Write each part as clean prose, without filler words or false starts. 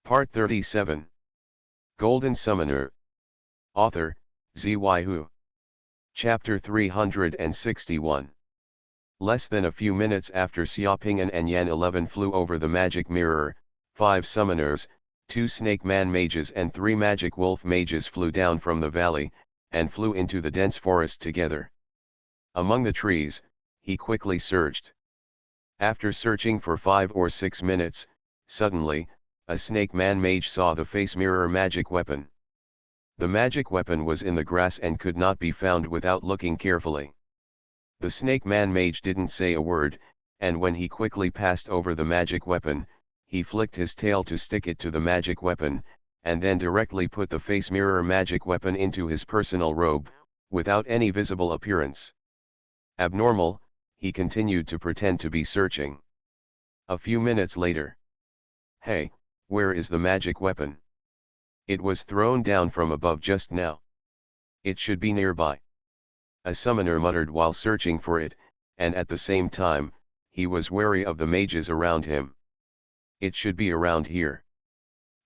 Part 37. Golden Summoner. Author, Xuanhuan. Chapter 361. Less than a few minutes after Xiaoping and Yan 11 flew over the magic mirror, 5 summoners, 2 snake man mages and 3 magic wolf mages flew down from the valley, and flew into the dense forest together. Among the trees, he quickly searched. After searching for 5 or 6 minutes, suddenly, a snake man mage saw the face mirror magic weapon. The magic weapon was in the grass and could not be found without looking carefully. The snake man mage didn't say a word, and when he quickly passed over the magic weapon, he flicked his tail to stick it to the magic weapon, and then directly put the face mirror magic weapon into his personal robe, without any visible appearance. Abnormal, he continued to pretend to be searching. A few minutes later. Hey, where is the magic weapon? It was thrown down from above just now. It should be nearby. A summoner muttered while searching for it, and at the same time, he was wary of the mages around him. It should be around here.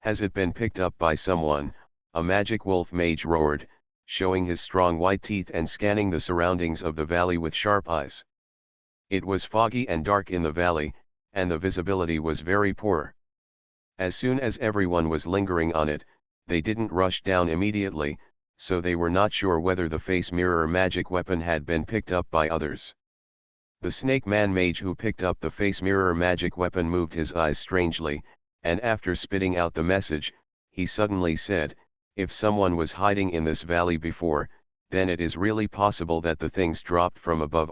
Has it been picked up by someone? A magic wolf mage roared, showing his strong white teeth and scanning the surroundings of the valley with sharp eyes. It was foggy and dark in the valley, and the visibility was very poor. As soon as everyone was lingering on it, they didn't rush down immediately, so they were not sure whether the face mirror magic weapon had been picked up by others. The snake man mage who picked up the face mirror magic weapon moved his eyes strangely, and after spitting out the message, he suddenly said, "If someone was hiding in this valley before, then it is really possible that the things dropped from above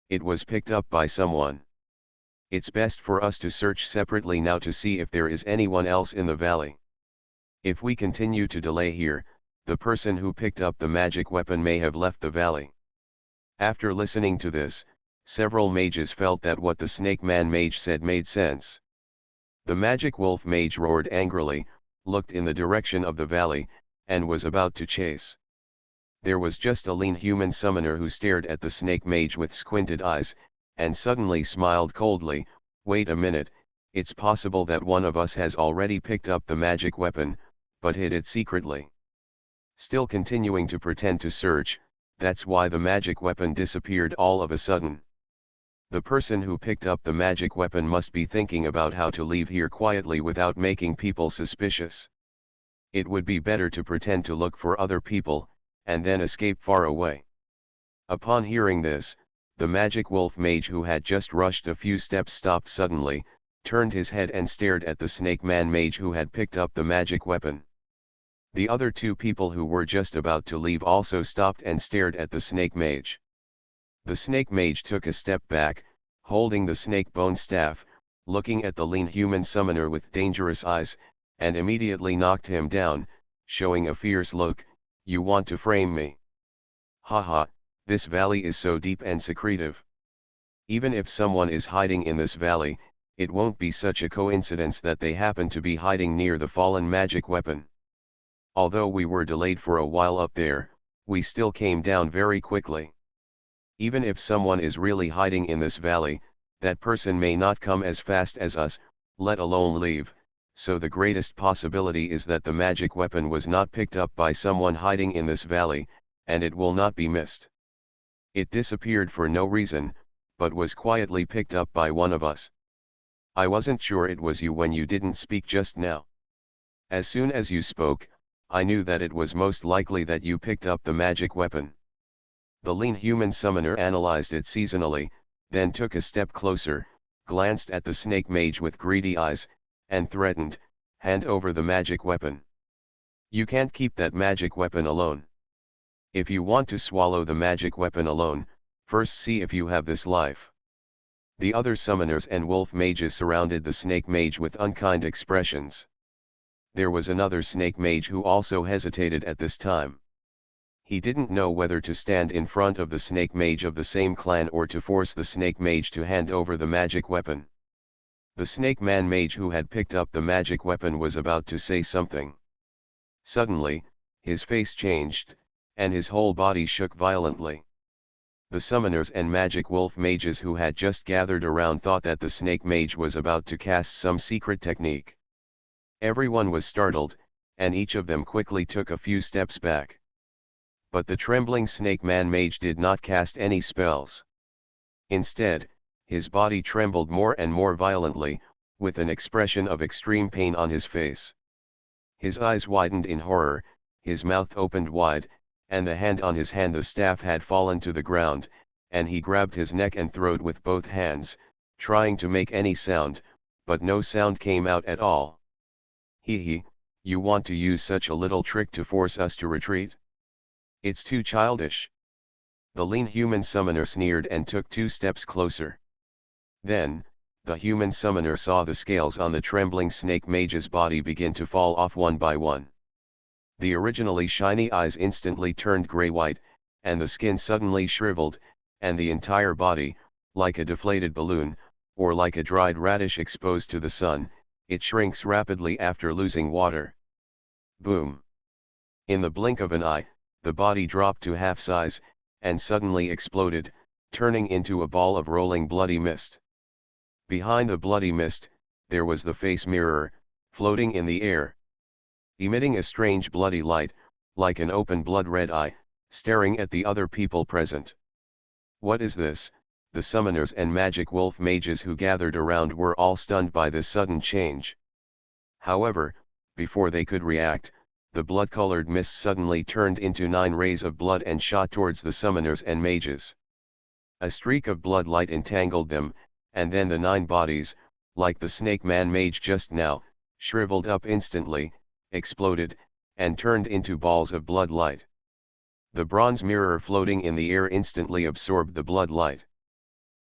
it was picked up by someone. It's best for us to search separately now to see if there is anyone else in the valley. If we continue to delay here, the person who picked up the magic weapon may have left the valley." After listening to this, several mages felt that what the snake man mage said made sense. The magic wolf mage roared angrily, looked in the direction of the valley, and was about to chase. There was just a lean human summoner who stared at the snake mage with squinted eyes, and suddenly smiled coldly. "Wait a minute, it's possible that one of us has already picked up the magic weapon, but hid it secretly. Still continuing to pretend to search, that's why the magic weapon disappeared all of a sudden. The person who picked up the magic weapon must be thinking about how to leave here quietly without making people suspicious. It would be better to pretend to look for other people, and then escape far away." Upon hearing this, the magic wolf mage who had just rushed a few steps stopped suddenly, turned his head and stared at the snake man mage who had picked up the magic weapon. The other 2 people who were just about to leave also stopped and stared at the snake mage. The snake mage took a step back, holding the snake bone staff, looking at the lean human summoner with dangerous eyes, and immediately knocked him down, showing a fierce look. "You want to frame me? Haha, this valley is so deep and secretive. Even if someone is hiding in this valley, it won't be such a coincidence that they happen to be hiding near the fallen magic weapon. Although we were delayed for a while up there, we still came down very quickly. Even if someone is really hiding in this valley, that person may not come as fast as us, let alone leave, so the greatest possibility is that the magic weapon was not picked up by someone hiding in this valley, and it will not be missed. It disappeared for no reason, but was quietly picked up by one of us. I wasn't sure it was you when you didn't speak just now. As soon as you spoke, I knew that it was most likely that you picked up the magic weapon." The lean human summoner analyzed it seasonally, then took a step closer, glanced at the snake mage with greedy eyes, and threatened, "Hand over the magic weapon. You can't keep that magic weapon alone. If you want to swallow the magic weapon alone, first see if you have this life." The other summoners and wolf mages surrounded the snake mage with unkind expressions. There was another snake mage who also hesitated at this time. He didn't know whether to stand in front of the snake mage of the same clan or to force the snake mage to hand over the magic weapon. The snake man mage who had picked up the magic weapon was about to say something. Suddenly, his face changed, and his whole body shook violently. The summoners and magic wolf mages who had just gathered around thought that the snake mage was about to cast some secret technique. Everyone was startled, and each of them quickly took a few steps back. But the trembling snake man mage did not cast any spells. Instead, his body trembled more and more violently, with an expression of extreme pain on his face. His eyes widened in horror, his mouth opened wide, and the hand on his hand the staff had fallen to the ground, and he grabbed his neck and throat with both hands, trying to make any sound, but no sound came out at all. He, you want to use such a little trick to force us to retreat? It's too childish. The lean human summoner sneered and took 2 steps closer. Then, the human summoner saw the scales on the trembling snake mage's body begin to fall off one by one. The originally shiny eyes instantly turned gray-white, and the skin suddenly shriveled, and the entire body, like a deflated balloon, or like a dried radish exposed to the sun, it shrinks rapidly after losing water. Boom! In the blink of an eye, the body dropped to half size, and suddenly exploded, turning into a ball of rolling bloody mist. Behind the bloody mist, there was the face mirror, floating in the air, emitting a strange bloody light, like an open blood-red eye, staring at the other people present. What is this? The summoners and magic wolf mages who gathered around were all stunned by this sudden change. However, before they could react, the blood-colored mist suddenly turned into 9 rays of blood and shot towards the summoners and mages. A streak of blood light entangled them, and then the 9 bodies, like the snake man mage just now, shriveled up instantly, exploded, and turned into balls of blood light. The bronze mirror floating in the air instantly absorbed the blood light.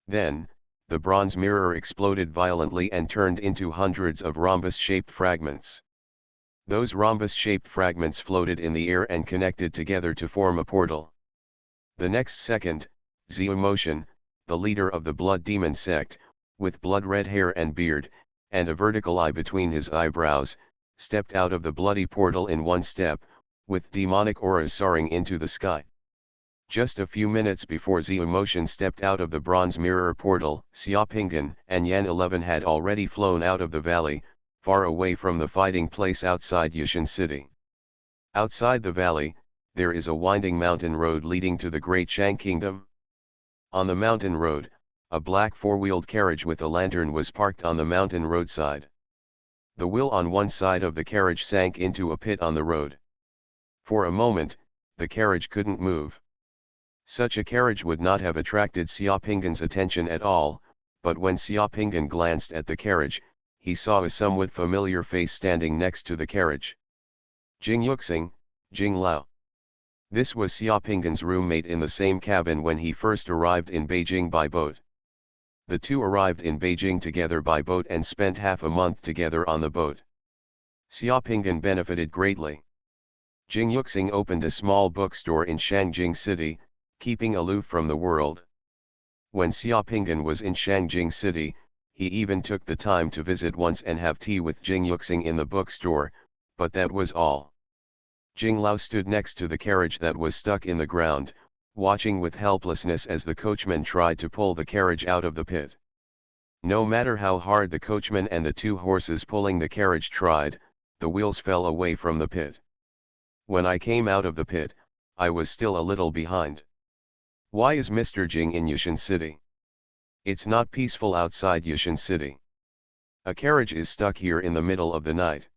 Then, the bronze mirror exploded violently and turned into hundreds of rhombus-shaped fragments. Those rhombus-shaped fragments floated in the air and connected together to form a portal. The next second, Xuanhuan, the leader of the blood demon sect, with blood-red hair and beard, and a vertical eye between his eyebrows, stepped out of the bloody portal in one step, with demonic auras soaring into the sky. Just a few minutes before Xuanhuan stepped out of the bronze mirror portal, Xiaopingan and Yan 11 had already flown out of the valley, far away from the fighting place outside Yushan City. Outside the valley, there is a winding mountain road leading to the Great Shang Kingdom. On the mountain road, a black 4-wheeled carriage with a lantern was parked on the mountain roadside. The wheel on one side of the carriage sank into a pit on the road. For a moment, the carriage couldn't move. Such a carriage would not have attracted Xiaopingan's attention at all, but when Xiaopingan glanced at the carriage, he saw a somewhat familiar face standing next to the carriage. Jing Yuxing, Jing Lao. This was Xiaopingan's roommate in the same cabin when he first arrived in Beijing by boat. The two arrived in Beijing together by boat and spent half a month together on the boat. Xiaopingan benefited greatly. Jing Yuxing opened a small bookstore in Shangjing City, keeping aloof from the world. When Xiaopingan was in Shangjing City, he even took the time to visit once and have tea with Jing Yuxing in the bookstore, but that was all. Jing Lao stood next to the carriage that was stuck in the ground, watching with helplessness as the coachman tried to pull the carriage out of the pit. No matter how hard the coachman and the 2 horses pulling the carriage tried, the wheels fell away from the pit. When I came out of the pit, I was still a little behind. Why is Mr. Jing in Yushan City? It's not peaceful outside Yushan City. A carriage is stuck here in the middle of the night.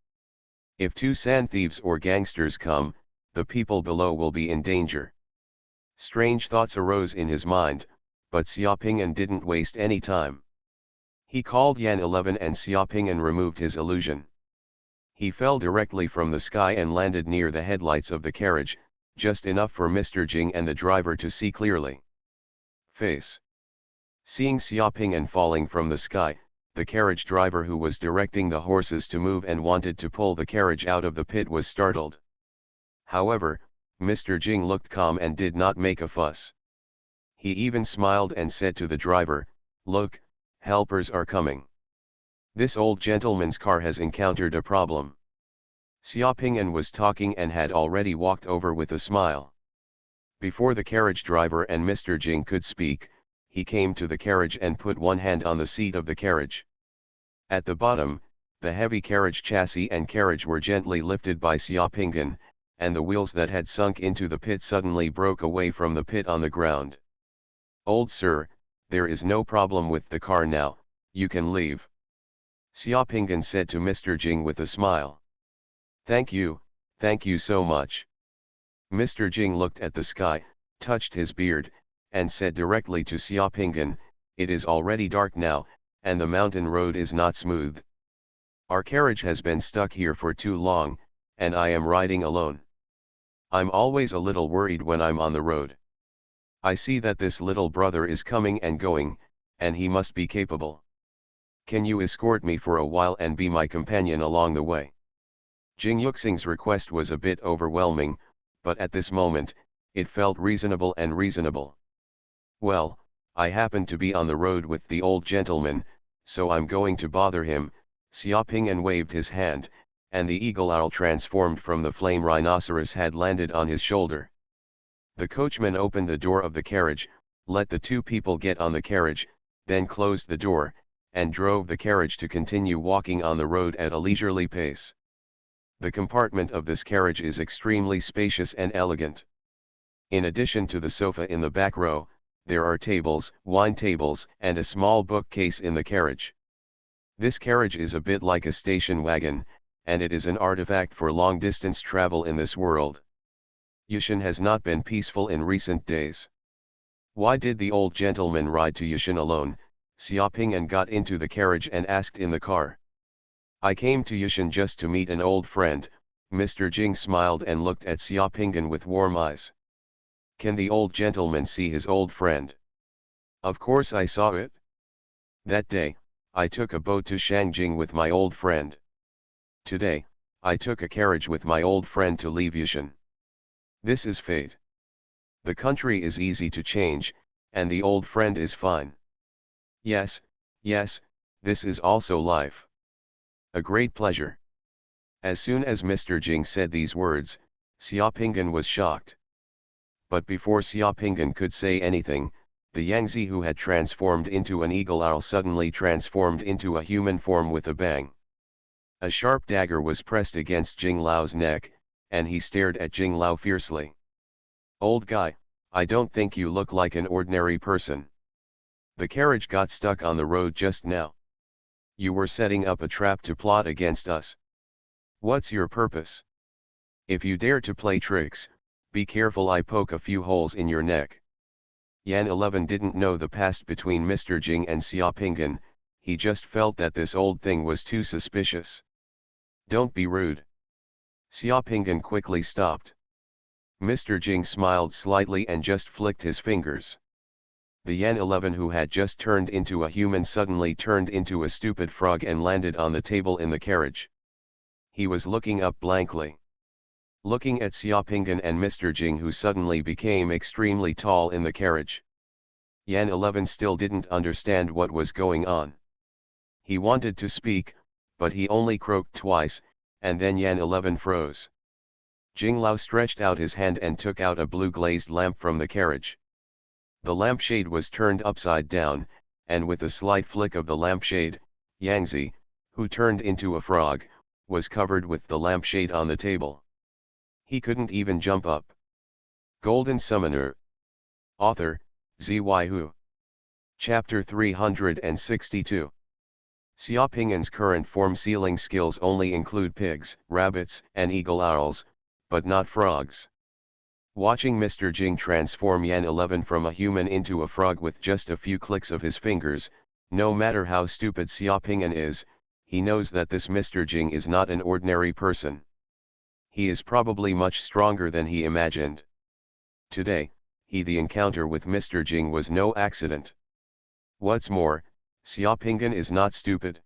If 2 sand thieves or gangsters come, the people below will be in danger. Strange thoughts arose in his mind, but Xiaopingan didn't waste any time. He called Yan 11 and Xiaopingan removed his illusion. He fell directly from the sky and landed near the headlights of the carriage, just enough for Mr. Jing and the driver to see clearly. Face. Seeing Xiaopingan falling from the sky, the carriage driver who was directing the horses to move and wanted to pull the carriage out of the pit was startled. However, Mr. Jing looked calm and did not make a fuss. He even smiled and said to the driver, "Look, helpers are coming. This old gentleman's car has encountered a problem." Xiaopingan was talking and had already walked over with a smile. Before the carriage driver and Mr. Jing could speak, he came to the carriage and put one hand on the seat of the carriage. At the bottom, The heavy carriage chassis and carriage were gently lifted by Xiaopinggan, and the wheels that had sunk into the pit suddenly broke away from the pit on the ground. "Old sir, there is no problem with the car now, you can leave," Xiaopinggan said to Mr. Jing with a smile. Thank you so much." Mr. Jing looked at the sky, touched his beard, and said directly to Xiaopinggan, "It is already dark now, and the mountain road is not smooth. Our carriage has been stuck here for too long, and I am riding alone. I'm always a little worried when I'm on the road. I see that this little brother is coming and going, and he must be capable. Can you escort me for a while and be my companion along the way?" Jing Yuxing's request was a bit overwhelming, but at this moment, it felt reasonable and reasonable. "Well, I happen to be on the road with the old gentleman, so I'm going to bother him." Xiaopinggan waved his hand, and the eagle owl transformed from the flame rhinoceros had landed on his shoulder. The coachman opened the door of the carriage, let the two people get on the carriage, then closed the door, and drove the carriage to continue walking on the road at a leisurely pace. The compartment of this carriage is extremely spacious and elegant. In addition to the sofa in the back row, there are tables, wine tables, and a small bookcase in the carriage. This carriage is a bit like a station wagon, and it is an artifact for long-distance travel in this world. Yushan has not been peaceful in recent days. Why did the old gentleman ride to Yushan alone? Xiaopinggan got into the carriage and asked in the car. "I came to Yushan just to meet an old friend." Mr. Jing smiled and looked at Xiaopinggan with warm eyes. "Can the old gentleman see his old friend?" "Of course I saw it. That day, I took a boat to Shangjing with my old friend. Today, I took a carriage with my old friend to leave Yushan. This is fate. The country is easy to change, and the old friend is fine. Yes, this is also life. A great pleasure." As soon as Mr. Jing said these words, Xiaopinggan was shocked. But before Xiaopinggan could say anything, the Yangtze who had transformed into an eagle owl suddenly transformed into a human form with a bang. A sharp dagger was pressed against Jing Lao's neck, and he stared at Jing Lao fiercely. "Old guy, I don't think you look like an ordinary person. The carriage got stuck on the road just now. You were setting up a trap to plot against us. What's your purpose? If you dare to play tricks, be careful I poke a few holes in your neck." Yan 11 didn't know the past between Mr. Jing and Xiaopinggan, he just felt that this old thing was too suspicious. "Don't be rude." Xiaopinggan quickly stopped. Mr. Jing smiled slightly and just flicked his fingers. The Yan 11 who had just turned into a human suddenly turned into a stupid frog and landed on the table in the carriage. He was looking up blankly. Looking at Xiaopinggan and Mr. Jing who suddenly became extremely tall in the carriage. Yan 11 still didn't understand what was going on. He wanted to speak, but he only croaked twice, and then Yan 11 froze. Jing Lao stretched out his hand and took out a blue glazed lamp from the carriage. The lampshade was turned upside down, and with a slight flick of the lampshade, Yangtze, who turned into a frog, was covered with the lampshade on the table. He couldn't even jump up. Golden Summoner. Author, Xuanhuan. Chapter 362. Xiaopinggan's current form sealing skills only include pigs, rabbits, and eagle owls, but not frogs. Watching Mr. Jing transform Yan 11 from a human into a frog with just a few clicks of his fingers, no matter how stupid Xiaopinggan is, he knows that this Mr. Jing is not an ordinary person. He is probably much stronger than he imagined. Today, the encounter with Mr. Jing was no accident. What's more, Xiaopinggan is not stupid.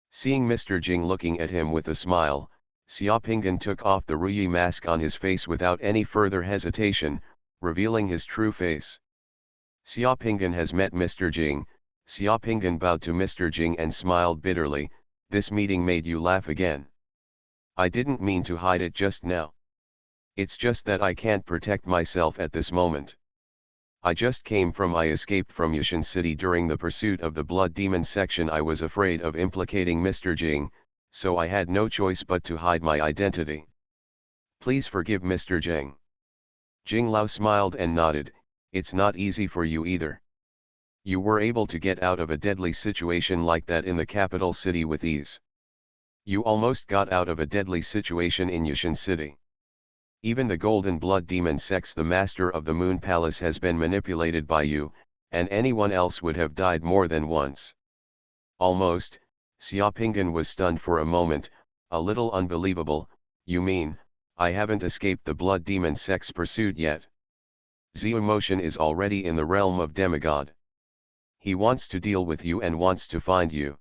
Seeing Mr. Jing looking at him with a smile, Xiaopinggan took off the Ruyi mask on his face without any further hesitation, revealing his true face. Xiaopinggan has met Mr. Jing. Xiaopinggan bowed to Mr. Jing and smiled bitterly. "This meeting made you laugh again." "I didn't mean to hide it just now. It's just that I can't protect myself at this moment. I escaped from Yushan City during the pursuit of the Blood Demon section. I was afraid of implicating Mr. Jing, So I had no choice but to hide my identity. Please forgive Mr. Jing. Jing Lao smiled and nodded. It's not easy for you either. You were able to get out of a deadly situation like that in the capital city with ease. You almost got out of a deadly situation in Yushan City. Even the Golden Blood Demon Sex, the master of the Moon Palace, has been manipulated by you, and anyone else would have died more than once. Almost. Xiaopingan was stunned for a moment, a little unbelievable. You mean, I haven't escaped the Blood Demon Sex pursuit yet? Zhumotion is already in the realm of demigod. He wants to deal with you and wants to find you.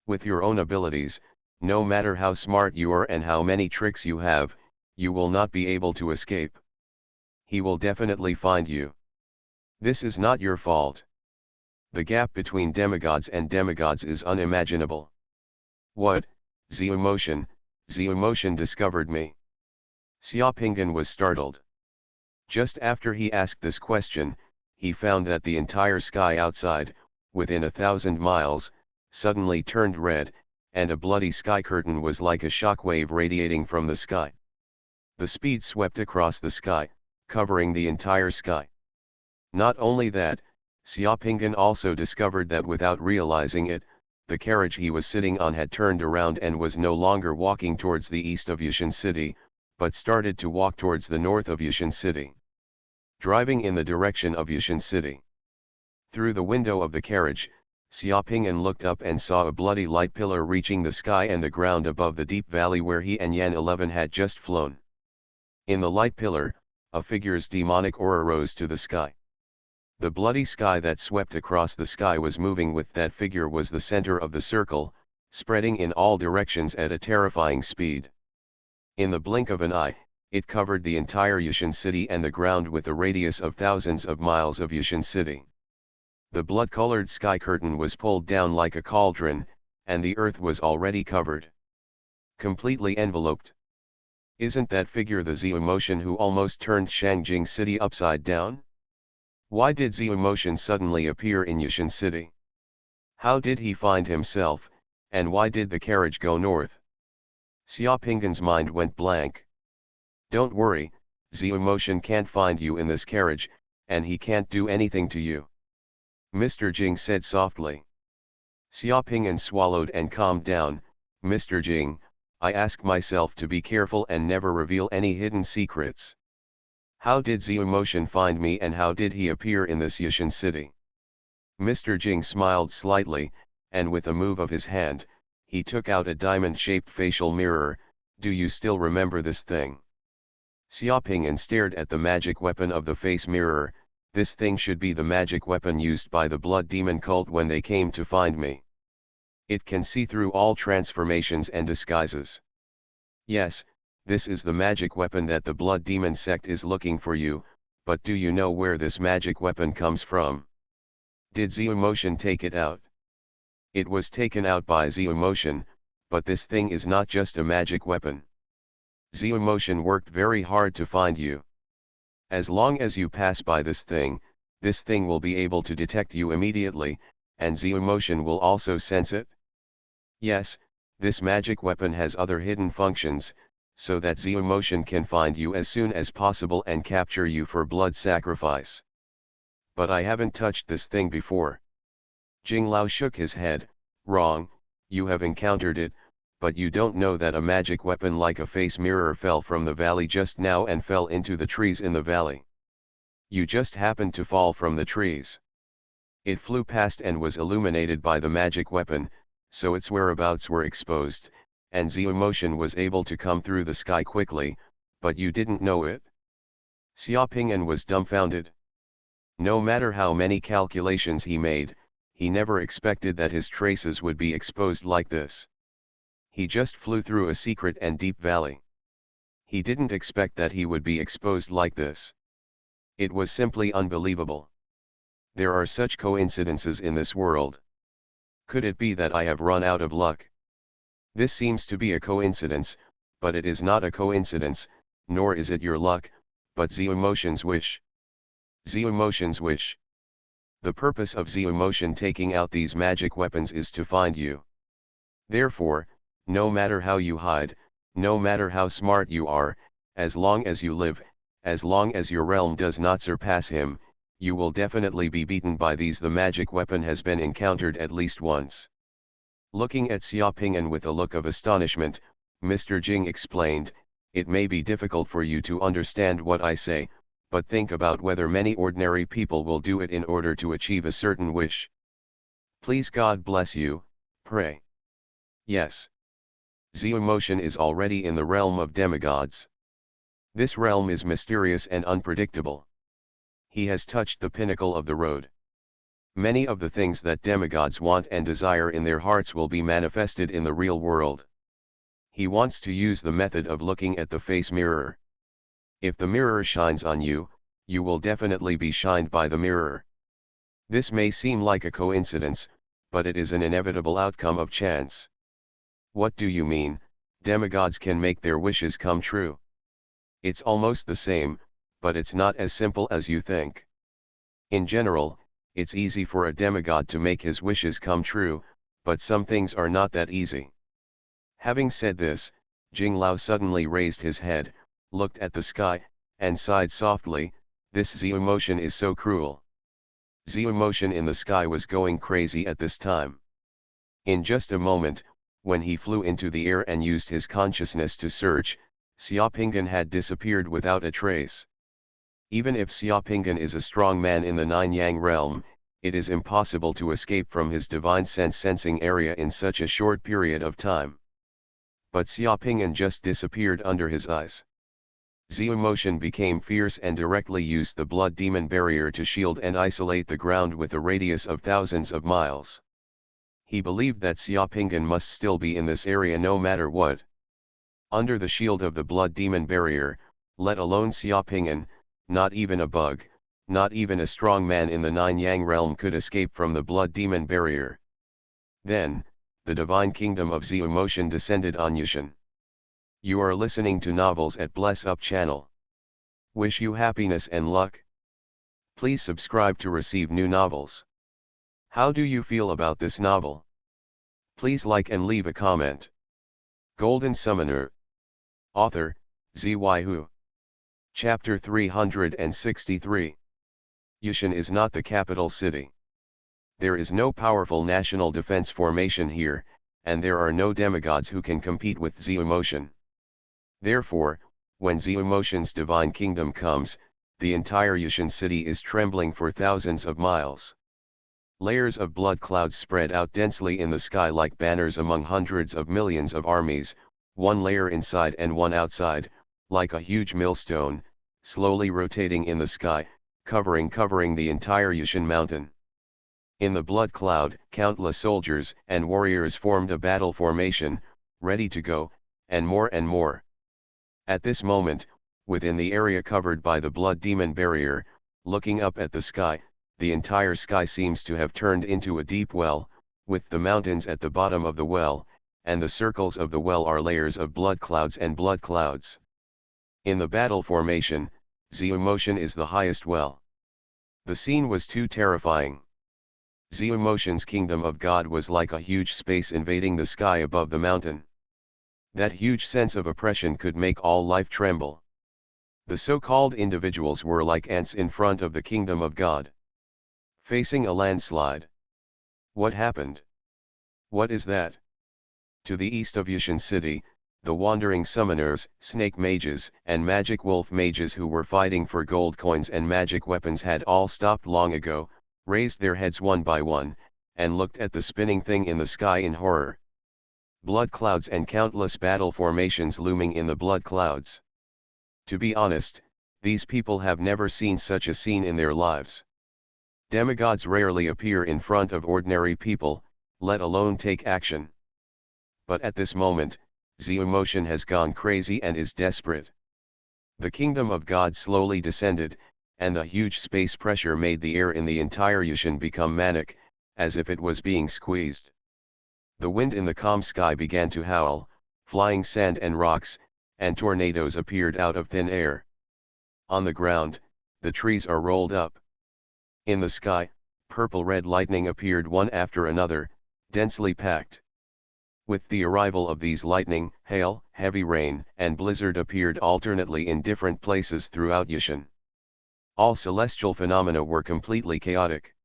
With your own abilities, no matter how smart you are and how many tricks you have, you will not be able to escape. He will definitely find you. This is not your fault. The gap between demigods and demigods is unimaginable. What? Zhumotion discovered me. Xiaopingan was startled. Just after he asked this question, he found that the entire sky outside, within 1,000 miles, suddenly turned red, and a bloody sky curtain was like a shockwave radiating from the sky. The speed swept across the sky, covering the entire sky. Not only that, Xiaopingan also discovered that without realizing it, the carriage he was sitting on had turned around and was no longer walking towards the east of Yushan City, but started to walk towards the north of Yushan City. Driving in the direction of Yushan City. Through the window of the carriage, Xiaopingan looked up and saw a bloody light pillar reaching the sky and the ground above the deep valley where he and Yan 11 had just flown. In the light pillar, a figure's demonic aura rose to the sky. The bloody sky that swept across the sky was moving with that figure was the center of the circle, spreading in all directions at a terrifying speed. In the blink of an eye, it covered the entire Yushan City and the ground with a radius of thousands of miles of Yushan City. The blood-colored sky curtain was pulled down like a cauldron, and the earth was already covered. Completely enveloped. Isn't that figure the Zhumotion who almost turned Shangjing City upside down? Why did Zhumotion suddenly appear in Yushan City? How did he find himself, and why did the carriage go north? Xiaopingan's mind went blank. Don't worry, Zhumotion can't find you in this carriage, and he can't do anything to you. Mr. Jing said softly. Xiaopingan swallowed and calmed down. Mr. Jing, I ask myself to be careful and never reveal any hidden secrets. How did Zhumotion find me and how did he appear in this Yushan City? Mr. Jing smiled slightly, and with a move of his hand, he took out a diamond-shaped facial mirror. Do you still remember this thing? Xiaopingan stared at the magic weapon of the face mirror. This thing should be the magic weapon used by the blood demon cult when they came to find me. It can see through all transformations and disguises. Yes, this is the magic weapon that the blood demon sect is looking for you, but do you know where this magic weapon comes from? Did Zhumotion take it out? It was taken out by Zhumotion, but this thing is not just a magic weapon. Zhumotion worked very hard to find you. As long as you pass by this thing will be able to detect you immediately, and Zhumotion will also sense it. Yes, this magic weapon has other hidden functions, so that Zhumotion can find you as soon as possible and capture you for blood sacrifice. But I haven't touched this thing before. Jing Lao shook his head. Wrong, you have encountered it, but you don't know that a magic weapon like a face mirror fell from the valley just now and fell into the trees in the valley. You just happened to fall from the trees. It flew past and was illuminated by the magic weapon, so its whereabouts were exposed, and Zhumotion was able to come through the sky quickly, but you didn't know it? Xiaopingan was dumbfounded. No matter how many calculations he made, he never expected that his traces would be exposed like this. He just flew through a secret and deep valley. He didn't expect that he would be exposed like this. It was simply unbelievable. There are such coincidences in this world. Could it be that I have run out of luck? This seems to be a coincidence, but it is not a coincidence, nor is it your luck, but Zhumotion's wish. Zhumotion's wish. The purpose of Zhumotion taking out these magic weapons is to find you. Therefore, No matter how you hide, no matter how smart you are, as long as you live, as long as your realm does not surpass him, you will definitely be beaten by these. The magic weapon has been encountered at least once. Looking at Xiaoping'an with a look of astonishment, Mr. Jing explained, "It may be difficult for you to understand what I say, but think about whether many ordinary people will do it in order to achieve a certain wish. Please God bless you, pray." Yes. Xuanhuan is already in the realm of demigods. This realm is mysterious and unpredictable. He has touched the pinnacle of the road. Many of the things that demigods want and desire in their hearts will be manifested in the real world. He wants to use the method of looking at the face mirror. If the mirror shines on you, you will definitely be shined by the mirror. This may seem like a coincidence, but it is an inevitable outcome of chance. What do you mean, demigods can make their wishes come true? It's almost the same, but it's not as simple as you think. In general, it's easy for a demigod to make his wishes come true, but some things are not that easy. Having said this, Jing Lao suddenly raised his head, looked at the sky, and sighed softly, "This Xuanhuan is so cruel." Xuanhuan in the sky was going crazy at this time. In just a moment, when he flew into the air and used his consciousness to search, Xiaoping'an had disappeared without a trace. Even if Xiaoping'an is a strong man in the Nine Yang realm, it is impossible to escape from his divine sensing area in such a short period of time. But Xiaoping'an just disappeared under his eyes. Xuanhuan became fierce and directly used the blood demon barrier to shield and isolate the ground with a radius of thousands of miles. He believed that Xiaoping'an must still be in this area no matter what. Under the shield of the blood demon barrier, let alone Xiaoping'an, not even a bug, not even a strong man in the Nine Yang realm could escape from the blood demon barrier. Then, the divine kingdom of Xuanhuan descended on Yushan. You are listening to Novels at Bless Up channel. Wish you happiness and luck. Please subscribe to receive new novels. How do you feel about this novel? Please like and leave a comment. Golden Summoner. Author, Xuanhuan. Chapter 363. Yushan is not the capital city. There is no powerful national defense formation here, and there are no demigods who can compete with Xuanhuan. Therefore, when Xuanhuan's divine kingdom comes, the entire Yushan city is trembling for thousands of miles. Layers of blood clouds spread out densely in the sky like banners among hundreds of millions of armies, one layer inside and one outside, like a huge millstone, slowly rotating in the sky, covering the entire Yushan mountain. In the blood cloud, countless soldiers and warriors formed a battle formation, ready to go, and more. At this moment, within the area covered by the blood demon barrier, looking up at the sky, the entire sky seems to have turned into a deep well, with the mountains at the bottom of the well, and the circles of the well are layers of blood clouds and blood clouds. In the battle formation, Xuanhuan is the highest well. The scene was too terrifying. Xuanhuan's kingdom of God was like a huge space invading the sky above the mountain. That huge sense of oppression could make all life tremble. The so-called individuals were like ants in front of the kingdom of God, facing a landslide. What happened? What is that? To the east of Yushan city, the wandering summoners, snake mages, and magic wolf mages who were fighting for gold coins and magic weapons had all stopped long ago, raised their heads one by one, and looked at the spinning thing in the sky in horror. Blood clouds and countless battle formations looming in the blood clouds. To be honest, these people have never seen such a scene in their lives. Demigods rarely appear in front of ordinary people, let alone take action. But at this moment, Xuanhuan has gone crazy and is desperate. The kingdom of God slowly descended, and the huge space pressure made the air in the entire Yushan become manic, as if it was being squeezed. The wind in the calm sky began to howl, flying sand and rocks, and tornadoes appeared out of thin air. On the ground, the trees are rolled up. In the sky, purple-red lightning appeared one after another, densely packed. With the arrival of these lightning, hail, heavy rain, and blizzard appeared alternately in different places throughout Yushan. All celestial phenomena were completely chaotic.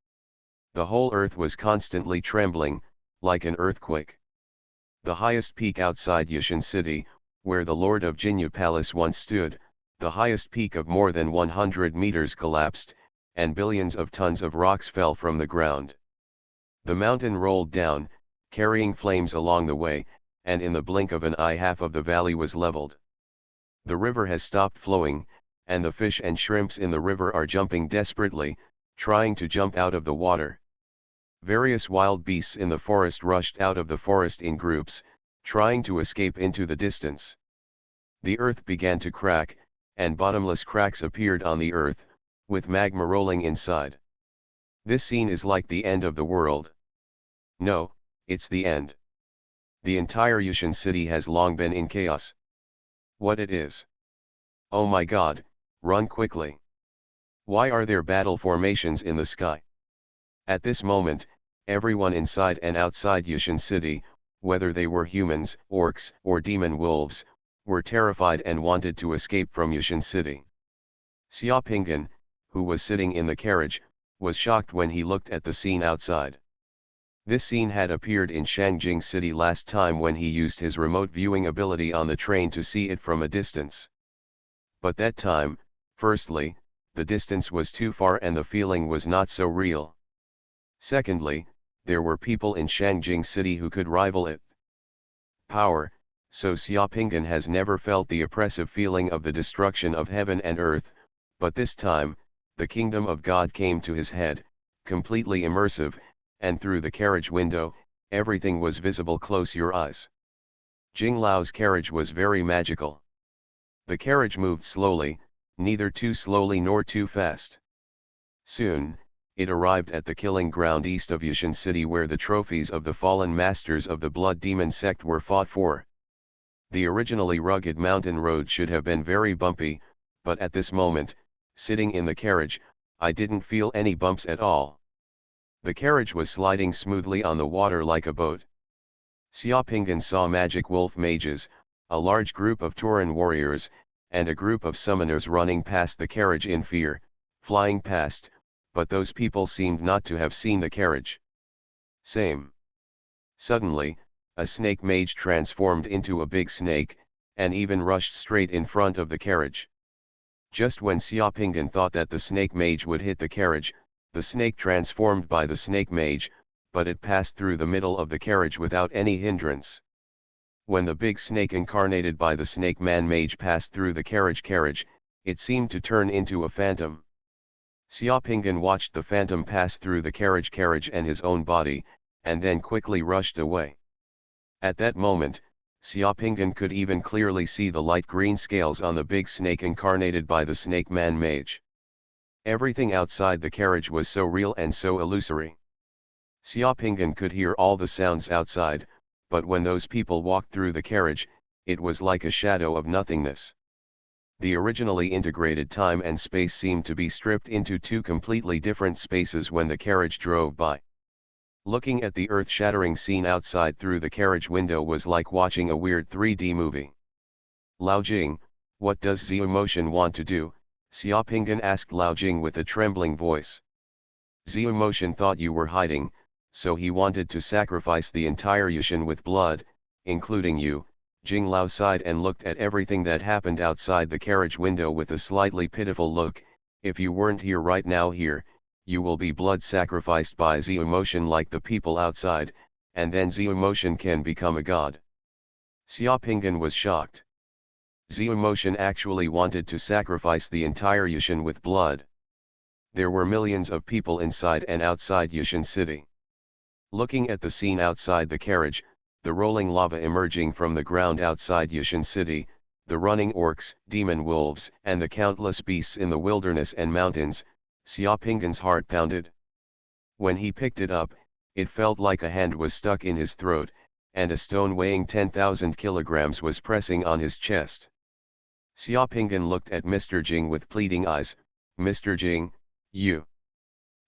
The whole earth was constantly trembling, like an earthquake. The highest peak outside Yushan city, where the Lord of Jinyu Palace once stood, the highest peak of more than 100 meters collapsed, and billions of tons of rocks fell from the ground. The mountain rolled down, carrying flames along the way, and in the blink of an eye half of the valley was leveled. The river has stopped flowing, and the fish and shrimps in the river are jumping desperately, trying to jump out of the water. Various wild beasts in the forest rushed out of the forest in groups, trying to escape into the distance. The earth began to crack, and bottomless cracks appeared on the earth, with magma rolling inside. This scene is like the end of the world. No, it's the end. The entire Yushan city has long been in chaos. What it is? Oh my God, run quickly. Why are there battle formations in the sky? At this moment, everyone inside and outside Yushan city, whether they were humans, orcs, or demon wolves, were terrified and wanted to escape from Yushan city. Xiaopingyan, who was sitting in the carriage, was shocked when he looked at the scene outside. This scene had appeared in Shangjing city last time when he used his remote viewing ability on the train to see it from a distance. But that time, firstly, the distance was too far and the feeling was not so real. Secondly, there were people in Shangjing city who could rival it. Power, so Xiaopingyan has never felt the oppressive feeling of the destruction of heaven and earth, but this time, the kingdom of God came to his head, completely immersive, and through the carriage window, everything was visible close your eyes. Jing Lao's carriage was very magical. The carriage moved slowly, neither too slowly nor too fast. Soon, it arrived at the killing ground east of Yushan city where the trophies of the fallen masters of the blood demon sect were fought for. The originally rugged mountain road should have been very bumpy, but at this moment, sitting in the carriage, I didn't feel any bumps at all. The carriage was sliding smoothly on the water like a boat. Xiaopingyan saw magic wolf mages, a large group of Tauran warriors, and a group of summoners running past the carriage in fear, flying past, but those people seemed not to have seen the carriage. Same. Suddenly, a snake mage transformed into a big snake, and even rushed straight in front of the carriage. Just when Xiaopingyan thought that the snake mage would hit the carriage, the snake transformed by the snake mage, but it passed through the middle of the carriage without any hindrance. When the big snake incarnated by the snake man mage passed through the carriage, it seemed to turn into a phantom. Xiaopingyan watched the phantom pass through the carriage and his own body, and then quickly rushed away. At that moment, Xiaopingyan could even clearly see the light green scales on the big snake incarnated by the snake man mage. Everything outside the carriage was so real and so illusory. Xiaopingyan could hear all the sounds outside, but when those people walked through the carriage, it was like a shadow of nothingness. The originally integrated time and space seemed to be stripped into two completely different spaces when the carriage drove by. Looking at the earth-shattering scene outside through the carriage window was like watching a weird 3D movie. Lao Jing, what does Xuanhuan want to do? Xiaopingyan asked Lao Jing with a trembling voice. Xuanhuan thought you were hiding, so he wanted to sacrifice the entire Yushan with blood, including you. Jing Lao sighed and looked at everything that happened outside the carriage window with a slightly pitiful look. If you weren't here right now here, you will be blood sacrificed by Xuanhuan like the people outside, and then Xuanhuan can become a god. Xiaopingyan was shocked. Xuanhuan actually wanted to sacrifice the entire Yushan with blood. There were millions of people inside and outside Yushan city. Looking at the scene outside the carriage, the rolling lava emerging from the ground outside Yushan city, the running orcs, demon wolves, and the countless beasts in the wilderness and mountains, Xiaopingyan's heart pounded. When he picked it up, it felt like a hand was stuck in his throat, and a stone weighing 10,000 kilograms was pressing on his chest. Xiaopingyan looked at Mr. Jing with pleading eyes. Mr. Jing, you.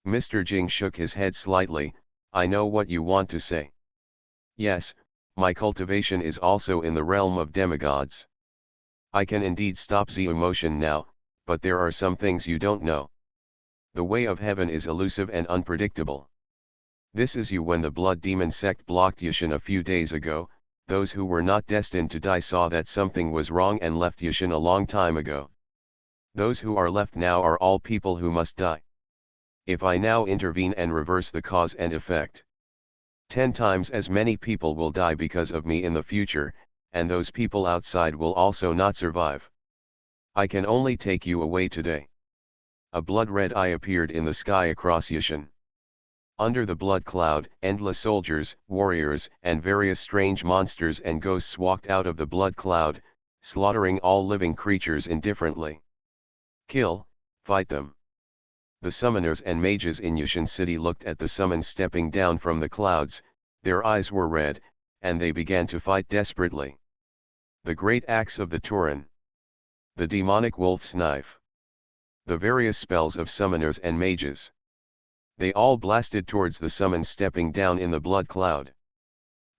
Mr. Jing shook his head slightly. I know what you want to say. Yes, My cultivation is also in the realm of demigods. I can indeed stop the emotion now, but there are some things you don't know. The way of heaven is elusive and unpredictable. This is you when the blood demon sect blocked Yushin a few days ago. Those who were not destined to die saw that something was wrong and left Yushin a long time ago. Those who are left now are all people who must die. If I now intervene and reverse the cause and effect, 10 times as many people will die because of me in the future, and those people outside will also not survive. I can only take you away today. A blood-red eye appeared in the sky across Yushin. Under the blood cloud, endless soldiers, warriors, and various strange monsters and ghosts walked out of the blood cloud, slaughtering all living creatures indifferently. Kill, fight them. The summoners and mages in Yushin City looked at the summons stepping down from the clouds, their eyes were red, and they began to fight desperately. The great axe of the Tauren. The demonic wolf's knife. The various spells of summoners and mages. They all blasted towards the summons stepping down in the blood cloud.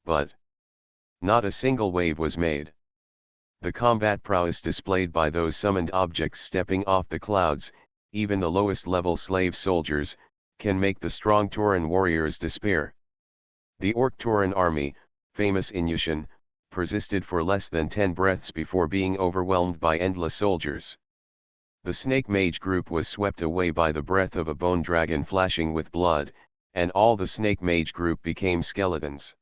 But not a single wave was made. The combat prowess displayed by those summoned objects stepping off the clouds, even the lowest level slave soldiers, can make the strong Tauren warriors despair. The Orc Tauren army, famous in Yushin, persisted for less than 10 breaths before being overwhelmed by endless soldiers. The Snake Mage group was swept away by the breath of a bone dragon flashing with blood, and all the Snake Mage group became skeletons.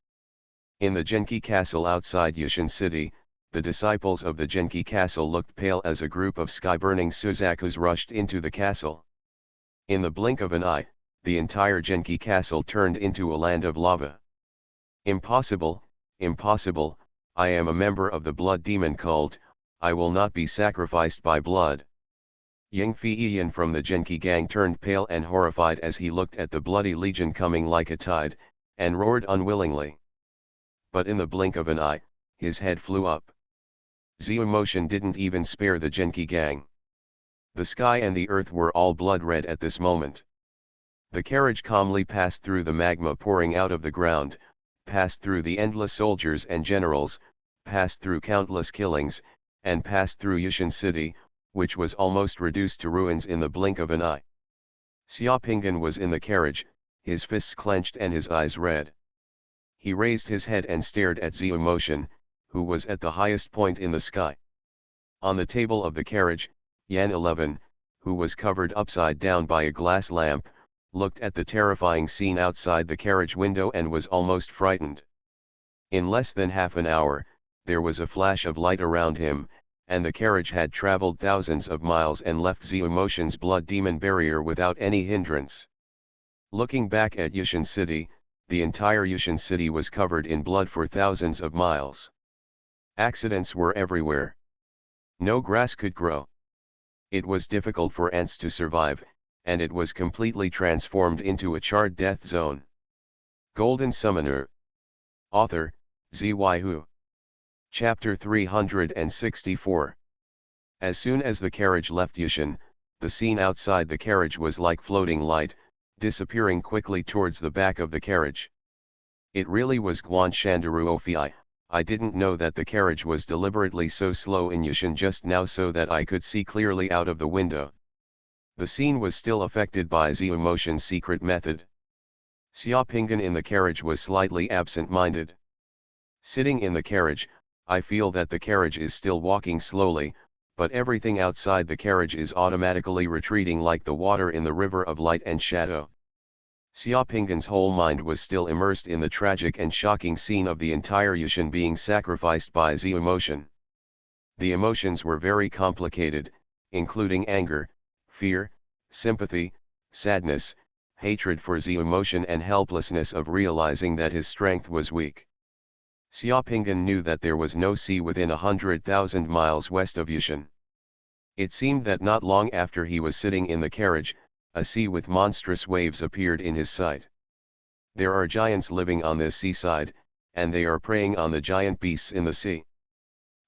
In the Genki Castle outside Yushin City, the disciples of the Genki Castle looked pale as a group of sky-burning Suzakus rushed into the castle. In the blink of an eye, the entire Genki Castle turned into a land of lava. Impossible, impossible, I am a member of the blood demon cult, I will not be sacrificed by blood. Yang Feiyan from the Genki gang turned pale and horrified as he looked at the bloody legion coming like a tide, and roared unwillingly. But in the blink of an eye, his head flew up. The emotion didn't even spare the Genki gang. The sky and the earth were all blood red at this moment. The carriage calmly passed through the magma pouring out of the ground, passed through the endless soldiers and generals, passed through countless killings, and passed through Yushin City, which was almost reduced to ruins in the blink of an eye. Xiaopingan was in the carriage, his fists clenched and his eyes red. He raised his head and stared at Zhu Motion, who was at the highest point in the sky. On the table of the carriage, Yan 11, who was covered upside down by a glass lamp, looked at the terrifying scene outside the carriage window and was almost frightened. In less than half an hour, there was a flash of light around him, and the carriage had traveled thousands of miles and left Zhu Motion's blood demon barrier without any hindrance. Looking back at Yushin City, the entire Yushin City was covered in blood for thousands of miles. Accidents were everywhere. No grass could grow. It was difficult for ants to survive, and it was completely transformed into a charred death zone. Golden Summoner. Author, Xuanhuan. Chapter 364. As soon as the carriage left Yushin, the scene outside the carriage was like floating light, disappearing quickly towards the back of the carriage. It really was Guan Shandaru Ofei, I didn't know that the carriage was deliberately so slow in Yushin just now so that I could see clearly out of the window. The scene was still affected by Zhu Motion's secret method. Xiaopingan in the carriage was slightly absent-minded. Sitting in the carriage, I feel that the carriage is still walking slowly, but everything outside the carriage is automatically retreating like the water in the river of light and shadow. Xiaopingan's whole mind was still immersed in the tragic and shocking scene of the entire Yushin being sacrificed by Zhu Motion. The emotions were very complicated, including anger, fear, sympathy, sadness, hatred for Zhu Motion and helplessness of realizing that his strength was weak. Xiaopingan knew that there was no sea within 100,000 miles west of Yushin. It seemed that not long after he was sitting in the carriage, a sea with monstrous waves appeared in his sight. There are giants living on this seaside, and they are preying on the giant beasts in the sea.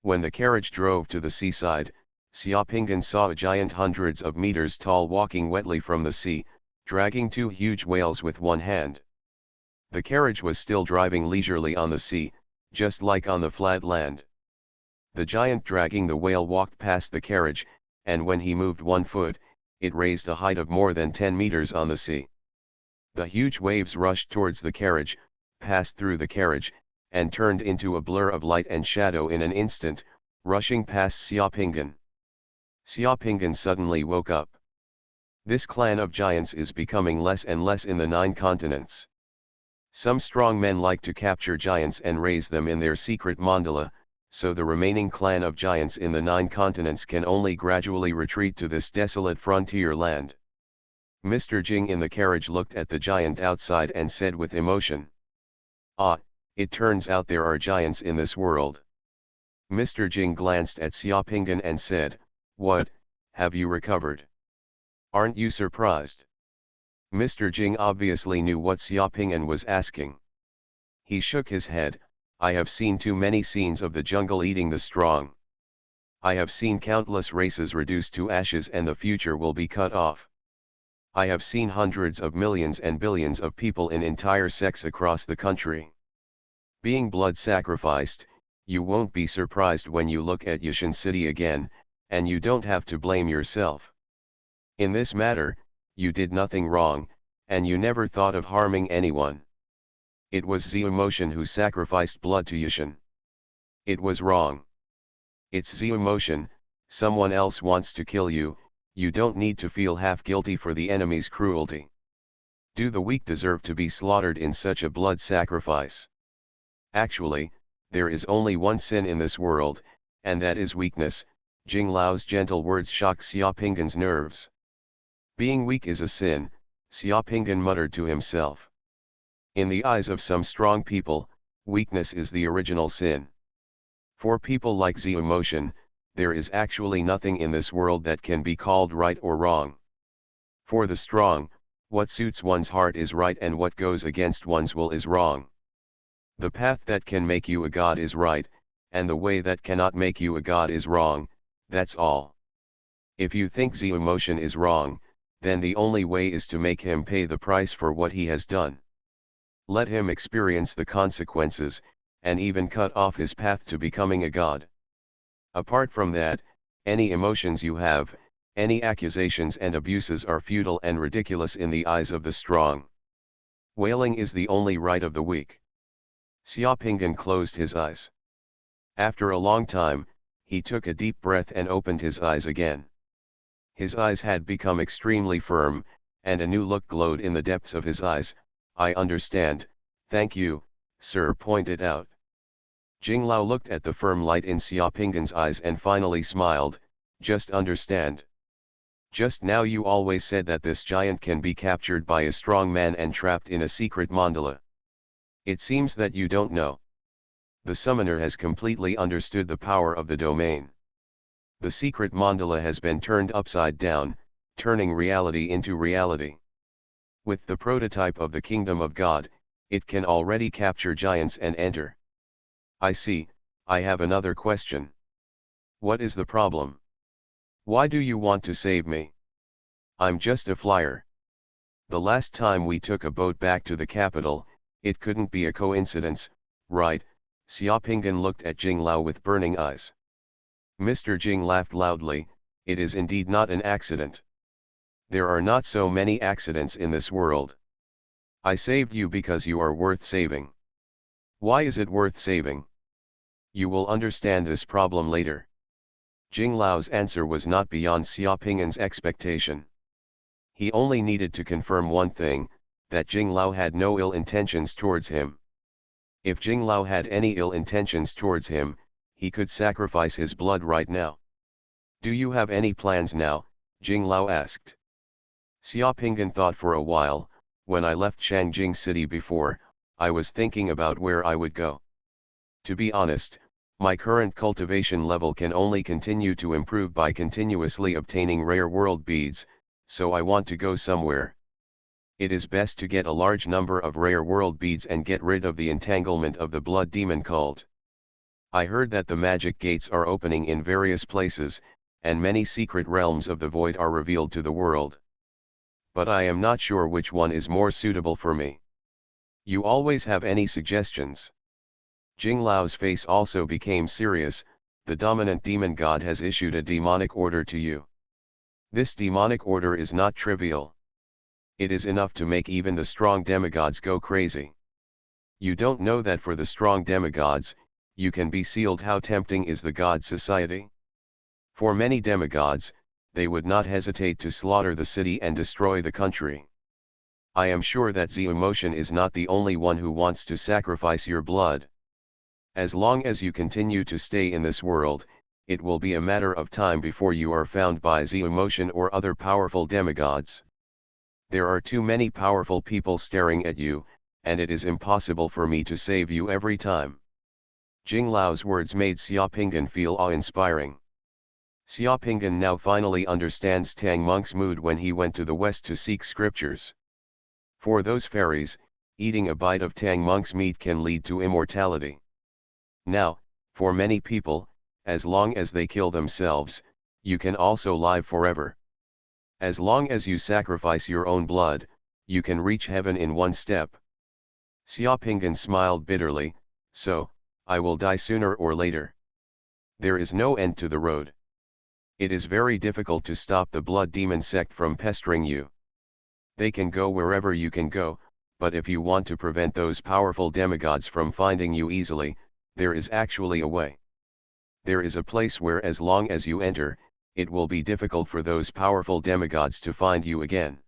When the carriage drove to the seaside, Xiaopingan saw a giant hundreds of meters tall walking wetly from the sea, dragging 2 huge whales with one hand. The carriage was still driving leisurely on the sea, just like on the flat land. The giant dragging the whale walked past the carriage, and when he moved 1 foot, it raised a height of more than 10 meters on the sea. The huge waves rushed towards the carriage, passed through the carriage, and turned into a blur of light and shadow in an instant, rushing past Xiaopingan. Xiaopingan suddenly woke up. This clan of giants is becoming less and less in the 9 continents. Some strong men like to capture giants and raise them in their secret mandala, so the remaining clan of giants in the 9 continents can only gradually retreat to this desolate frontier land. Mr. Jing in the carriage looked at the giant outside and said with emotion, "Ah, it turns out there are giants in this world." Mr. Jing glanced at Xiaopingan and said, "What, have you recovered? Aren't you surprised?" Mr. Jing obviously knew what Xiaopingan was asking. He shook his head. "I have seen too many scenes of the jungle eating the strong. I have seen countless races reduced to ashes and the future will be cut off. I have seen hundreds of millions and billions of people in entire sects across the country being blood sacrificed. You won't be surprised when you look at Yushan City again, and you don't have to blame yourself. In this matter, you did nothing wrong, and you never thought of harming anyone. It was Zhumotion who sacrificed blood to Yushan. It was wrong. It's Zhumotion. Someone else wants to kill you, you don't need to feel half guilty for the enemy's cruelty. Do the weak deserve to be slaughtered in such a blood sacrifice? Actually, there is only one sin in this world, and that is weakness." Jing Lao's gentle words shocked Xiaopingan's nerves. "Being weak is a sin," Xiaopingan muttered to himself. "In the eyes of some strong people, weakness is the original sin. For people like Zhumotion, there is actually nothing in this world that can be called right or wrong. For the strong, what suits one's heart is right and what goes against one's will is wrong. The path that can make you a god is right, and the way that cannot make you a god is wrong, that's all. If you think Zhumotion is wrong, then the only way is to make him pay the price for what he has done. Let him experience the consequences, and even cut off his path to becoming a god. Apart from that, any emotions you have, any accusations and abuses are futile and ridiculous in the eyes of the strong. Wailing is the only right of the weak." Xiaopingan closed his eyes. After a long time, he took a deep breath and opened his eyes again. His eyes had become extremely firm, and a new look glowed in the depths of his eyes. "I understand, thank you, sir," pointed out. Jing Lao looked at the firm light in Xiaopingan's eyes and finally smiled. "Just understand. Just now you always said that this giant can be captured by a strong man and trapped in a secret mandala. It seems that you don't know. The summoner has completely understood the power of the domain. The secret mandala has been turned upside down, turning reality into reality. With the prototype of the kingdom of God, it can already capture giants and enter." "I see. I have another question. What is the problem? Why do you want to save me? I'm just a flyer. The last time we took a boat back to the capital, it couldn't be a coincidence, right?" Xiaopingan looked at Jing Lao with burning eyes. Mr. Jing laughed loudly. "It is indeed not an accident. There are not so many accidents in this world. I saved you because you are worth saving." "Why is it worth saving?" "You will understand this problem later." Jing Lao's answer was not beyond Xiaopingan's expectation. He only needed to confirm one thing, that Jing Lao had no ill intentions towards him. If Jing Lao had any ill intentions towards him, he could sacrifice his blood right now. "Do you have any plans now?" Jing Lao asked. Xiaopingan thought for a while. "When I left Shangjing City before, I was thinking about where I would go. To be honest, my current cultivation level can only continue to improve by continuously obtaining rare world beads, so I want to go somewhere. It is best to get a large number of rare world beads and get rid of the entanglement of the blood demon cult. I heard that the magic gates are opening in various places, and many secret realms of the void are revealed to the world. But I am not sure which one is more suitable for me. You always have any suggestions?" Jing Lao's face also became serious. The dominant demon god has issued a demonic order to you. This demonic order is not trivial. It is enough to make even the strong demigods go crazy. You don't know that for the strong demigods, you can be sealed. How tempting is the god society? For many demigods, they would not hesitate to slaughter the city and destroy the country. I am sure that Xuanhuan is not the only one who wants to sacrifice your blood. As long as you continue to stay in this world, it will be a matter of time before you are found by Xuanhuan or other powerful demigods. There are too many powerful people staring at you, and it is impossible for me to save you every time. Jing Lao's words made Xiaopingan feel awe-inspiring. Xiaopingan now finally understands Tang Monk's mood when he went to the west to seek scriptures. For those fairies, eating a bite of Tang Monk's meat can lead to immortality. Now, for many people, as long as they kill themselves, you can also live forever. As long as you sacrifice your own blood, you can reach heaven in one step. Xiaopingan smiled bitterly, so, I will die sooner or later. There is no end to the road. It is very difficult to stop the blood demon sect from pestering you. They can go wherever you can go, but if you want to prevent those powerful demigods from finding you easily, there is actually a way. There is a place where as long as you enter, it will be difficult for those powerful demigods to find you again.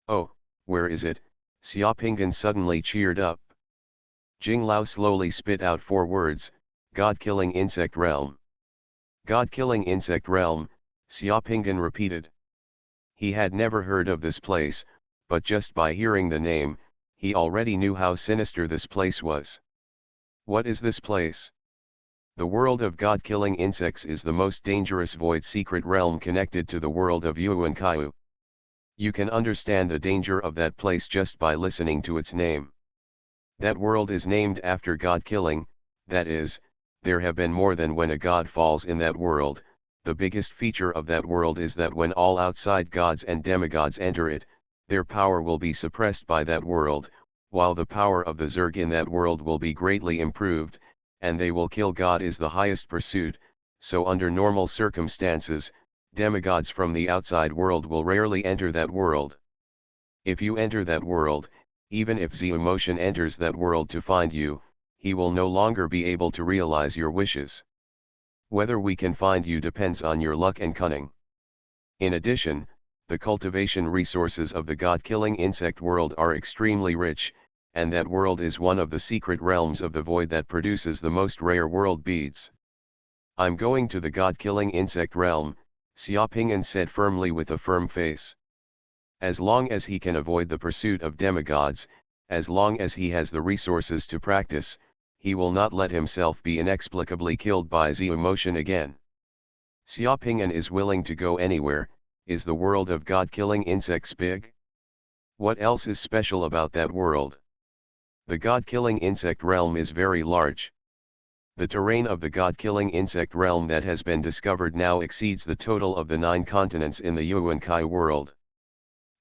Oh, where is it? Xiaopingan suddenly cheered up. Jing Lao slowly spit out 4 words, God-killing insect realm. God-killing insect realm, Xiaopingan repeated. He had never heard of this place, but just by hearing the name, he already knew how sinister this place was. What is this place? The world of god-killing insects is the most dangerous void secret realm connected to the world of Yuan Kaiu. You can understand the danger of that place just by listening to its name. That world is named after god-killing, that is, there have been more than when a god falls in that world. The biggest feature of that world is that when all outside gods and demigods enter it, their power will be suppressed by that world, while the power of the Zerg in that world will be greatly improved, and they will kill God is the highest pursuit. So under normal circumstances, demigods from the outside world will rarely enter that world. If you enter that world, even if Xuanhuan enters that world to find you, he will no longer be able to realize your wishes. Whether we can find you depends on your luck and cunning. In addition, the cultivation resources of the god-killing insect world are extremely rich, and that world is one of the secret realms of the void that produces the most rare world beads. I'm going to the god-killing insect realm, Xiaopingan said firmly with a firm face. As long as he can avoid the pursuit of demigods, as long as he has the resources to practice, he will not let himself be inexplicably killed by Xuanhuan again. Xiaopingan is willing to go anywhere. Is the world of god-killing insects big? What else is special about that world? The god-killing insect realm is very large. The terrain of the god-killing insect realm that has been discovered now exceeds the total of the 9 continents in the Yuan Kai world.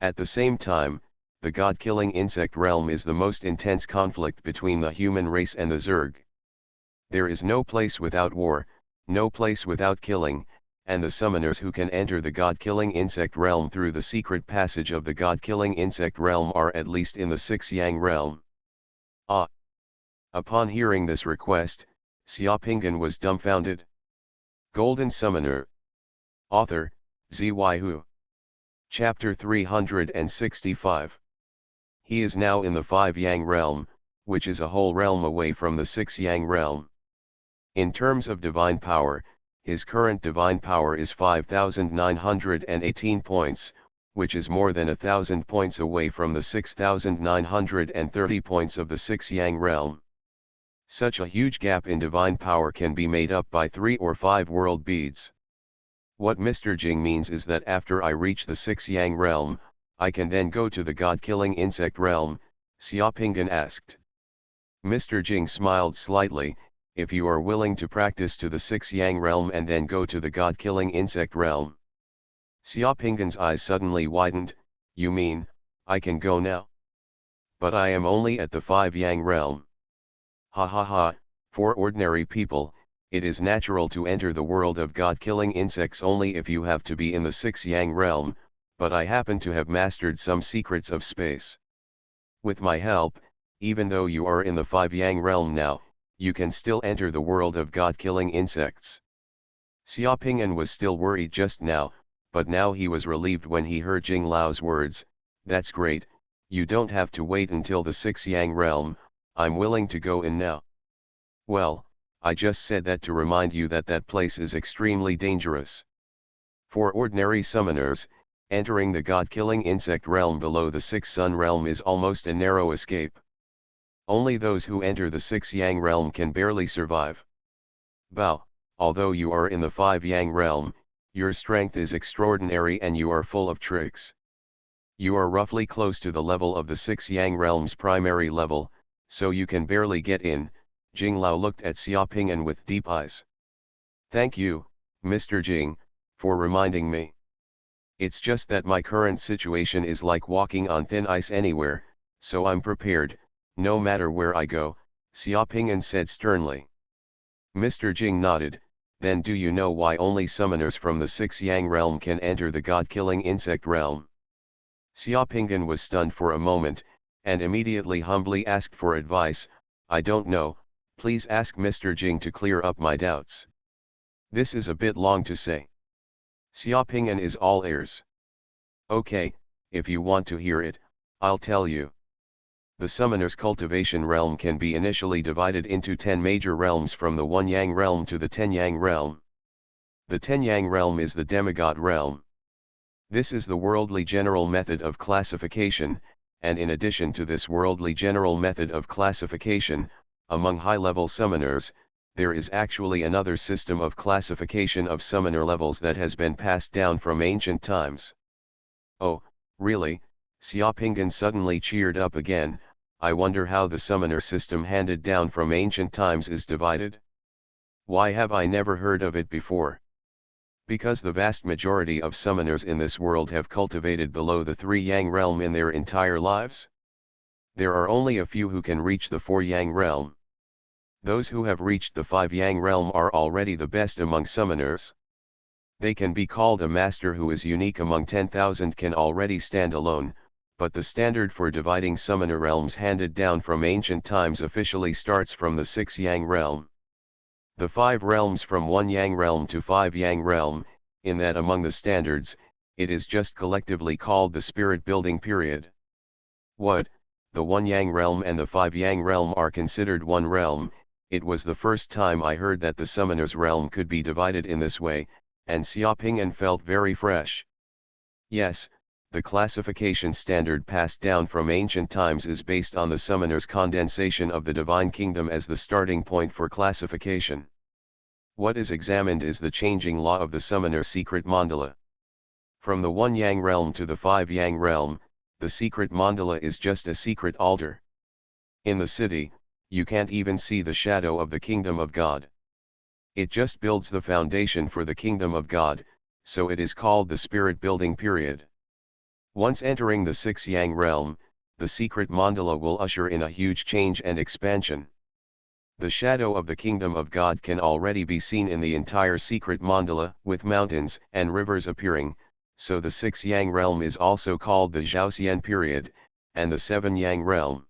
At the same time, the god-killing insect realm is the most intense conflict between the human race and the Zerg. There is no place without war, no place without killing, and the summoners who can enter the god-killing insect realm through the secret passage of the god-killing insect realm are at least in the 6 Yang realm. Ah! Upon hearing this request, Xiaopingan was dumbfounded. Golden Summoner. Author, Zyu. Chapter 365. He is now in the 5 Yang realm, which is a whole realm away from the 6 Yang realm. In terms of divine power, his current divine power is 5,918 points, which is more than 1,000 points away from the 6,930 points of the 6 Yang realm. Such a huge gap in divine power can be made up by 3 or 5 world beads. What Mr. Jing means is that after I reach the 6 Yang realm, I can then go to the god-killing insect realm, Xiaopingan asked. Mr. Jing smiled slightly. If you are willing to practice to the 6 Yang realm and then go to the god-killing insect realm. Xiaopingan's eyes suddenly widened. You mean, I can go now? But I am only at the 5 Yang realm. Ha ha ha, For ordinary people, it is natural to enter the world of God-killing insects only if you have to be in the 6 Yang realm, but I happen to have mastered some secrets of space. With my help, even though you are in the 5 Yang realm now, you can still enter the world of God-killing insects. Xiaoping'an was still worried just now, but now he was relieved when he heard Jing Lao's words. That's great, you don't have to wait until the 6 Yang realm, I'm willing to go in now. Well, I just said that to remind you that that place is extremely dangerous. For ordinary summoners, entering the god-killing insect realm below the 6 Sun realm is almost a narrow escape. Only those who enter the 6 Yang realm can barely survive. Bao, although you are in the 5 Yang realm, your strength is extraordinary and you are full of tricks. You are roughly close to the level of the 6 Yang realm's primary level, so you can barely get in. Jing Lao looked at Xiaoping'an with deep eyes. Thank you, Mr. Jing, for reminding me. It's just that my current situation is like walking on thin ice anywhere, so I'm prepared, no matter where I go, Xiaoping'an said sternly. Mr. Jing nodded. Then do you know why only summoners from the 6 Yang realm can enter the god-killing insect realm? Xiaoping'an was stunned for a moment, and immediately humbly asked for advice. I don't know, please ask Mr. Jing to clear up my doubts. This is a bit long to say. Xiaoping'an is all ears. Okay, if you want to hear it, I'll tell you. The summoner's cultivation realm can be initially divided into 10 major realms from the 1 Yang realm to the 10 Yang realm. The 10 Yang realm is the demigod realm. This is the worldly general method of classification, and in addition to this worldly general method of classification, among high-level summoners, there is actually another system of classification of summoner levels that has been passed down from ancient times. Oh, really? Xiaoping'an suddenly cheered up again. I wonder how the summoner system handed down from ancient times is divided. Why have I never heard of it before? Because the vast majority of summoners in this world have cultivated below the 3 Yang realm in their entire lives. There are only a few who can reach the 4 Yang realm. Those who have reached the 5 Yang realm are already the best among summoners. They can be called a master who is unique among 10,000 can already stand alone, but the standard for dividing summoner realms handed down from ancient times officially starts from the 6 Yang realm. The 5 realms from 1 Yang realm to 5 Yang realm, in that among the standards, it is just collectively called the spirit building period. What, the 1 Yang realm and the 5 Yang realm are considered one realm? It was the first time I heard that the summoner's realm could be divided in this way, and Xiaoping'an felt very fresh. Yes, the classification standard passed down from ancient times is based on the summoner's condensation of the divine kingdom as the starting point for classification. What is examined is the changing law of the summoner's secret mandala. From the 1 Yang realm to the 5 Yang realm, the secret mandala is just a secret altar. In the city, you can't even see the shadow of the kingdom of God. It just builds the foundation for the kingdom of God, so it is called the spirit building period. Once entering the 6 Yang realm, the secret mandala will usher in a huge change and expansion. The shadow of the kingdom of God can already be seen in the entire secret mandala, with mountains and rivers appearing, so the 6 Yang realm is also called the Zhaoxian period, and the 7 Yang realm.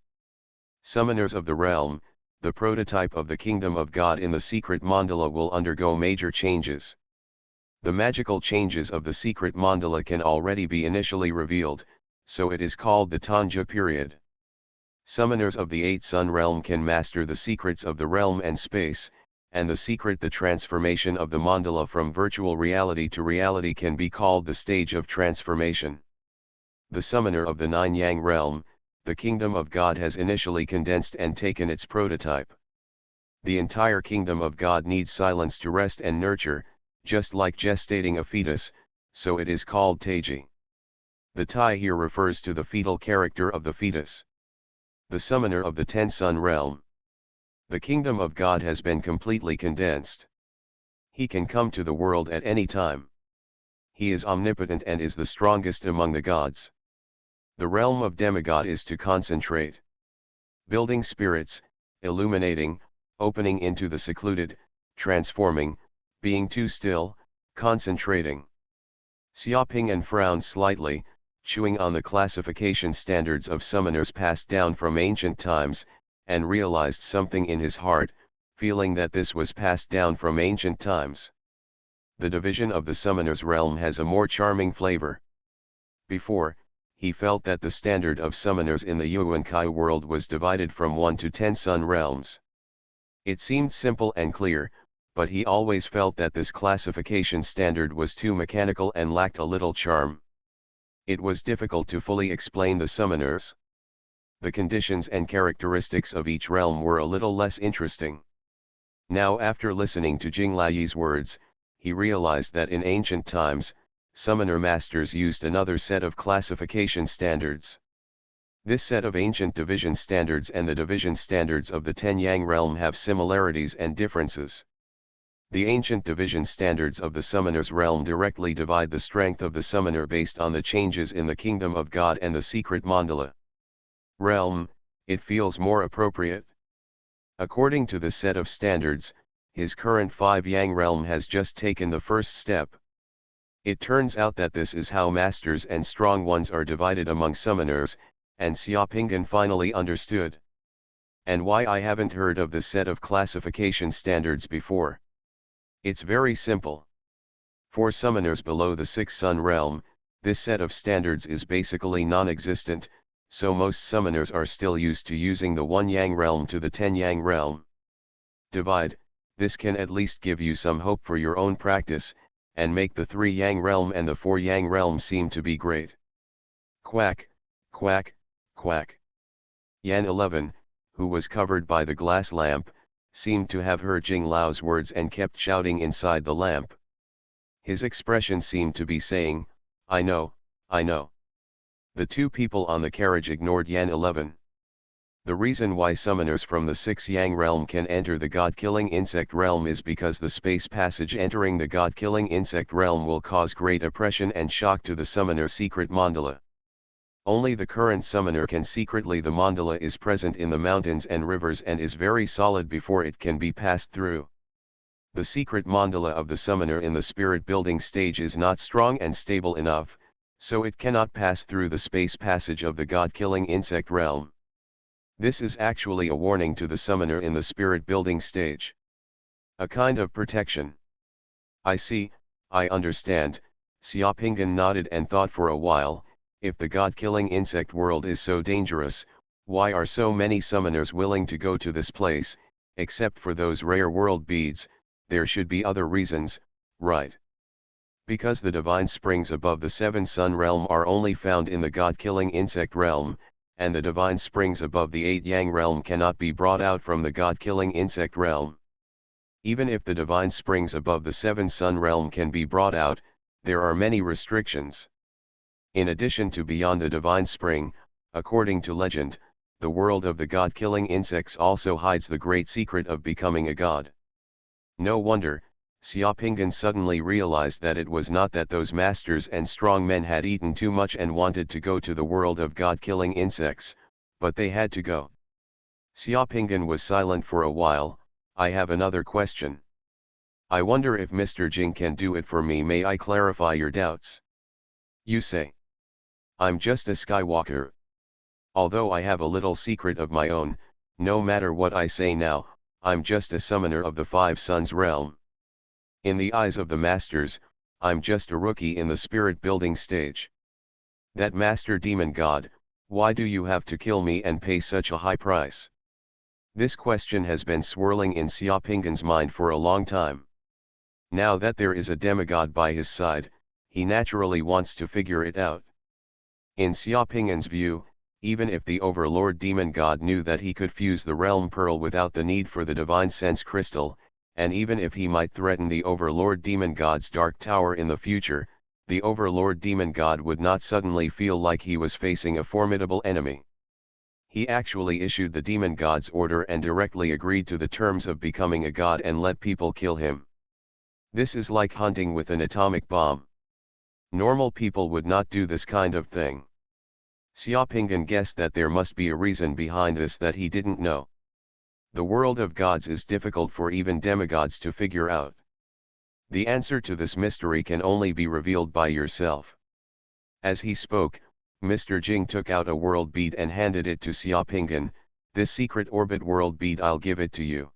Summoners of the realm, the prototype of the kingdom of God in the secret mandala, will undergo major changes. The magical changes of the secret mandala can already be initially revealed, so it is called the Tanja period. Summoners of the 8 Sun realm can master the secrets of the realm and space, and the secret, the transformation of the mandala from virtual reality to reality, can be called the stage of transformation. The summoner of the 9 Yang realm, the kingdom of God, has initially condensed and taken its prototype. The entire kingdom of God needs silence to rest and nurture, just like gestating a fetus, so it is called Taiji. The Tai here refers to the fetal character of the fetus. The summoner of the 10 Sun realm. The kingdom of God has been completely condensed. He can come to the world at any time. He is omnipotent and is the strongest among the gods. The realm of demigod is to concentrate. Building spirits, illuminating, opening into the secluded, transforming, being too still, concentrating. Xiaoping'an frowned slightly, chewing on the classification standards of summoners passed down from ancient times, and realized something in his heart, feeling that this was passed down from ancient times. The division of the summoner's realm has a more charming flavor. Before, he felt that the standard of summoners in the Yuankai world was divided from 1 to 10 sun realms. It seemed simple and clear, but he always felt that this classification standard was too mechanical and lacked a little charm. It was difficult to fully explain the summoners. The conditions and characteristics of each realm were a little less interesting. Now, after listening to Jing Laiyi's words, he realized that in ancient times, summoner masters used another set of classification standards. This set of ancient division standards and the division standards of the Ten Yang realm have similarities and differences. The ancient division standards of the summoner's realm directly divide the strength of the summoner based on the changes in the kingdom of God and the secret mandala realm. It feels more appropriate. According to the set of standards, his current 5 Yang realm has just taken the first step. It turns out that this is how masters and strong ones are divided among summoners, and Xiaoping'an finally understood. And why I haven't heard of this set of classification standards before? It's very simple. For summoners below the 6 sun realm, this set of standards is basically non-existent, so most summoners are still used to using the 1 Yang realm to the 10 Yang realm. Divide, this can at least give you some hope for your own practice, and make the 3 Yang realm and the 4 Yang realm seem to be great. Quack, quack, quack. Yan 11, who was covered by the glass lamp, seemed to have heard Jing Lao's words and kept shouting inside the lamp. His expression seemed to be saying, I know, I know. The 2 people on the carriage ignored Yan 11. The reason why summoners from the 6 Yang realm can enter the god-killing insect realm is because the space passage entering the god-killing insect realm will cause great oppression and shock to the summoner's secret mandala. Only the current summoner can secretly the mandala is present in the mountains and rivers and is very solid before it can be passed through. The secret mandala of the summoner in the spirit building stage is not strong and stable enough, so it cannot pass through the space passage of the god-killing insect realm. This is actually a warning to the summoner in the spirit building stage. A kind of protection. I see, I understand. Xiaoping'an nodded and thought for a while. If the god-killing insect world is so dangerous, why are so many summoners willing to go to this place? Except for those rare world beads, there should be other reasons, right? Because the divine springs above the 7 sun realm are only found in the god-killing insect realm, and the divine springs above the 8 Yang realm cannot be brought out from the god-killing insect realm. Even if the divine springs above the 7 sun realm can be brought out, there are many restrictions. In addition to beyond the divine spring, according to legend, the world of the god-killing insects also hides the great secret of becoming a god. No wonder, Xiaoping'an suddenly realized that it was not that those masters and strong men had eaten too much and wanted to go to the world of god-killing insects, but they had to go. Xiaoping'an was silent for a while. I have another question. I wonder if Mr. Jing can do it for me. May I clarify your doubts? You say. I'm just a Skywalker. Although I have a little secret of my own, no matter what I say now, I'm just a summoner of the 5 suns realm. In the eyes of the masters, I'm just a rookie in the spirit building stage. That master demon god, why do you have to kill me and pay such a high price? This question has been swirling in Xiaoping'an's mind for a long time. Now that there is a demigod by his side, he naturally wants to figure it out. In Xiaoping'an's view, even if the overlord demon god knew that he could fuse the realm pearl without the need for the divine sense crystal, and even if he might threaten the overlord demon god's dark tower in the future, the overlord demon god would not suddenly feel like he was facing a formidable enemy. He actually issued the demon god's order and directly agreed to the terms of becoming a god and let people kill him. This is like hunting with an atomic bomb. Normal people would not do this kind of thing. Xiaoping'an guessed that there must be a reason behind this that he didn't know. The world of gods is difficult for even demigods to figure out. The answer to this mystery can only be revealed by yourself. As he spoke, Mr. Jing took out a world bead and handed it to Xiaopingan. This secret orbit world bead, I'll give it to you.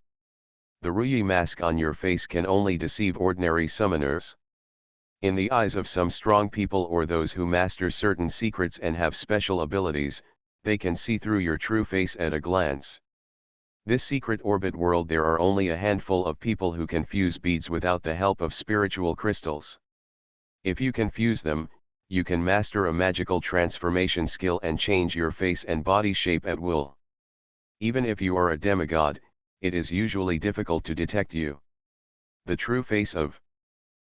The Ruyi mask on your face can only deceive ordinary summoners. In the eyes of some strong people or those who master certain secrets and have special abilities, they can see through your true face at a glance. This secret orbit world, there are only a handful of people who can fuse beads without the help of spiritual crystals. If you can fuse them, you can master a magical transformation skill and change your face and body shape at will. Even if you are a demigod, it is usually difficult to detect you. The true face of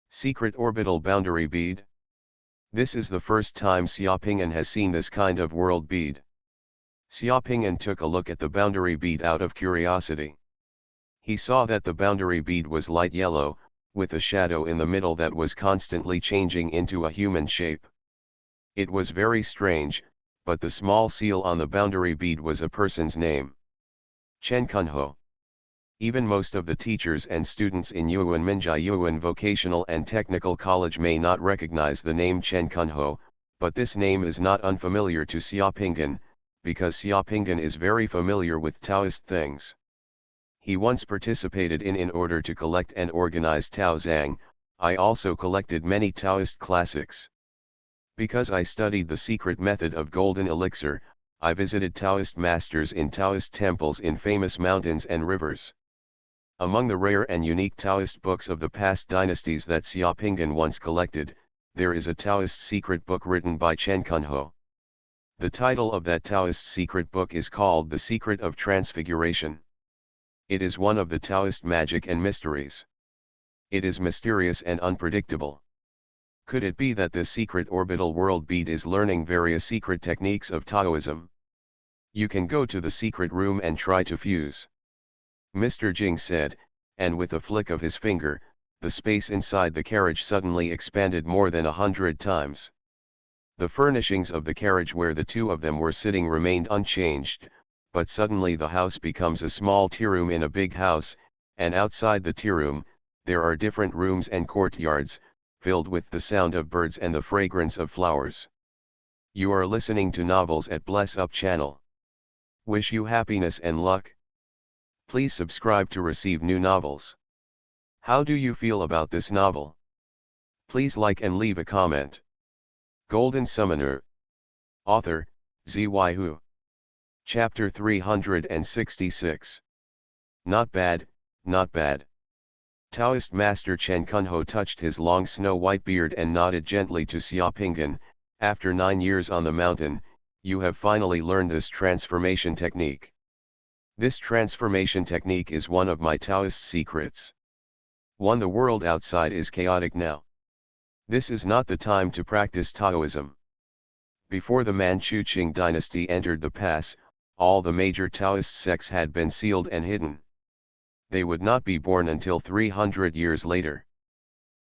secret orbital boundary bead. This is the first time Xiaopingan has seen this kind of world bead. Xiaopingan took a look at the boundary bead out of curiosity. He saw that the boundary bead was light yellow, with a shadow in the middle that was constantly changing into a human shape. It was very strange, but the small seal on the boundary bead was a person's name. Chen Kunho. Even most of the teachers and students in Xuanhuan Vocational and Technical College may not recognize the name Chen Kunho, but this name is not unfamiliar to Xiaopingan, because Xiaopingan is very familiar with Taoist things. He once participated in order to collect and organize Tao Zhang. I also collected many Taoist classics. Because I studied the secret method of golden elixir, I visited Taoist masters in Taoist temples in famous mountains and rivers. Among the rare and unique Taoist books of the past dynasties that Xiaopingan once collected, there is a Taoist secret book written by Chen Kunho. The title of that Taoist secret book is called The Secret of Transfiguration. It is one of the Taoist magic and mysteries. It is mysterious and unpredictable. Could it be that this secret orbital world bead is learning various secret techniques of Taoism? You can go to the secret room and try to fuse. Mr. Jing said, and with a flick of his finger, the space inside the carriage suddenly expanded more than 100 times. The furnishings of the carriage where the two of them were sitting remained unchanged, but suddenly the house becomes a small tea room in a big house, and outside the tea room, there are different rooms and courtyards, filled with the sound of birds and the fragrance of flowers. You are listening to novels at Bless Up channel. Wish you happiness and luck. Please subscribe to receive new novels. How do you feel about this novel? Please like and leave a comment. Golden Summoner. Author, Xuanhuan. Chapter 366. Not bad, not bad. Taoist Master Chen Kunho touched his long snow-white beard and nodded gently to Xiaopingan. After 9 years on the mountain, you have finally learned this transformation technique. This transformation technique is one of my Taoist secrets. The world outside is chaotic now. This is not the time to practice Taoism. Before the Manchu Qing dynasty entered the pass, all the major Taoist sects had been sealed and hidden. They would not be born until 300 years later.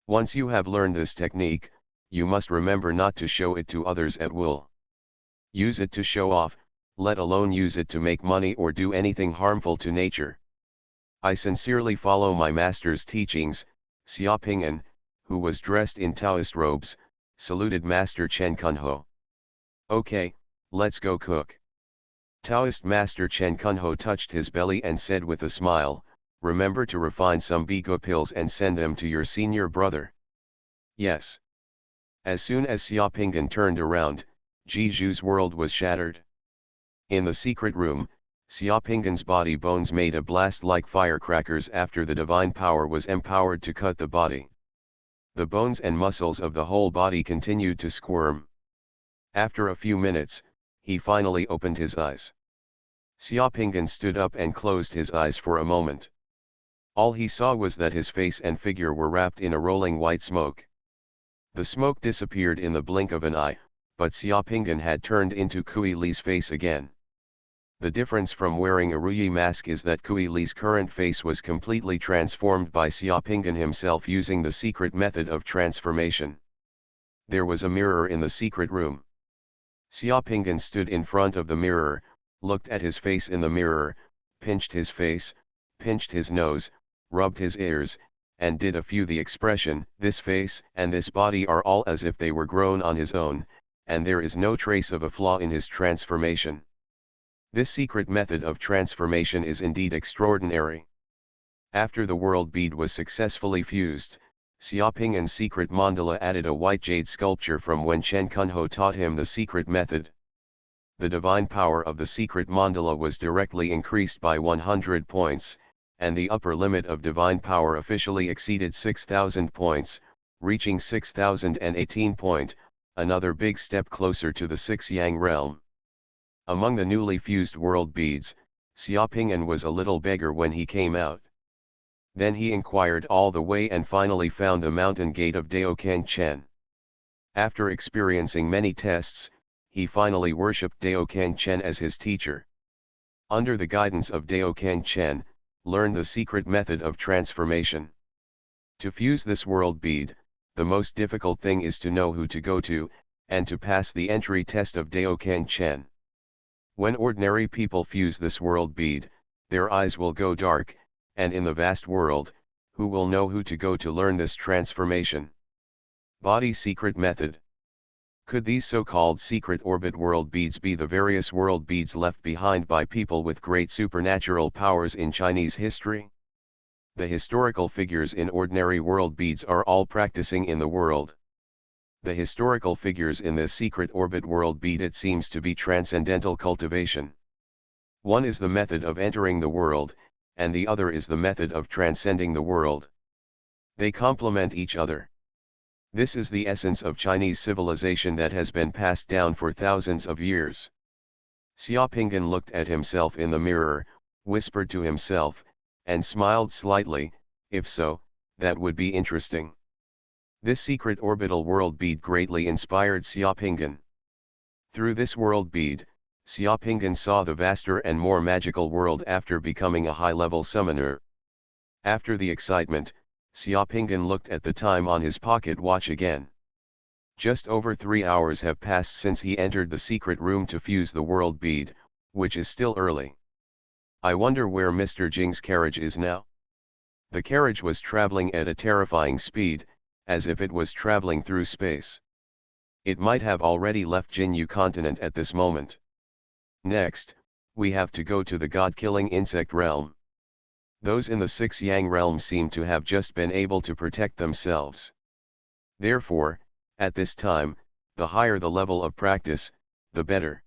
Once you have learned this technique, you must remember not to show it to others at will. Use it to show off, let alone use it to make money or do anything harmful to nature. I sincerely follow my master's teachings. Xiaopingan, who was dressed in Taoist robes, saluted Master Chen Kunho. Okay, let's go cook. Taoist Master Chen Kunho touched his belly and said with a smile, remember to refine some bigu pills and send them to your senior brother. Yes. As soon as Xiaopingan turned around, Jizhu's world was shattered. In the secret room, Xiaopingan's body bones made a blast like firecrackers after the divine power was empowered to cut the body. The bones and muscles of the whole body continued to squirm. After a few minutes, he finally opened his eyes. Xiaopingan stood up and closed his eyes for a moment. All he saw was that his face and figure were wrapped in a rolling white smoke. The smoke disappeared in the blink of an eye, but Xiaopingan had turned into Kui Li's face again. The difference from wearing a Ruyi mask is that Kui Li's current face was completely transformed by Xiaopingan himself using the secret method of transformation. There was a mirror in the secret room. Xiaopingan stood in front of the mirror, looked at his face in the mirror, pinched his face, pinched his nose, rubbed his ears, and did a few. The expression, this face and this body are all as if they were grown on his own, and there is no trace of a flaw in his transformation. This secret method of transformation is indeed extraordinary. After the world bead was successfully fused, Xiaoping's secret mandala added a white jade sculpture from when Chen Kunho taught him the secret method. The divine power of the secret mandala was directly increased by 100 points, and the upper limit of divine power officially exceeded 6,000 points, reaching 6,018 point, another big step closer to the 6 Yang realm. Among the newly fused world beads, Xiaoping was a little beggar when he came out. Then he inquired all the way and finally found the mountain gate of Daokang Chen. After experiencing many tests, he finally worshipped Daokang Chen as his teacher. Under the guidance of Daokang Chen, learned the secret method of transformation. To fuse this world bead, the most difficult thing is to know who to go to, and to pass the entry test of Daokang Chen. When ordinary people fuse this world bead, their eyes will go dark, and in the vast world, who will know who to go to learn this transformation? Body secret method. Could these so-called secret orbit world beads be the various world beads left behind by people with great supernatural powers in Chinese history? The historical figures in ordinary world beads are all practicing in the world. The historical figures in this secret orbit world bead, it seems to be transcendental cultivation. One is the method of entering the world, and the other is the method of transcending the world. They complement each other. This is the essence of Chinese civilization that has been passed down for thousands of years. Xiaoping looked at himself in the mirror, whispered to himself, and smiled slightly. If so, that would be interesting. This secret orbital world bead greatly inspired Xiaoping. Through this world bead, Xiaoping saw the vaster and more magical world after becoming a high-level summoner. After the excitement, Xiaoping looked at the time on his pocket watch again. Just over 3 hours have passed since he entered the secret room to fuse the world bead, which is still early. I wonder where Mr. Jing's carriage is now? The carriage was traveling at a terrifying speed, as if it was traveling through space. It might have already left Jinyu continent at this moment. Next, we have to go to the god-killing insect realm. Those in the 6 Yang realm seem to have just been able to protect themselves. Therefore, at this time, the higher the level of practice, the better.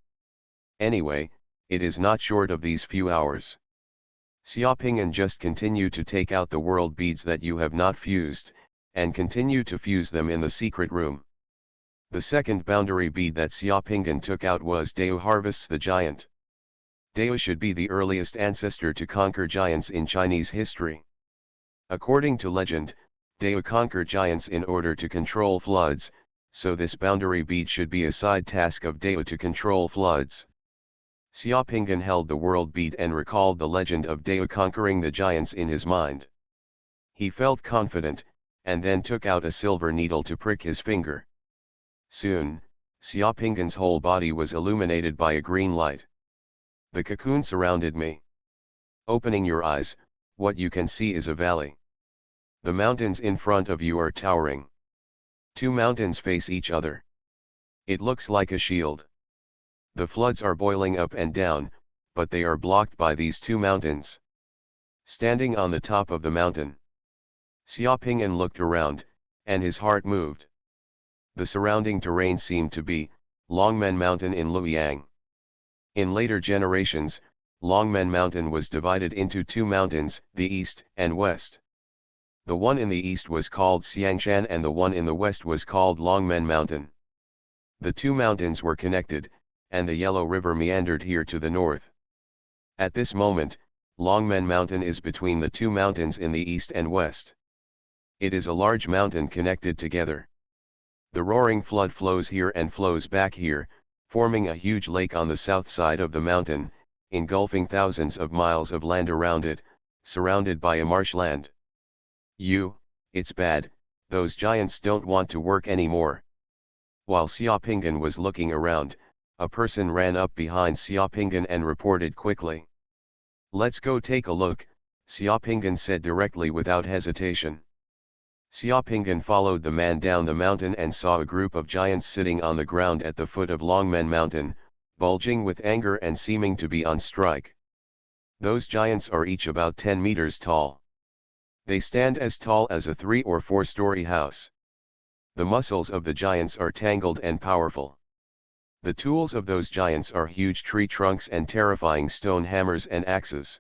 Anyway, it is not short of these few hours. Xiaoping just continue to take out the world beads that you have not fused, and continue to fuse them in the secret room. The second boundary bead that Xiaoping took out was Dao harvests the giant. Dao should be the earliest ancestor to conquer giants in Chinese history. According to legend, Dao conquered giants in order to control floods, so this boundary bead should be a side task of Dao to control floods. Xiaoping held the world bead and recalled the legend of Dao conquering the giants in his mind. He felt confident, and then took out a silver needle to prick his finger. Soon, Xiaoping's whole body was illuminated by a green light. The cocoon surrounded me. Opening your eyes, what you can see is a valley. The mountains in front of you are towering. 2 mountains face each other. It looks like a shield. The floods are boiling up and down, but they are blocked by these 2 mountains. Standing on the top of the mountain, Xiaoping looked around, and his heart moved. The surrounding terrain seemed to be Longmen Mountain in Luoyang. In later generations, Longmen Mountain was divided into 2 mountains, the east and west. The one in the east was called Xiangshan and the one in the west was called Longmen Mountain. The 2 mountains were connected, and the Yellow River meandered here to the north. At this moment, Longmen Mountain is between the 2 mountains in the east and west. It is a large mountain connected together. The roaring flood flows here and flows back here, forming a huge lake on the south side of the mountain, engulfing thousands of miles of land around it, surrounded by a marshland. It's bad, those giants don't want to work anymore. While Xiaoping was looking around, a person ran up behind Xiaoping and reported quickly. Let's go take a look, Xiaopingan said directly without hesitation. Xiaopingan followed the man down the mountain and saw a group of giants sitting on the ground at the foot of Longmen Mountain, bulging with anger and seeming to be on strike. Those giants are each about 10 meters tall. They stand as tall as a 3- or 4-story house. The muscles of the giants are tangled and powerful. The tools of those giants are huge tree trunks and terrifying stone hammers and axes.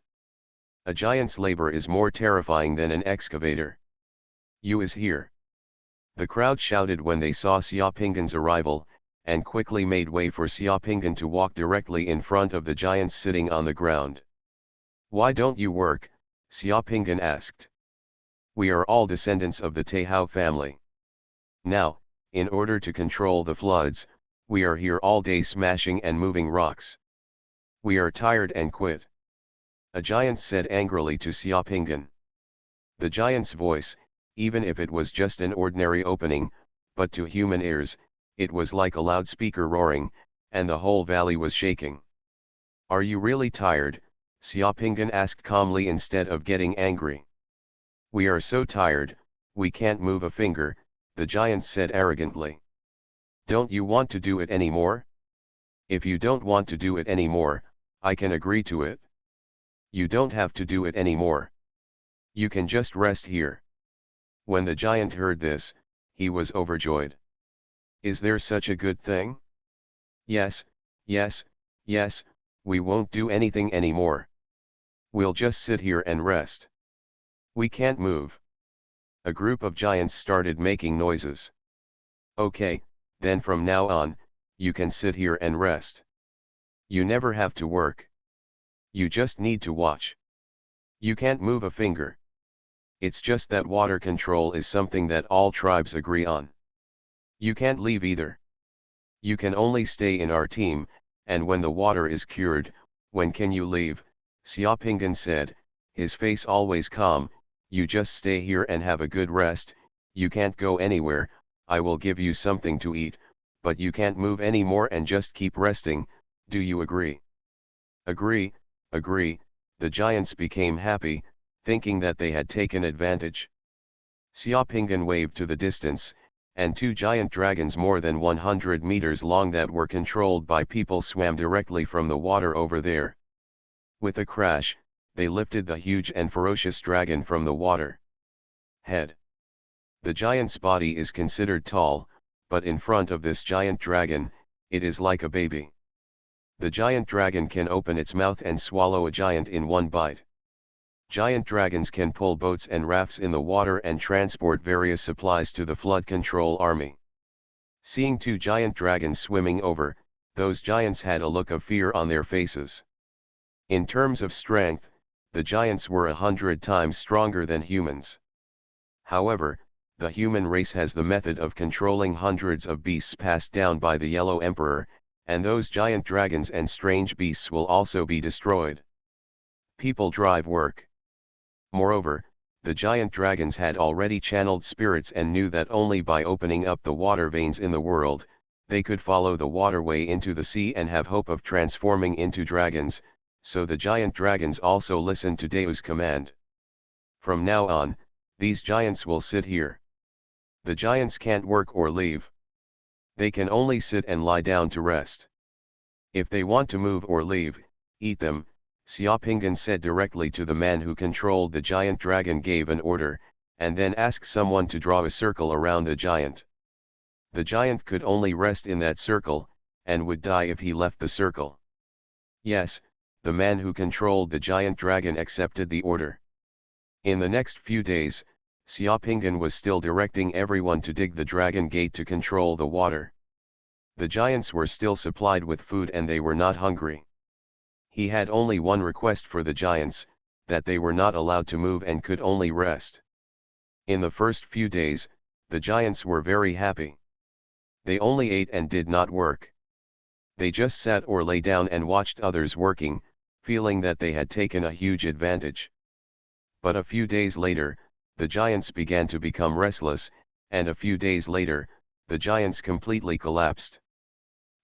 A giant's labor is more terrifying than an excavator. "You is here." The crowd shouted when they saw Xiaopingan's arrival, and quickly made way for Xiaopingan to walk directly in front of the giants sitting on the ground. "Why don't you work?" Xiaopingan asked. "We are all descendants of the Teihao family. Now, in order to control the floods, we are here all day smashing and moving rocks. We are tired and quit." A giant said angrily to Xiaopingan. The giant's voice, even if it was just an ordinary opening, but to human ears, it was like a loudspeaker roaring, and the whole valley was shaking. "Are you really tired?" Xiaopingan asked calmly instead of getting angry. "We are so tired, we can't move a finger," the giant said arrogantly. "Don't you want to do it anymore? If you don't want to do it anymore, I can agree to it. You don't have to do it anymore. You can just rest here." When the giant heard this, he was overjoyed. "Is there such a good thing? Yes, yes, yes, we won't do anything anymore. We'll just sit here and rest. We can't move." A group of giants started making noises. "Okay, then from now on, you can sit here and rest. You never have to work. You just need to watch. You can't move a finger. It's just that water control is something that all tribes agree on. You can't leave either. You can only stay in our team, and when the water is cured, when can you leave?" Xiaopingan said, his face always calm. "You just stay here and have a good rest. You can't go anywhere. I will give you something to eat, but you can't move anymore and just keep resting. Do you agree?" "Agree, agree." The giants became happy, thinking that they had taken advantage. Xiaopingan waved to the distance, and 2 giant dragons more than 100 meters long that were controlled by people swam directly from the water over there. With a crash, they lifted the huge and ferocious dragon from the water. Head. The giant's body is considered tall, but in front of this giant dragon, it is like a baby. The giant dragon can open its mouth and swallow a giant in one bite. Giant dragons can pull boats and rafts in the water and transport various supplies to the flood control army. Seeing 2 giant dragons swimming over, those giants had a look of fear on their faces. In terms of strength, the giants were 100 times stronger than humans. However, the human race has the method of controlling hundreds of beasts passed down by the Yellow Emperor, and those giant dragons and strange beasts will also be destroyed. People drive work. Moreover, the giant dragons had already channeled spirits and knew that only by opening up the water veins in the world, they could follow the waterway into the sea and have hope of transforming into dragons, so the giant dragons also listened to Dao's command. From now on, these giants will sit here. The giants can't work or leave. They can only sit and lie down to rest. If they want to move or leave, eat them. Xiaopingan said directly to the man who controlled the giant dragon, gave an order, and then asked someone to draw a circle around the giant. The giant could only rest in that circle, and would die if he left the circle. Yes, the man who controlled the giant dragon accepted the order. In the next few days, Xiaopingan was still directing everyone to dig the dragon gate to control the water. The giants were still supplied with food and they were not hungry. He had only one request for the giants, that they were not allowed to move and could only rest. In the first few days, the giants were very happy. They only ate and did not work. They just sat or lay down and watched others working, feeling that they had taken a huge advantage. But a few days later, the giants began to become restless, and a few days later, the giants completely collapsed.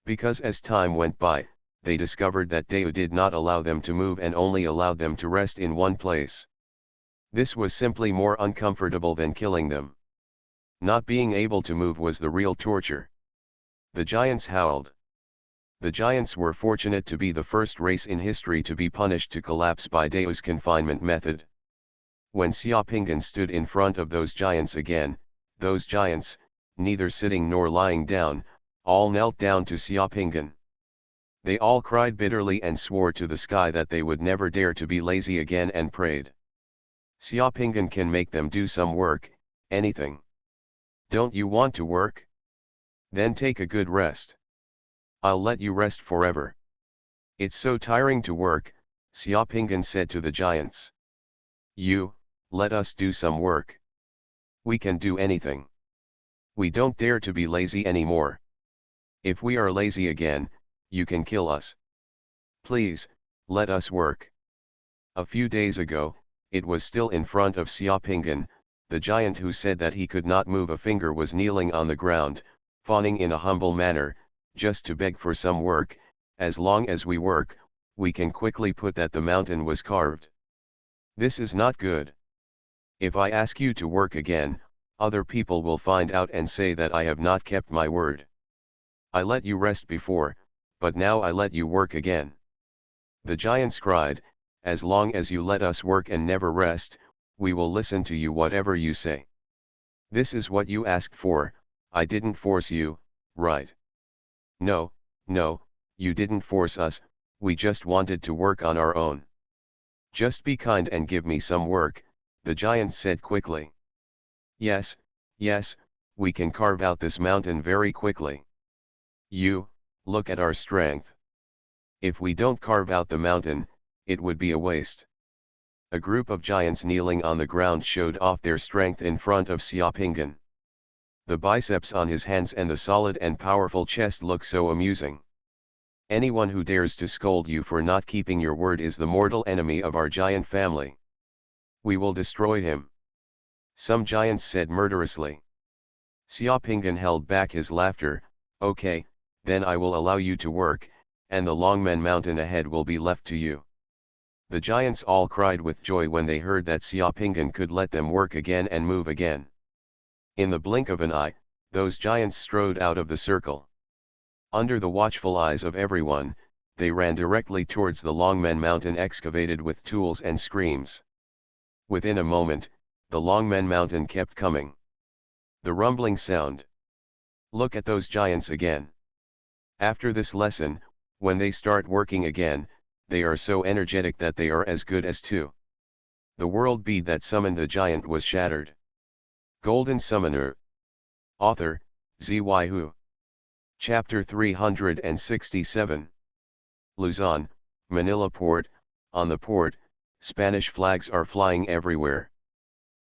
Because as time went by, they discovered that Dao did not allow them to move and only allowed them to rest in one place. This was simply more uncomfortable than killing them. Not being able to move was the real torture. The giants howled. The giants were fortunate to be the first race in history to be punished to collapse by Dao's confinement method. When Xiaopinggan stood in front of those giants again, those giants, neither sitting nor lying down, all knelt down to Xiaopinggan. They all cried bitterly and swore to the sky that they would never dare to be lazy again and prayed. Xiaopinggan can make them do some work, anything. Don't you want to work? Then take a good rest. I'll let you rest forever. It's so tiring to work, Xiaopinggan said to the giants. Let us do some work. We can do anything. We don't dare to be lazy anymore. If we are lazy again, you can kill us. Please, let us work. A few days ago, it was still in front of Xiaopinggan. The giant who said that he could not move a finger was kneeling on the ground, fawning in a humble manner, just to beg for some work. As long as we work, we can quickly put that the mountain was carved. This is not good. If I ask you to work again, other people will find out and say that I have not kept my word. I let you rest before, but now I let you work again. The giants cried, as long as you let us work and never rest, we will listen to you whatever you say. This is what you asked for, I didn't force you, right? No, you didn't force us, we just wanted to work on our own. Just be kind and give me some work, the giant said quickly. Yes, we can carve out this mountain very quickly. Look at our strength. If we don't carve out the mountain, it would be a waste. A group of giants kneeling on the ground showed off their strength in front of Xiaopinggan. The biceps on his hands and the solid and powerful chest look so amusing. Anyone who dares to scold you for not keeping your word is the mortal enemy of our giant family. We will destroy him. Some giants said murderously. Xiaopinggan held back his laughter. Okay, then I will allow you to work, and the Longmen Mountain ahead will be left to you. The giants all cried with joy when they heard that Xiaopinggan could let them work again and move again. In the blink of an eye, those giants strode out of the circle. Under the watchful eyes of everyone, they ran directly towards the Longmen Mountain excavated with tools and screams. Within a moment, the Longmen Mountain kept coming. The rumbling sound. Look at those giants again. After this lesson, when they start working again, they are so energetic that they are as good as two. The world bead that summoned the giant was shattered. Golden Summoner. Author, Xuanhuan. Chapter 367. Luzon, Manila Port. On the port, Spanish flags are flying everywhere.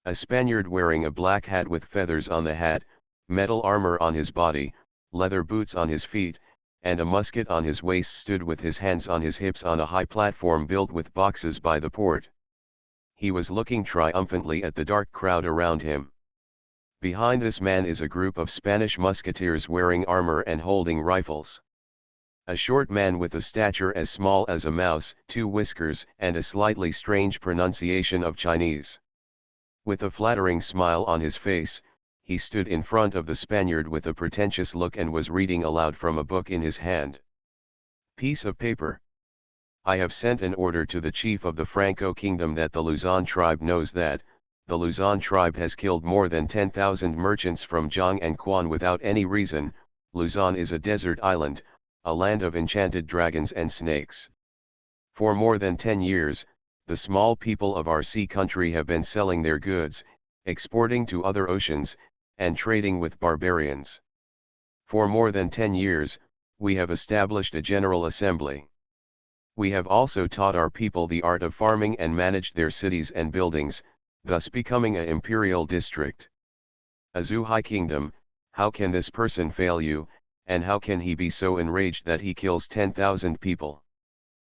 A Spaniard wearing a black hat with feathers on the hat, metal armor on his body, leather boots on his feet, and a musket on his waist stood with his hands on his hips on a high platform built with boxes by the port. He was looking triumphantly at the dark crowd around him. Behind this man is a group of Spanish musketeers wearing armor and holding rifles. A short man with a stature as small as a mouse, 2 whiskers, and a slightly strange pronunciation of Chinese. With a flattering smile on his face, he stood in front of the Spaniard with a pretentious look and was reading aloud from a book in his hand. Piece of paper. I have sent an order to the chief of the Franco kingdom that the Luzon tribe knows that, the Luzon tribe has killed more than 10,000 merchants from Zhang and Quan without any reason. Luzon is a desert island, a land of enchanted dragons and snakes. For more than 10 years, the small people of our sea country have been selling their goods, exporting to other oceans, and trading with barbarians. For more than 10 years, we have established a general assembly. We have also taught our people the art of farming and managed their cities and buildings, thus becoming an imperial district. A Zhuhai kingdom, how can this person fail you, and how can he be so enraged that he kills 10,000 people?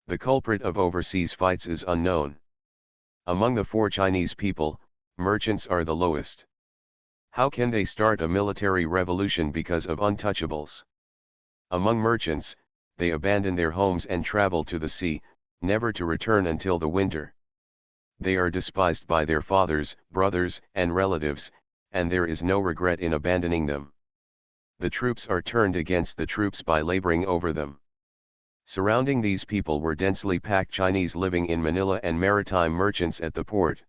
The culprit of overseas fights is unknown. Among the 4 Chinese people, merchants are the lowest. How can they start a military revolution because of untouchables? Among merchants, they abandon their homes and travel to the sea, never to return until the winter. They are despised by their fathers, brothers, and relatives, and there is no regret in abandoning them. The troops are turned against the troops by laboring over them. Surrounding these people were densely packed Chinese living in Manila and maritime merchants at the port.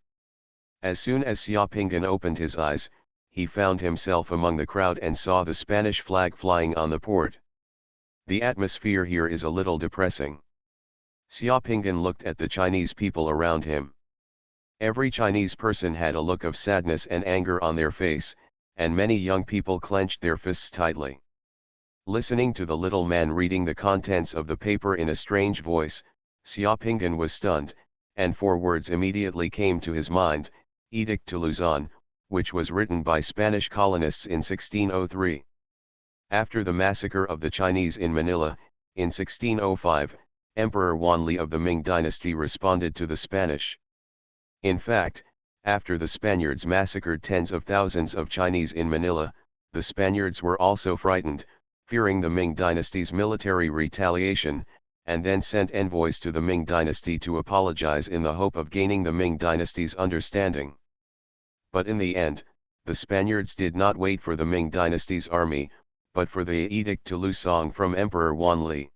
As soon as Xiaopinggan opened his eyes, he found himself among the crowd and saw the Spanish flag flying on the port. The atmosphere here is a little depressing. Xiaopinggan looked at the Chinese people around him. Every Chinese person had a look of sadness and anger on their face, and many young people clenched their fists tightly. Listening to the little man reading the contents of the paper in a strange voice, Xiaopinggan was stunned, and 4 words immediately came to his mind: Edict to Luzon, which was written by Spanish colonists in 1603. After the massacre of the Chinese in Manila, in 1605, Emperor Wanli of the Ming dynasty responded to the Spanish. In fact, after the Spaniards massacred tens of thousands of Chinese in Manila, the Spaniards were also frightened, fearing the Ming dynasty's military retaliation, and then sent envoys to the Ming dynasty to apologize in the hope of gaining the Ming dynasty's understanding. But in the end, the Spaniards did not wait for the Ming dynasty's army, but for the Edict to Luzon from Emperor Wanli.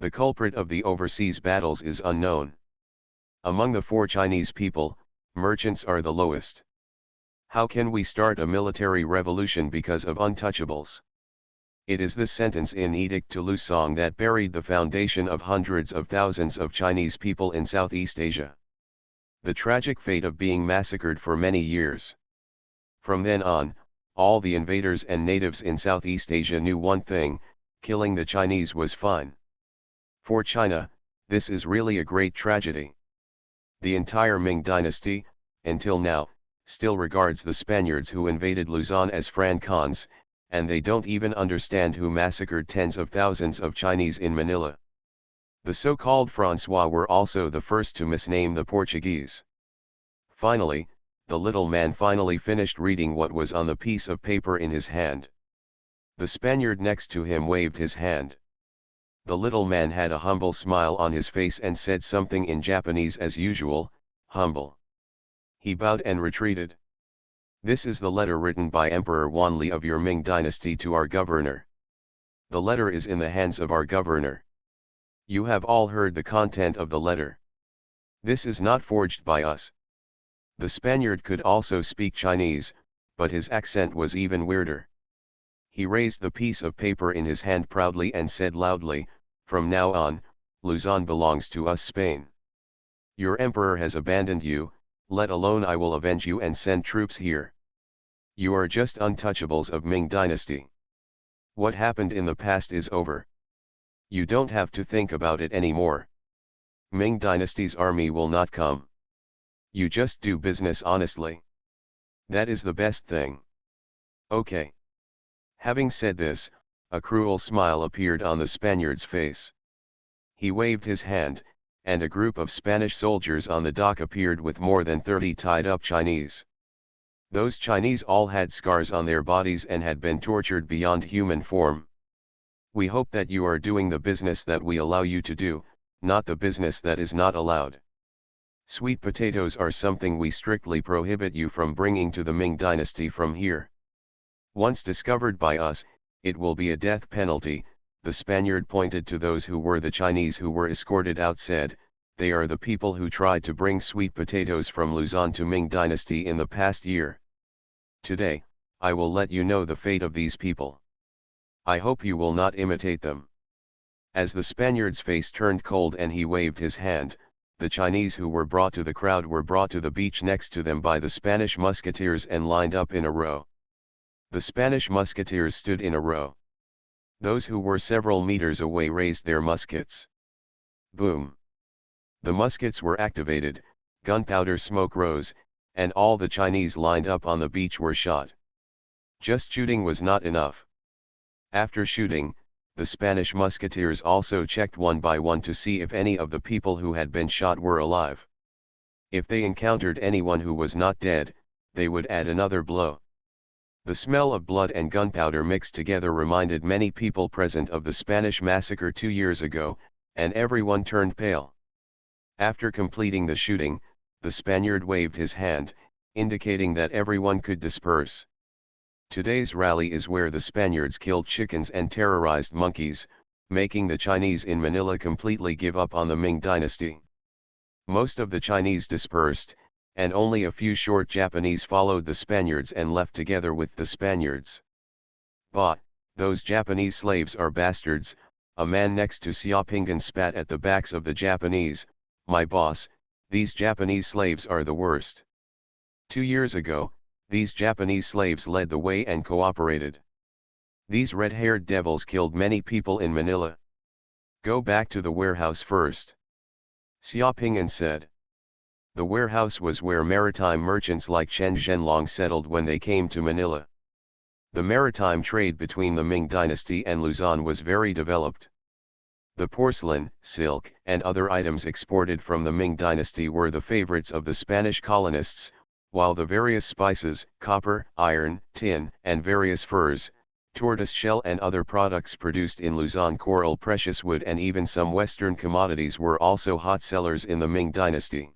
The culprit of the overseas battles is unknown. Among the 4 Chinese people, merchants are the lowest. How can we start a military revolution because of untouchables? It is this sentence in Edict to Luzon that buried the foundation of hundreds of thousands of Chinese people in Southeast Asia. The tragic fate of being massacred for many years. From then on, all the invaders and natives in Southeast Asia knew one thing: killing the Chinese was fine. For China, this is really a great tragedy. The entire Ming dynasty, until now, still regards the Spaniards who invaded Luzon as Francons, and they don't even understand who massacred tens of thousands of Chinese in Manila. The so-called Francois were also the first to misname the Portuguese. Finally, the little man finally finished reading what was on the piece of paper in his hand. The Spaniard next to him waved his hand. The little man had a humble smile on his face and said something in Japanese as usual: humble. He bowed and retreated. This is the letter written by Emperor Wanli of your Ming dynasty to our governor. The letter is in the hands of our governor. You have all heard the content of the letter. This is not forged by us. The Spaniard could also speak Chinese, but his accent was even weirder. He raised the piece of paper in his hand proudly and said loudly, "From now on, Luzon belongs to us, Spain. Your emperor has abandoned you, let alone I will avenge you and send troops here. You are just untouchables of Ming dynasty. What happened in the past is over. You don't have to think about it anymore. Ming dynasty's army will not come. You just do business honestly. That is the best thing. Okay." Having said this, a cruel smile appeared on the Spaniard's face. He waved his hand, and a group of Spanish soldiers on the dock appeared with more than 30 tied-up Chinese. Those Chinese all had scars on their bodies and had been tortured beyond human form. "We hope that you are doing the business that we allow you to do, not the business that is not allowed. Sweet potatoes are something we strictly prohibit you from bringing to the Ming dynasty from here. Once discovered by us, it will be a death penalty." The Spaniard pointed to those who were the Chinese who were escorted out, said, "They are the people who tried to bring sweet potatoes from Luzon to Ming dynasty in the past year. Today, I will let you know the fate of these people. I hope you will not imitate them." As the Spaniard's face turned cold and he waved his hand, the Chinese who were brought to the crowd were brought to the beach next to them by the Spanish musketeers and lined up in a row. The Spanish musketeers stood in a row. Those who were several meters away raised their muskets. Boom! The muskets were activated, gunpowder smoke rose, and all the Chinese lined up on the beach were shot. Just shooting was not enough. After shooting, the Spanish musketeers also checked one by one to see if any of the people who had been shot were alive. If they encountered anyone who was not dead, they would add another blow. The smell of blood and gunpowder mixed together reminded many people present of the Spanish massacre 2 years ago, and everyone turned pale. After completing the shooting, the Spaniard waved his hand, indicating that everyone could disperse. Today's rally is where the Spaniards killed chickens and terrorized monkeys, making the Chinese in Manila completely give up on the Ming dynasty. Most of the Chinese dispersed, and only a few short Japanese followed the Spaniards and left together with the Spaniards. But, those Japanese slaves are bastards. A man next to Xiaopinggan spat at the backs of the Japanese. My boss, these Japanese slaves are the worst. 2 years ago, these Japanese slaves led the way and cooperated. These red-haired devils killed many people in Manila. Go back to the warehouse first. Xiaopinggan said. The warehouse was where maritime merchants like Chen Zhenlong settled when they came to Manila. The maritime trade between the Ming dynasty and Luzon was very developed. The porcelain, silk, and other items exported from the Ming dynasty were the favorites of the Spanish colonists, while the various spices, copper, iron, tin, and various furs, tortoiseshell and other products produced in Luzon, coral, precious wood, and even some Western commodities were also hot sellers in the Ming dynasty.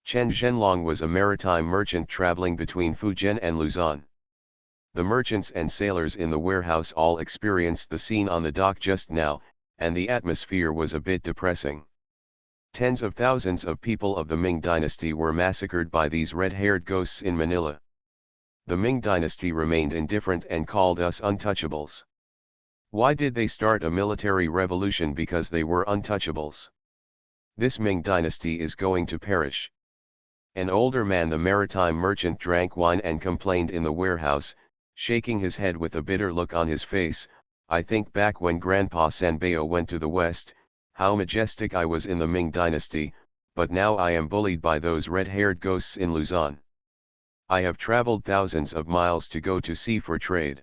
Chen Zhenlong was a maritime merchant traveling between Fujian and Luzon. The merchants and sailors in the warehouse all experienced the scene on the dock just now, and the atmosphere was a bit depressing. Tens of thousands of people of the Ming dynasty were massacred by these red-haired ghosts in Manila. The Ming dynasty remained indifferent and called us untouchables. Why did they start a military revolution? Because they were untouchables. This Ming dynasty is going to perish. An older man, the maritime merchant, drank wine and complained in the warehouse, shaking his head with a bitter look on his face. I think back when Grandpa Sanbayo went to the West, how majestic I was in the Ming dynasty, but now I am bullied by those red-haired ghosts in Luzon. I have traveled thousands of miles to go to sea for trade.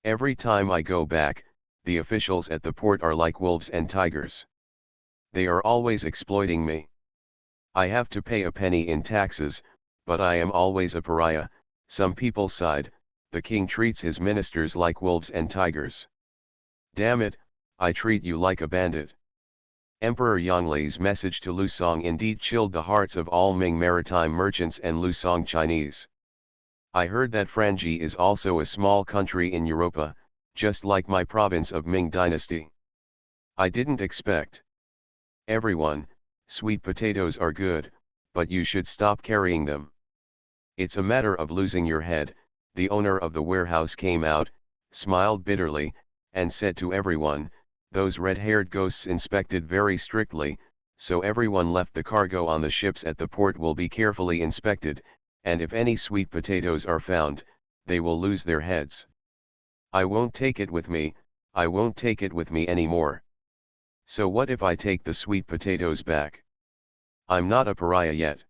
Every time I go back, the officials at the port are like wolves and tigers. They are always exploiting me. I have to pay a penny in taxes, but I am always a pariah. Some people sighed. The king treats his ministers like wolves and tigers. Damn it, I treat you like a bandit. Emperor Yangli's message to Lusong indeed chilled the hearts of all Ming maritime merchants and Lusong Chinese. I heard that Franji is also a small country in Europa, just like my province of Ming dynasty. I didn't expect. Everyone, sweet potatoes are good, but you should stop carrying them. It's a matter of losing your head. The owner of the warehouse came out, smiled bitterly, and said to everyone, those red-haired ghosts inspected very strictly, so everyone left the cargo on the ships at the port will be carefully inspected, and if any sweet potatoes are found, they will lose their heads. I won't take it with me, I won't take it with me anymore. So what if I take the sweet potatoes back? I'm not a pariah yet.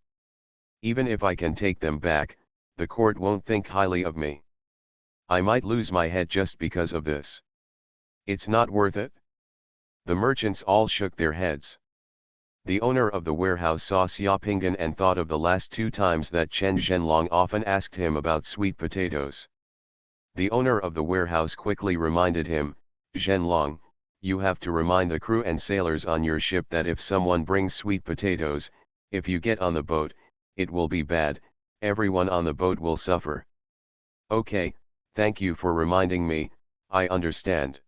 Even if I can take them back, the court won't think highly of me. I might lose my head just because of this. It's not worth it. The merchants all shook their heads. The owner of the warehouse saw Xiaopinggan and thought of the last 2 times that Chen Zhenlong often asked him about sweet potatoes. The owner of the warehouse quickly reminded him, Zhenlong, you have to remind the crew and sailors on your ship that if someone brings sweet potatoes, if you get on the boat, it will be bad, everyone on the boat will suffer. Okay, thank you for reminding me, I understand.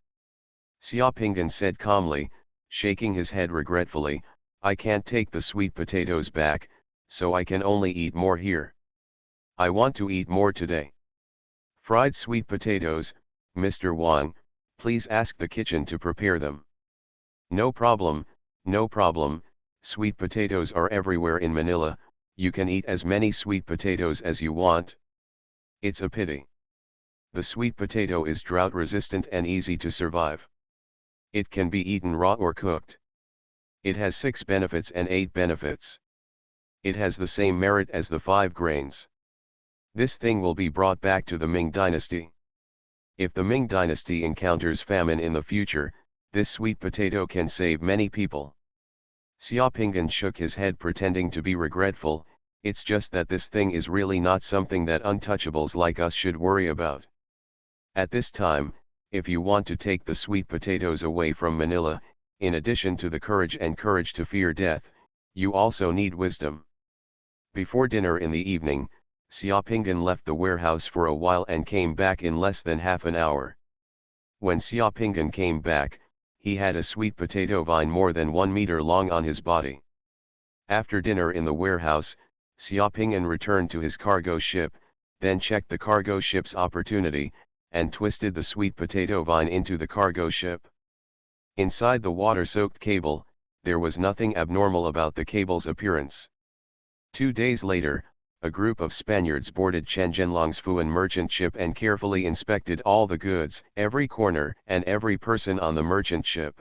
Xiaopinggan said calmly, shaking his head regretfully, I can't take the sweet potatoes back, so I can only eat more here. I want to eat more today. Fried sweet potatoes, Mr. Wang, please ask the kitchen to prepare them. No problem, sweet potatoes are everywhere in Manila, you can eat as many sweet potatoes as you want. It's a pity. The sweet potato is drought resistant and easy to survive. It can be eaten raw or cooked. It has 6 benefits and 8 benefits. It has the same merit as the 5 grains. This thing will be brought back to the Ming dynasty. If the Ming dynasty encounters famine in the future, this sweet potato can save many people. Xiaopinggan shook his head pretending to be regretful, It's just that this thing is really not something that untouchables like us should worry about. At this time, if you want to take the sweet potatoes away from Manila, in addition to the courage to fear death, you also need wisdom. Before dinner in the evening, Xiaopingan left the warehouse for a while and came back in less than half an hour. When Xiaopingan came back, he had a sweet potato vine more than 1 meter long on his body. After dinner in the warehouse, Xiaopingan returned to his cargo ship, then checked the cargo ship's opportunity, and twisted the sweet potato vine into the cargo ship. Inside the water-soaked cable, there was nothing abnormal about the cable's appearance. 2 days later, a group of Spaniards boarded Chen Zhenlong's Fuan merchant ship and carefully inspected all the goods, every corner and every person on the merchant ship.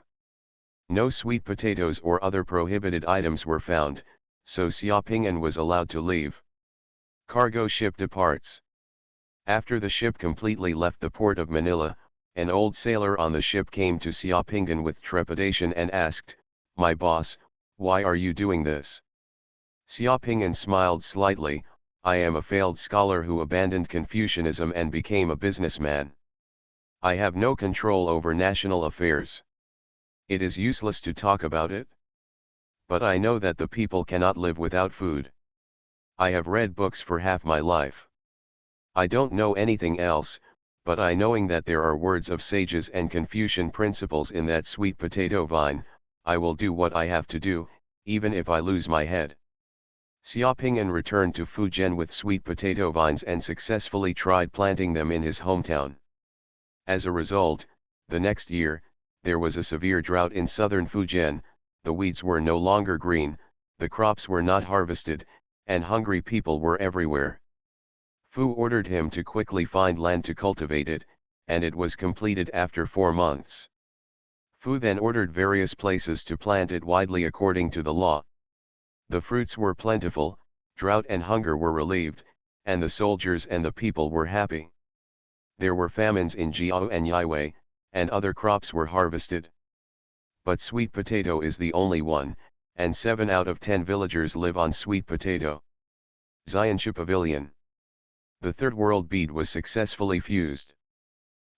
No sweet potatoes or other prohibited items were found, so Xiaopingan was allowed to leave. Cargo ship departs. After the ship completely left the port of Manila, an old sailor on the ship came to Xiaopingan with trepidation and asked, "My boss, why are you doing this?" Xiaopingan smiled slightly, "I am a failed scholar who abandoned Confucianism and became a businessman. I have no control over national affairs. It is useless to talk about it. But I know that the people cannot live without food. I have read books for half my life. I don't know anything else, but I knowing that there are words of sages and Confucian principles in that sweet potato vine, I will do what I have to do, even if I lose my head." Xiaopingan returned to Fujian with sweet potato vines and successfully tried planting them in his hometown. As a result, the next year, there was a severe drought in southern Fujian, the weeds were no longer green, the crops were not harvested, and hungry people were everywhere. Fu ordered him to quickly find land to cultivate it, and it was completed after 4 months. Fu then ordered various places to plant it widely according to the law. The fruits were plentiful, drought and hunger were relieved, and the soldiers and the people were happy. There were famines in Jiao and Yiwei, and other crops were harvested. But sweet potato is the only one, and 7 out of 10 villagers live on sweet potato. Xianshu Pavilion. The third world bead was successfully fused.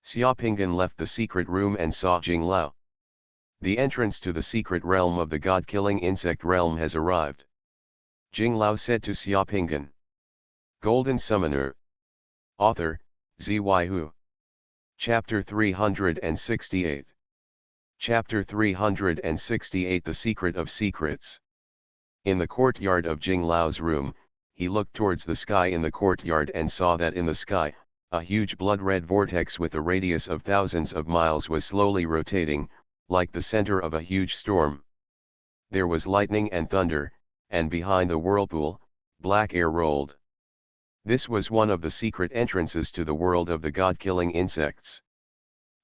Xiaopingan left the secret room and saw Jinglao. The entrance to the secret realm of the god-killing insect realm has arrived. Jinglao said to Xiaopingan. Golden Summoner. Author, Zhihu. Chapter 368. Chapter 368 The Secret of Secrets. In the courtyard of Jinglao's room, he looked towards the sky in the courtyard and saw that in the sky, a huge blood-red vortex with a radius of thousands of miles was slowly rotating, like the center of a huge storm. There was lightning and thunder, and behind the whirlpool, black air rolled. This was one of the secret entrances to the world of the god-killing insects.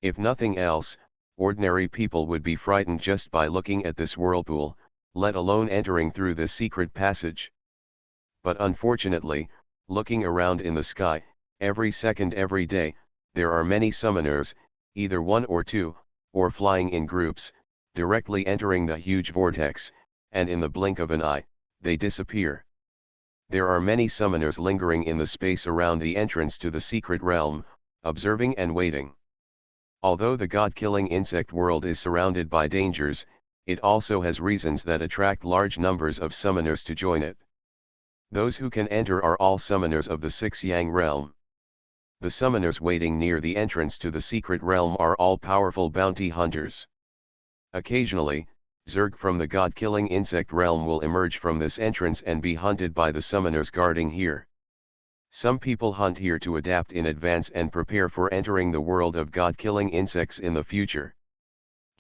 If nothing else, ordinary people would be frightened just by looking at this whirlpool, let alone entering through this secret passage. But unfortunately, looking around in the sky, every second every day, there are many summoners, either 1 or 2, or flying in groups, directly entering the huge vortex, and in the blink of an eye, they disappear. There are many summoners lingering in the space around the entrance to the secret realm, observing and waiting. Although the god-killing insect world is surrounded by dangers, it also has reasons that attract large numbers of summoners to join it. Those who can enter are all summoners of the 6 Yang realm. The summoners waiting near the entrance to the secret realm are all powerful bounty hunters. Occasionally, Zerg from the god-killing insect realm will emerge from this entrance and be hunted by the summoners guarding here. Some people hunt here to adapt in advance and prepare for entering the world of god-killing insects in the future.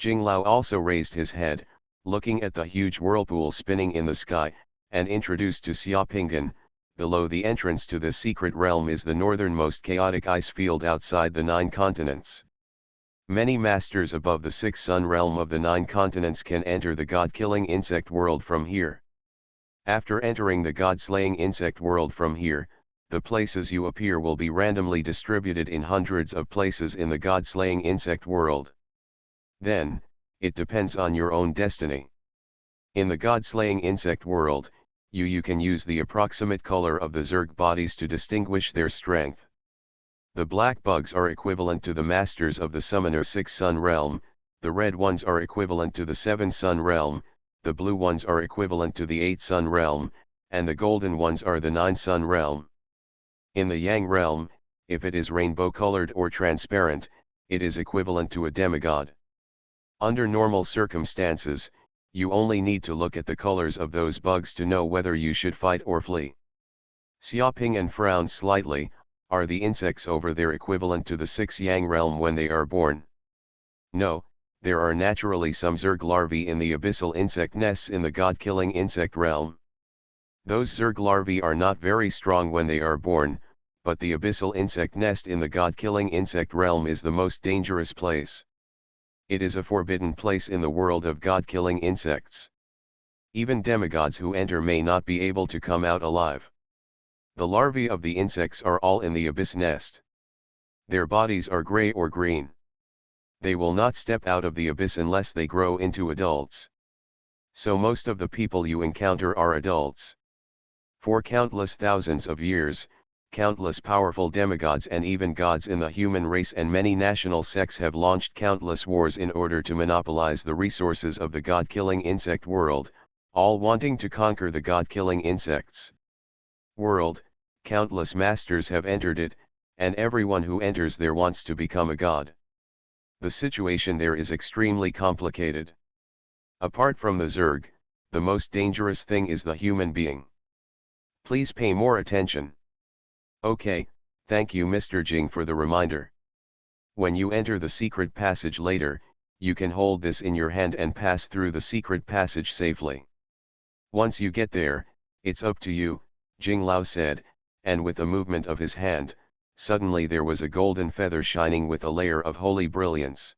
Jinglao also raised his head, looking at the huge whirlpool spinning in the sky, and introduced to Xiaopingan, below the entrance to this secret realm is the northernmost chaotic ice field outside the 9 continents. Many masters above the 6 sun realm of the 9 continents can enter the god-killing insect world from here. After entering the god-slaying insect world from here, the places you appear will be randomly distributed in hundreds of places in the god-slaying insect world. Then, it depends on your own destiny. In the god-slaying insect world, You can use the approximate color of the Zerg bodies to distinguish their strength. The black bugs are equivalent to the masters of the Summoner 6 Sun Realm, the red ones are equivalent to the 7 Sun Realm, the blue ones are equivalent to the 8 Sun Realm, and the golden ones are the 9 Sun Realm. In the Yang Realm, if it is rainbow-colored or transparent, it is equivalent to a demigod. Under normal circumstances, you only need to look at the colors of those bugs to know whether you should fight or flee. Xiaoping frowned slightly. Are the insects over there equivalent to the 6 Yang realm when they are born? No, there are naturally some Zerg larvae in the abyssal insect nests in the god-killing insect realm. Those Zerg larvae are not very strong when they are born, but the abyssal insect nest in the god-killing insect realm is the most dangerous place. It is a forbidden place in the world of god-killing insects. Even demigods who enter may not be able to come out alive. The larvae of the insects are all in the abyss nest. Their bodies are gray or green. They will not step out of the abyss unless they grow into adults. So most of the people you encounter are adults. For countless thousands of years, countless powerful demigods and even gods in the human race and many national sects have launched countless wars in order to monopolize the resources of the god-killing insect world, all wanting to conquer the god-killing insects world. Countless masters have entered it, and everyone who enters there wants to become a god. The situation there is extremely complicated. Apart from the Zerg, the most dangerous thing is the human being. Please pay more attention. Okay, thank you Mr. Jing for the reminder. When you enter the secret passage later, you can hold this in your hand and pass through the secret passage safely. Once you get there, it's up to you, Jing Lao said, and with a movement of his hand, suddenly there was a golden feather shining with a layer of holy brilliance.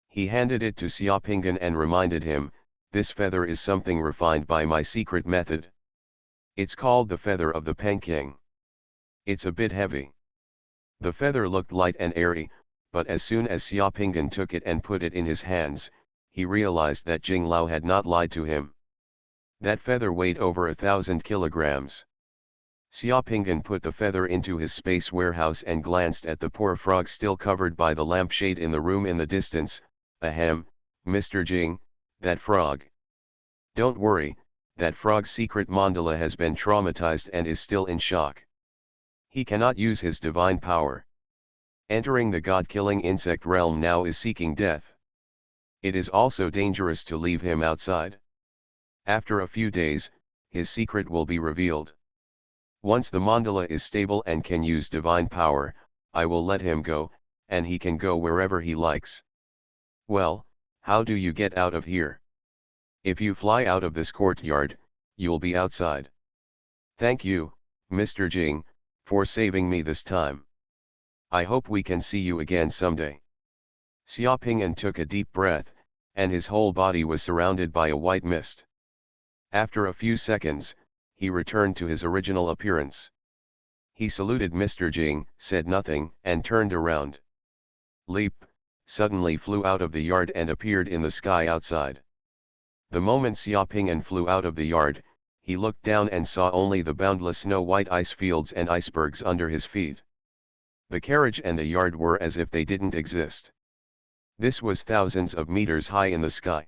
He handed it to Xiaopingan and reminded him, this feather is something refined by my secret method. It's called the feather of the Peking. It's a bit heavy. The feather looked light and airy, but as soon as Xiaopingan took it and put it in his hands, he realized that Jing Lao had not lied to him. That feather weighed over 1,000 kilograms. Xiaopingan put the feather into his space warehouse and glanced at the poor frog still covered by the lampshade in the room in the distance. Ahem, Mr. Jing, that frog. Don't worry, that frog's secret mandala has been traumatized and is still in shock. He cannot use his divine power. Entering the god-killing insect realm now is seeking death. It is also dangerous to leave him outside. After a few days, his secret will be revealed. Once the mandala is stable and can use divine power, I will let him go, and he can go wherever he likes. Well, how do you get out of here? If you fly out of this courtyard, you'll be outside. Thank you, Mr. Jing, for saving me this time. I hope we can see you again someday. Xiaopingan took a deep breath, and his whole body was surrounded by a white mist. After a few seconds, he returned to his original appearance. He saluted Mr. Jing, said nothing, and turned around. Leap, suddenly flew out of the yard and appeared in the sky outside. The moment Xiaopingan flew out of the yard, he looked down and saw only the boundless snow-white ice fields and icebergs under his feet. The carriage and the yard were as if they didn't exist. This was thousands of meters high in the sky.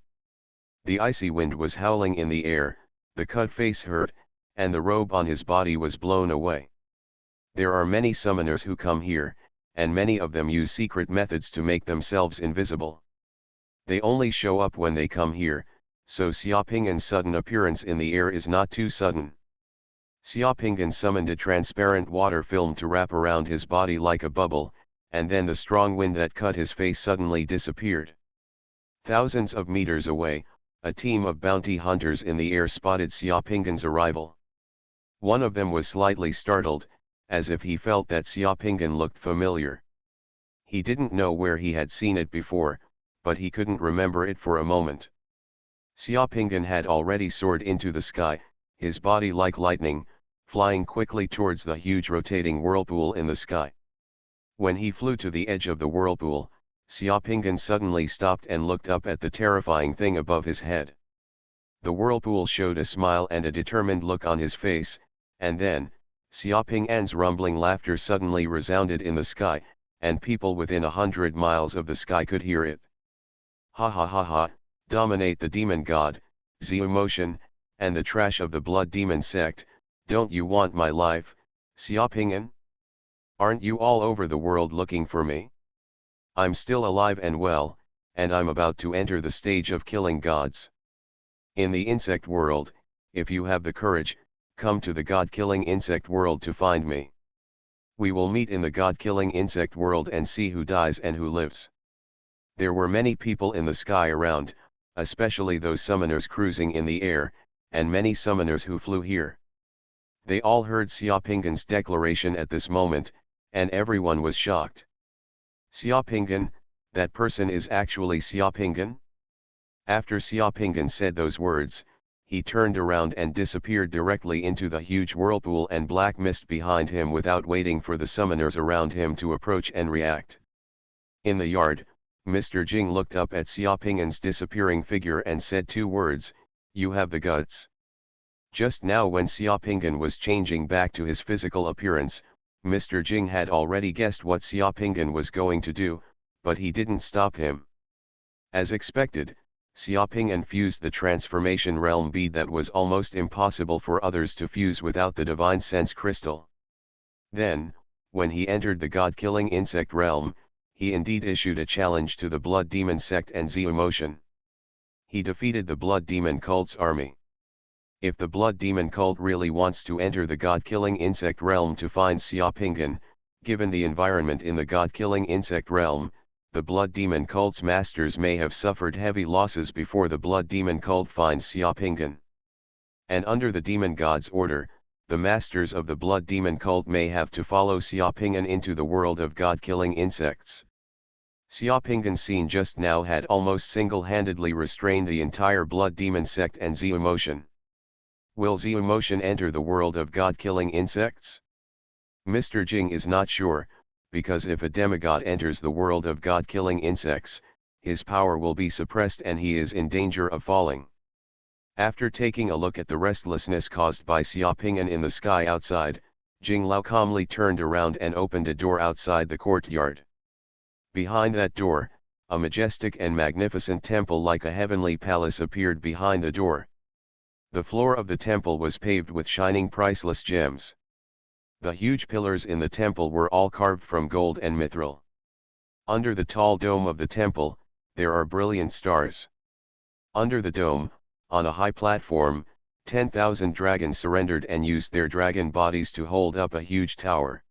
The icy wind was howling in the air, the cut face hurt, and the robe on his body was blown away. There are many summoners who come here, and many of them use secret methods to make themselves invisible. They only show up when they come here, so Xiaopingan's sudden appearance in the air is not too sudden. Xiaopingan summoned a transparent water film to wrap around his body like a bubble, and then the strong wind that cut his face suddenly disappeared. Thousands of meters away, a team of bounty hunters in the air spotted Xiaopingan's arrival. One of them was slightly startled, as if he felt that Xiaopingan looked familiar. He didn't know where he had seen it before, but he couldn't remember it for a moment. Xiaopingan had already soared into the sky, his body like lightning, flying quickly towards the huge rotating whirlpool in the sky. When he flew to the edge of the whirlpool, Xiaopingan suddenly stopped and looked up at the terrifying thing above his head. The whirlpool showed a smile and a determined look on his face, and then, Xiaoping-An's rumbling laughter suddenly resounded in the sky, and people within 100 miles of the sky could hear it. Ha ha ha ha, dominate the demon god, Xiaomotion, and the trash of the blood demon sect, don't you want my life, Xiaoping-An? Aren't you all over the world looking for me? I'm still alive and well, and I'm about to enter the stage of killing gods. In the insect world, if you have the courage, come to the god-killing insect world to find me. We will meet in the god-killing insect world and see who dies and who lives. There were many people in the sky around, especially those summoners cruising in the air, and many summoners who flew here. They all heard Xiaoping-An's declaration at this moment, and everyone was shocked. Xiaoping-An, that person is actually Xiaoping-An? After Xiaoping-An said those words, he turned around and disappeared directly into the huge whirlpool and black mist behind him without waiting for the summoners around him to approach and react. In the yard, Mr. Jing looked up at Xiaoping-An's disappearing figure and said two words, "You have the guts." Just now when Xiaoping-An was changing back to his physical appearance, Mr. Jing had already guessed what Xiaoping-An was going to do, but he didn't stop him. As expected, Xiaoping-An fused the transformation realm bead that was almost impossible for others to fuse without the divine sense crystal. Then, when he entered the god-killing insect realm, he indeed issued a challenge to the blood demon sect and Xiaomotion. He defeated the blood demon cult's army. If the blood demon cult really wants to enter the god-killing insect realm to find Xiaoping-An, given the environment in the god-killing insect realm, the blood demon cult's masters may have suffered heavy losses before the blood demon cult finds Xiaoping-An. And under the demon god's order, the masters of the blood demon cult may have to follow Xiaoping-An into the world of god-killing insects. Xiaoping-An seen just now had almost single-handedly restrained the entire blood demon sect and Xiaomotion. Will Xiaomotion enter the world of god-killing insects? Mr. Jing is not sure, because if a demigod enters the world of god-killing insects, his power will be suppressed and he is in danger of falling. After taking a look at the restlessness caused by Xiaoping-An in the sky outside, Jing Lao calmly turned around and opened a door outside the courtyard. Behind that door, a majestic and magnificent temple like a heavenly palace appeared behind the door. The floor of the temple was paved with shining priceless gems. The huge pillars in the temple were all carved from gold and mithril. Under the tall dome of the temple, there are brilliant stars. Under the dome, on a high platform, 10,000 dragons surrendered and used their dragon bodies to hold up a huge tower.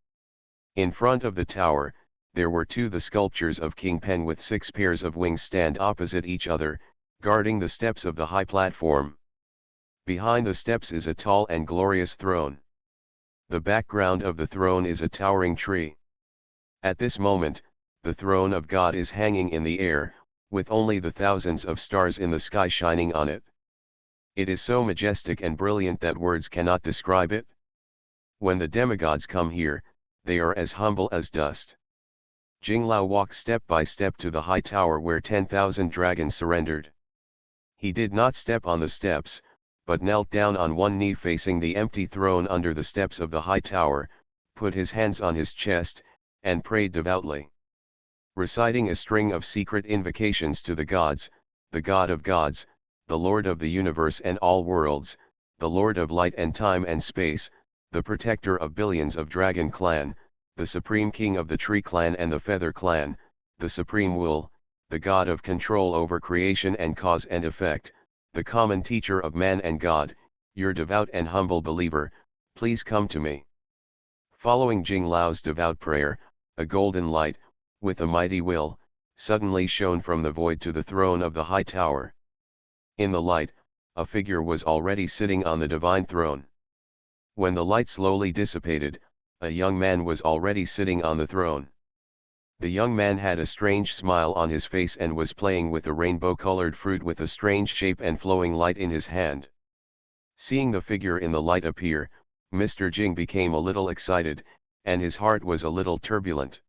In front of the tower, there were the sculptures of King Pen with 6 pairs of wings stand opposite each other, guarding the steps of the high platform. Behind the steps is a tall and glorious throne. The background of the throne is a towering tree. At this moment, the throne of God is hanging in the air, with only the thousands of stars in the sky shining on it. It is so majestic and brilliant that words cannot describe it. When the demigods come here, they are as humble as dust. Jing Lao walked step by step to the high tower where 10,000 dragons surrendered. He did not step on the steps, but knelt down on one knee facing the empty throne under the steps of the high tower, put his hands on his chest, and prayed devoutly. Reciting a string of secret invocations to the gods, the God of gods, the Lord of the universe and all worlds, the Lord of light and time and space, the protector of billions of dragon clan, the supreme king of the tree clan and the feather clan, the supreme will, the God of control over creation and cause and effect, the common teacher of man and God, your devout and humble believer, please come to me. Following Jing Lao's devout prayer, a golden light, with a mighty will, suddenly shone from the void to the throne of the high tower. In the light, a figure was already sitting on the divine throne. When the light slowly dissipated, a young man was already sitting on the throne. The young man had a strange smile on his face and was playing with a rainbow-colored fruit with a strange shape and flowing light in his hand. Seeing the figure in the light appear, Mr. Jing became a little excited, and his heart was a little turbulent.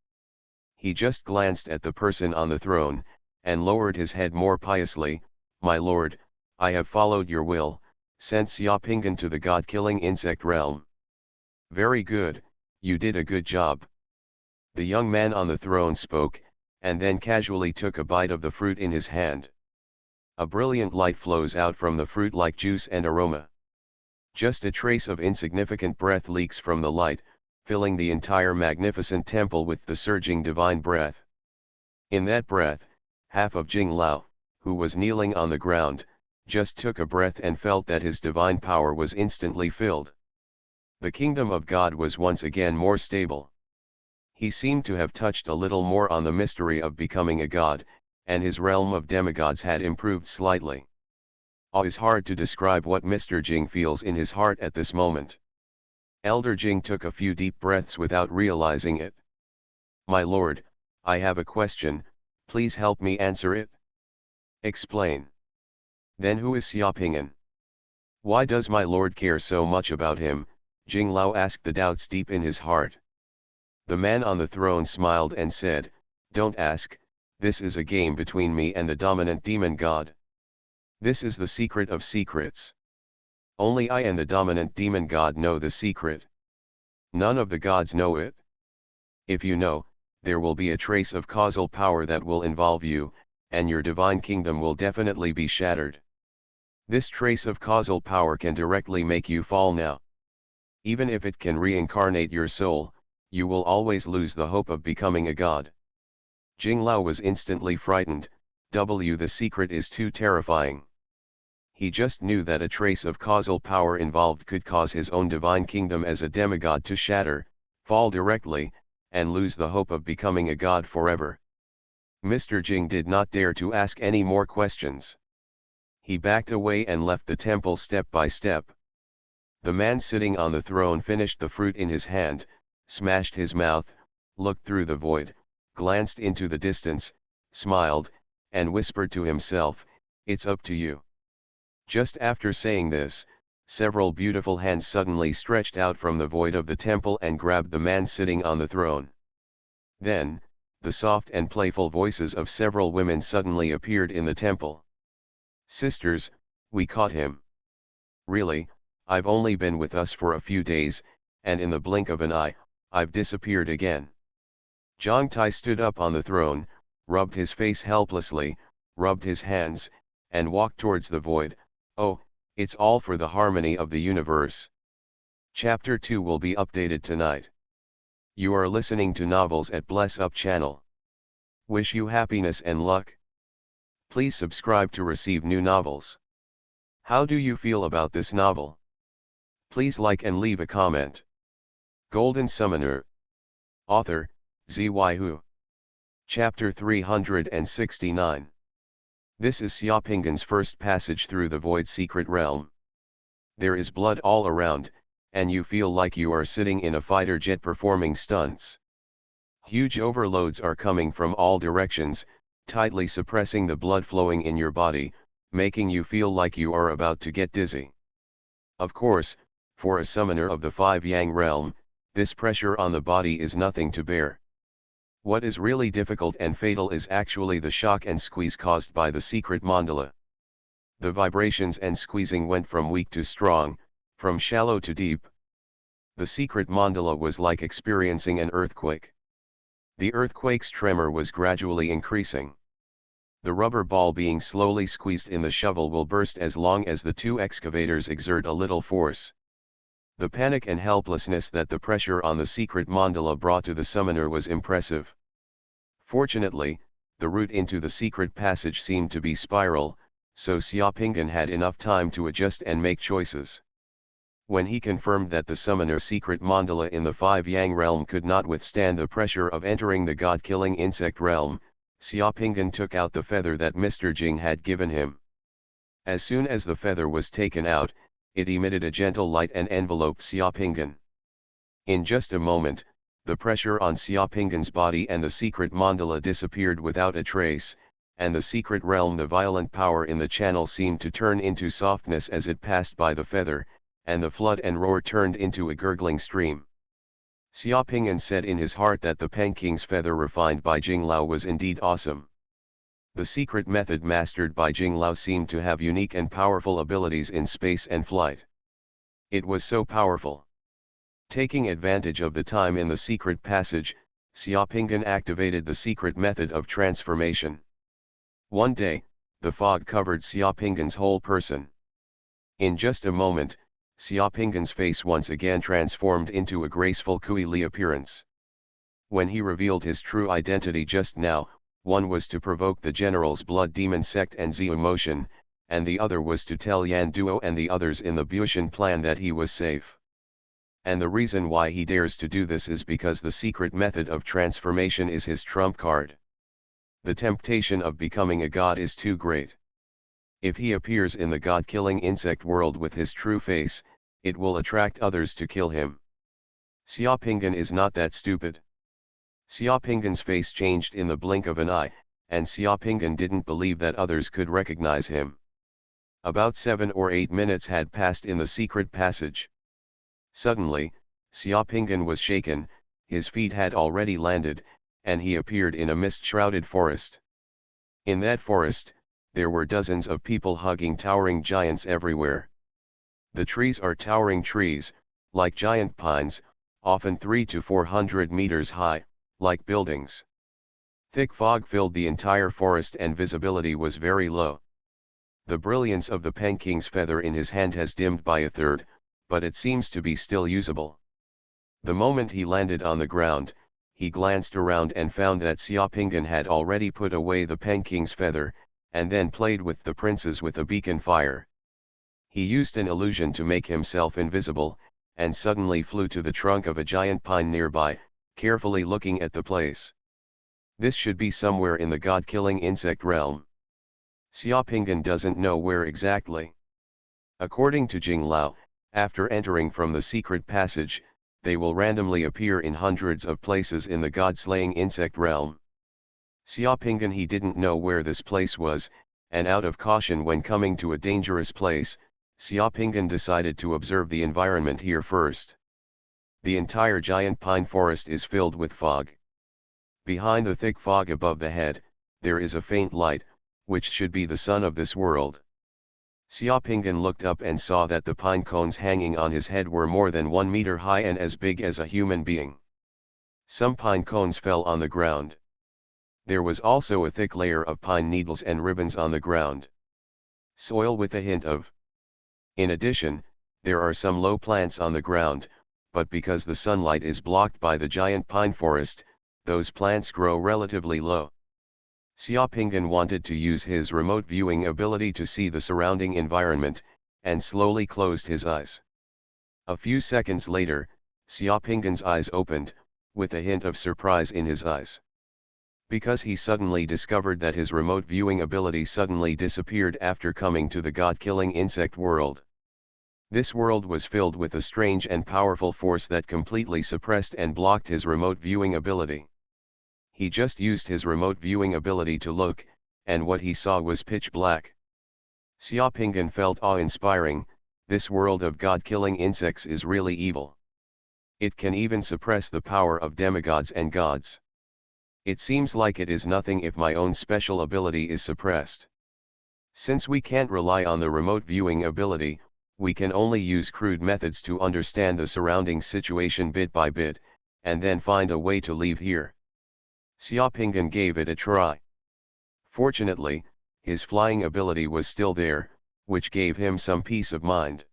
He just glanced at the person on the throne, and lowered his head more piously, "My lord, I have followed your will, sent Xiaopingan to the god-killing insect realm. Very good, you did a good job. The young man on the throne spoke, and then casually took a bite of the fruit in his hand. A brilliant light flows out from the fruit like juice and aroma. Just a trace of insignificant breath leaks from the light, filling the entire magnificent temple with the surging divine breath. In that breath, half of Jing Lao, who was kneeling on the ground, just took a breath and felt that his divine power was instantly filled. The kingdom of God was once again more stable. He seemed to have touched a little more on the mystery of becoming a god, and his realm of demigods had improved slightly. It is hard to describe what Mr. Jing feels in his heart at this moment. Elder Jing took a few deep breaths without realizing it. My lord, I have a question, please help me answer it. Explain. Then who is Xiaopingan? Why does my lord care so much about him? Jing Lao asked the doubts deep in his heart. The man on the throne smiled and said, don't ask, this is a game between me and the dominant demon god. This is the secret of secrets. Only I and the dominant demon god know the secret. None of the gods know it. If you know, there will be a trace of causal power that will involve you, and your divine kingdom will definitely be shattered. This trace of causal power can directly make you fall now. Even if it can reincarnate your soul, you will always lose the hope of becoming a god. Jing Lao was instantly frightened. The secret is too terrifying. He just knew that a trace of causal power involved could cause his own divine kingdom as a demigod to shatter, fall directly, and lose the hope of becoming a god forever. Mr. Jing did not dare to ask any more questions. He backed away and left the temple step by step. The man sitting on the throne finished the fruit in his hand, smashed his mouth, looked through the void, glanced into the distance, smiled, and whispered to himself, it's up to you. Just after saying this, several beautiful hands suddenly stretched out from the void of the temple and grabbed the man sitting on the throne. Then, the soft and playful voices of several women suddenly appeared in the temple. Sisters, we caught him. Really, I've only been with us for a few days, and in the blink of an eye, I've disappeared again. Zhang Tai stood up on the throne, rubbed his face helplessly, rubbed his hands, and walked towards the void. Oh, it's all for the harmony of the universe. Chapter 2 will be updated tonight. You are listening to Novels at Bless Up channel. Wish you happiness and luck. Please subscribe to receive new novels. How do you feel about this novel? Please like and leave a comment. Golden Summoner. Author, Xuanhuan. Chapter 369. This is Xiaopingan's first passage through the Void Secret Realm. There is blood all around, and you feel like you are sitting in a fighter jet performing stunts. Huge overloads are coming from all directions, tightly suppressing the blood flowing in your body, making you feel like you are about to get dizzy. Of course, for a summoner of the Five Yang realm, this pressure on the body is nothing to bear. What is really difficult and fatal is actually the shock and squeeze caused by the secret mandala. The vibrations and squeezing went from weak to strong, from shallow to deep. The secret mandala was like experiencing an earthquake. The earthquake's tremor was gradually increasing. The rubber ball being slowly squeezed in the shovel will burst as long as the two excavators exert a little force. The panic and helplessness that the pressure on the secret mandala brought to the summoner was impressive. Fortunately, the route into the secret passage seemed to be spiral, so Xiaopingan had enough time to adjust and make choices. When he confirmed that the summoner's secret mandala in the Five Yang realm could not withstand the pressure of entering the god-killing insect realm, Xiaopingan took out the feather that Mr. Jing had given him. As soon as the feather was taken out, it emitted a gentle light and enveloped Xiaopingan. In just a moment, the pressure on Xiaopingan's body and the secret mandala disappeared without a trace, and the secret realm, the violent power in the channel seemed to turn into softness as it passed by the feather, and the flood and roar turned into a gurgling stream. Xiaopingan said in his heart that the Penking's feather refined by Jing Lao was indeed awesome. The secret method mastered by Jing Lao seemed to have unique and powerful abilities in space and flight. It was so powerful. Taking advantage of the time in the secret passage, Xiaopinggan activated the secret method of transformation. One day, the fog covered Xiaopinggan's whole person. In just a moment, Xiaopinggan's face once again transformed into a graceful Kui Li appearance. When he revealed his true identity just now, one was to provoke the general's blood demon sect and Zi emotion, and the other was to tell Yan Duo and the others in the Bushan plan that he was safe. And the reason why he dares to do this is because the secret method of transformation is his trump card. The temptation of becoming a god is too great. If he appears in the god-killing insect world with his true face, it will attract others to kill him. Xiaopinggan is not that stupid. Xiaopinggan's face changed in the blink of an eye, and Xiaopinggan didn't believe that others could recognize him. About 7 or 8 minutes had passed in the secret passage. Suddenly, Xiaopinggan was shaken, his feet had already landed, and he appeared in a mist-shrouded forest. In that forest, there were dozens of people hugging towering giants everywhere. The trees are towering trees, like giant pines, often 300 to 400 meters high, like buildings. Thick fog filled the entire forest and visibility was very low. The brilliance of the Peking's feather in his hand has dimmed by a third, but it seems to be still usable. The moment he landed on the ground, he glanced around and found that Xiaopinggan had already put away the Peking's feather, and then played with the princes with a beacon fire. He used an illusion to make himself invisible, and suddenly flew to the trunk of a giant pine nearby, carefully looking at the place. This should be somewhere in the god-killing insect realm. Xiaopinggan doesn't know where exactly. According to Jing Lao, after entering from the secret passage, they will randomly appear in hundreds of places in the god-slaying insect realm. Xiaopinggan he didn't know where this place was, and out of caution when coming to a dangerous place, Xiaopinggan decided to observe the environment here first. The entire giant pine forest is filled with fog. Behind the thick fog above the head, there is a faint light, which should be the sun of this world. Xiaopinggan looked up and saw that the pine cones hanging on his head were more than 1 meter high and as big as a human being. Some pine cones fell on the ground. There was also a thick layer of pine needles and ribbons on the ground. Soil with a hint of. In addition, there are some low plants on the ground, but because the sunlight is blocked by the giant pine forest, those plants grow relatively low. Xiaopinggan wanted to use his remote viewing ability to see the surrounding environment, and slowly closed his eyes. A few seconds later, Xiaopinggan's eyes opened, with a hint of surprise in his eyes. Because he suddenly discovered that his remote viewing ability suddenly disappeared after coming to the god-killing insect world. This world was filled with a strange and powerful force that completely suppressed and blocked his remote viewing ability. He just used his remote viewing ability to look, and what he saw was pitch black. Xiaopinggan felt awe-inspiring. This world of god-killing insects is really evil. It can even suppress the power of demigods and gods. It seems like it is nothing if my own special ability is suppressed. Since we can't rely on the remote viewing ability, we can only use crude methods to understand the surrounding situation bit by bit, and then find a way to leave here. Xiaopinggan gave it a try. Fortunately, his flying ability was still there, which gave him some peace of mind.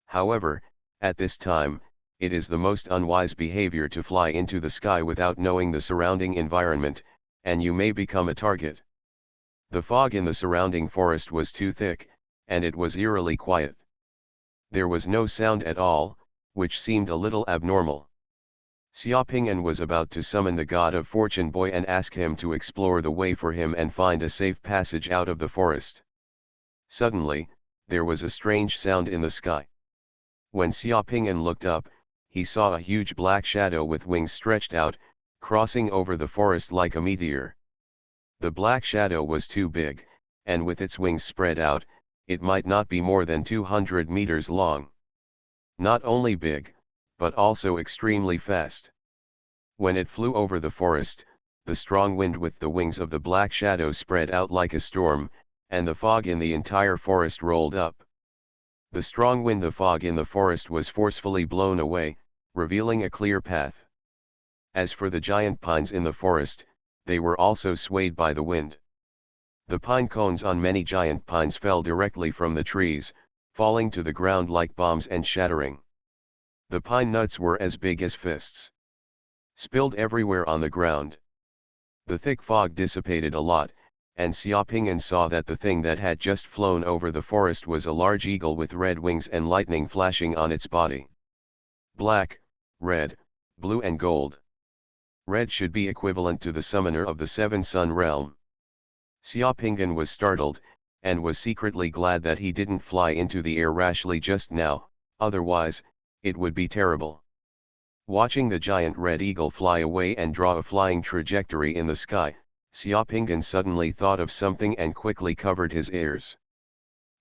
However, at this time, it is the most unwise behavior to fly into the sky without knowing the surrounding environment, and you may become a target. The fog in the surrounding forest was too thick, and it was eerily quiet. There was no sound at all, which seemed a little abnormal. Xiaopinggan was about to summon the god of fortune boy and ask him to explore the way for him and find a safe passage out of the forest. Suddenly, there was a strange sound in the sky. When Xiaopinggan looked up, he saw a huge black shadow with wings stretched out, crossing over the forest like a meteor. The black shadow was too big, and with its wings spread out, it might not be more than 200 meters long. Not only big, but also extremely fast. When it flew over the forest, the strong wind with the wings of the black shadow spread out like a storm, and the fog in the entire forest rolled up. The strong wind, the fog in the forest was forcefully blown away, revealing a clear path. As for the giant pines in the forest, they were also swayed by the wind. The pine cones on many giant pines fell directly from the trees, falling to the ground like bombs and shattering. The pine nuts were as big as fists, spilled everywhere on the ground. The thick fog dissipated a lot, and Xiaopingyan saw that the thing that had just flown over the forest was a large eagle with red wings and lightning flashing on its body. Black, red, blue and gold. Red should be equivalent to the summoner of the Seven Sun realm. Xiaopingyan was startled, and was secretly glad that he didn't fly into the air rashly just now, otherwise, it would be terrible. Watching the giant red eagle fly away and draw a flying trajectory in the sky, Xiaopingyan suddenly thought of something and quickly covered his ears.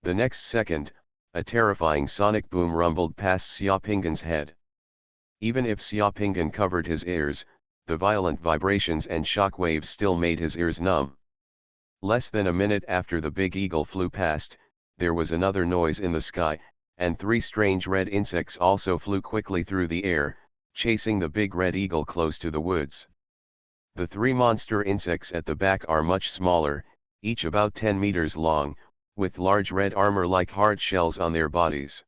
The next second, a terrifying sonic boom rumbled past Xiaopingyan's head. Even if Xiaopingyan covered his ears, the violent vibrations and shock waves still made his ears numb. Less than a minute after the big eagle flew past, there was another noise in the sky, and 3 strange red insects also flew quickly through the air, chasing the big red eagle close to the woods. The 3 monster insects at the back are much smaller, each about 10 meters long, with large red armor like hard shells on their bodies.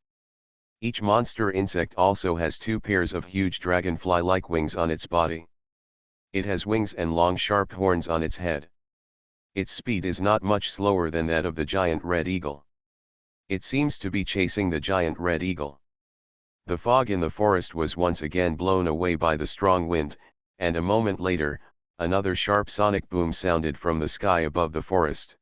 Each monster insect also has 2 pairs of huge dragonfly-like wings on its body. It has wings and long sharp horns on its head. Its speed is not much slower than that of the giant red eagle. It seems to be chasing the giant red eagle. The fog in the forest was once again blown away by the strong wind, and a moment later, another sharp sonic boom sounded from the sky above the forest.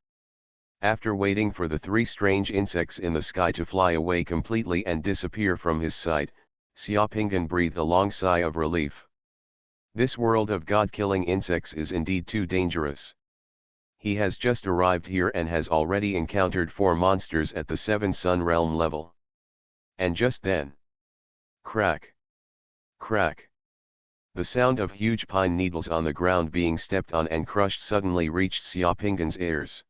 After waiting for the 3 strange insects in the sky to fly away completely and disappear from his sight, Xiaopingyan breathed a long sigh of relief. This world of god-killing insects is indeed too dangerous. He has just arrived here and has already encountered 4 monsters at the 7 Sun realm level. And just then, crack, crack. The sound of huge pine needles on the ground being stepped on and crushed suddenly reached Xiaopingyan's ears.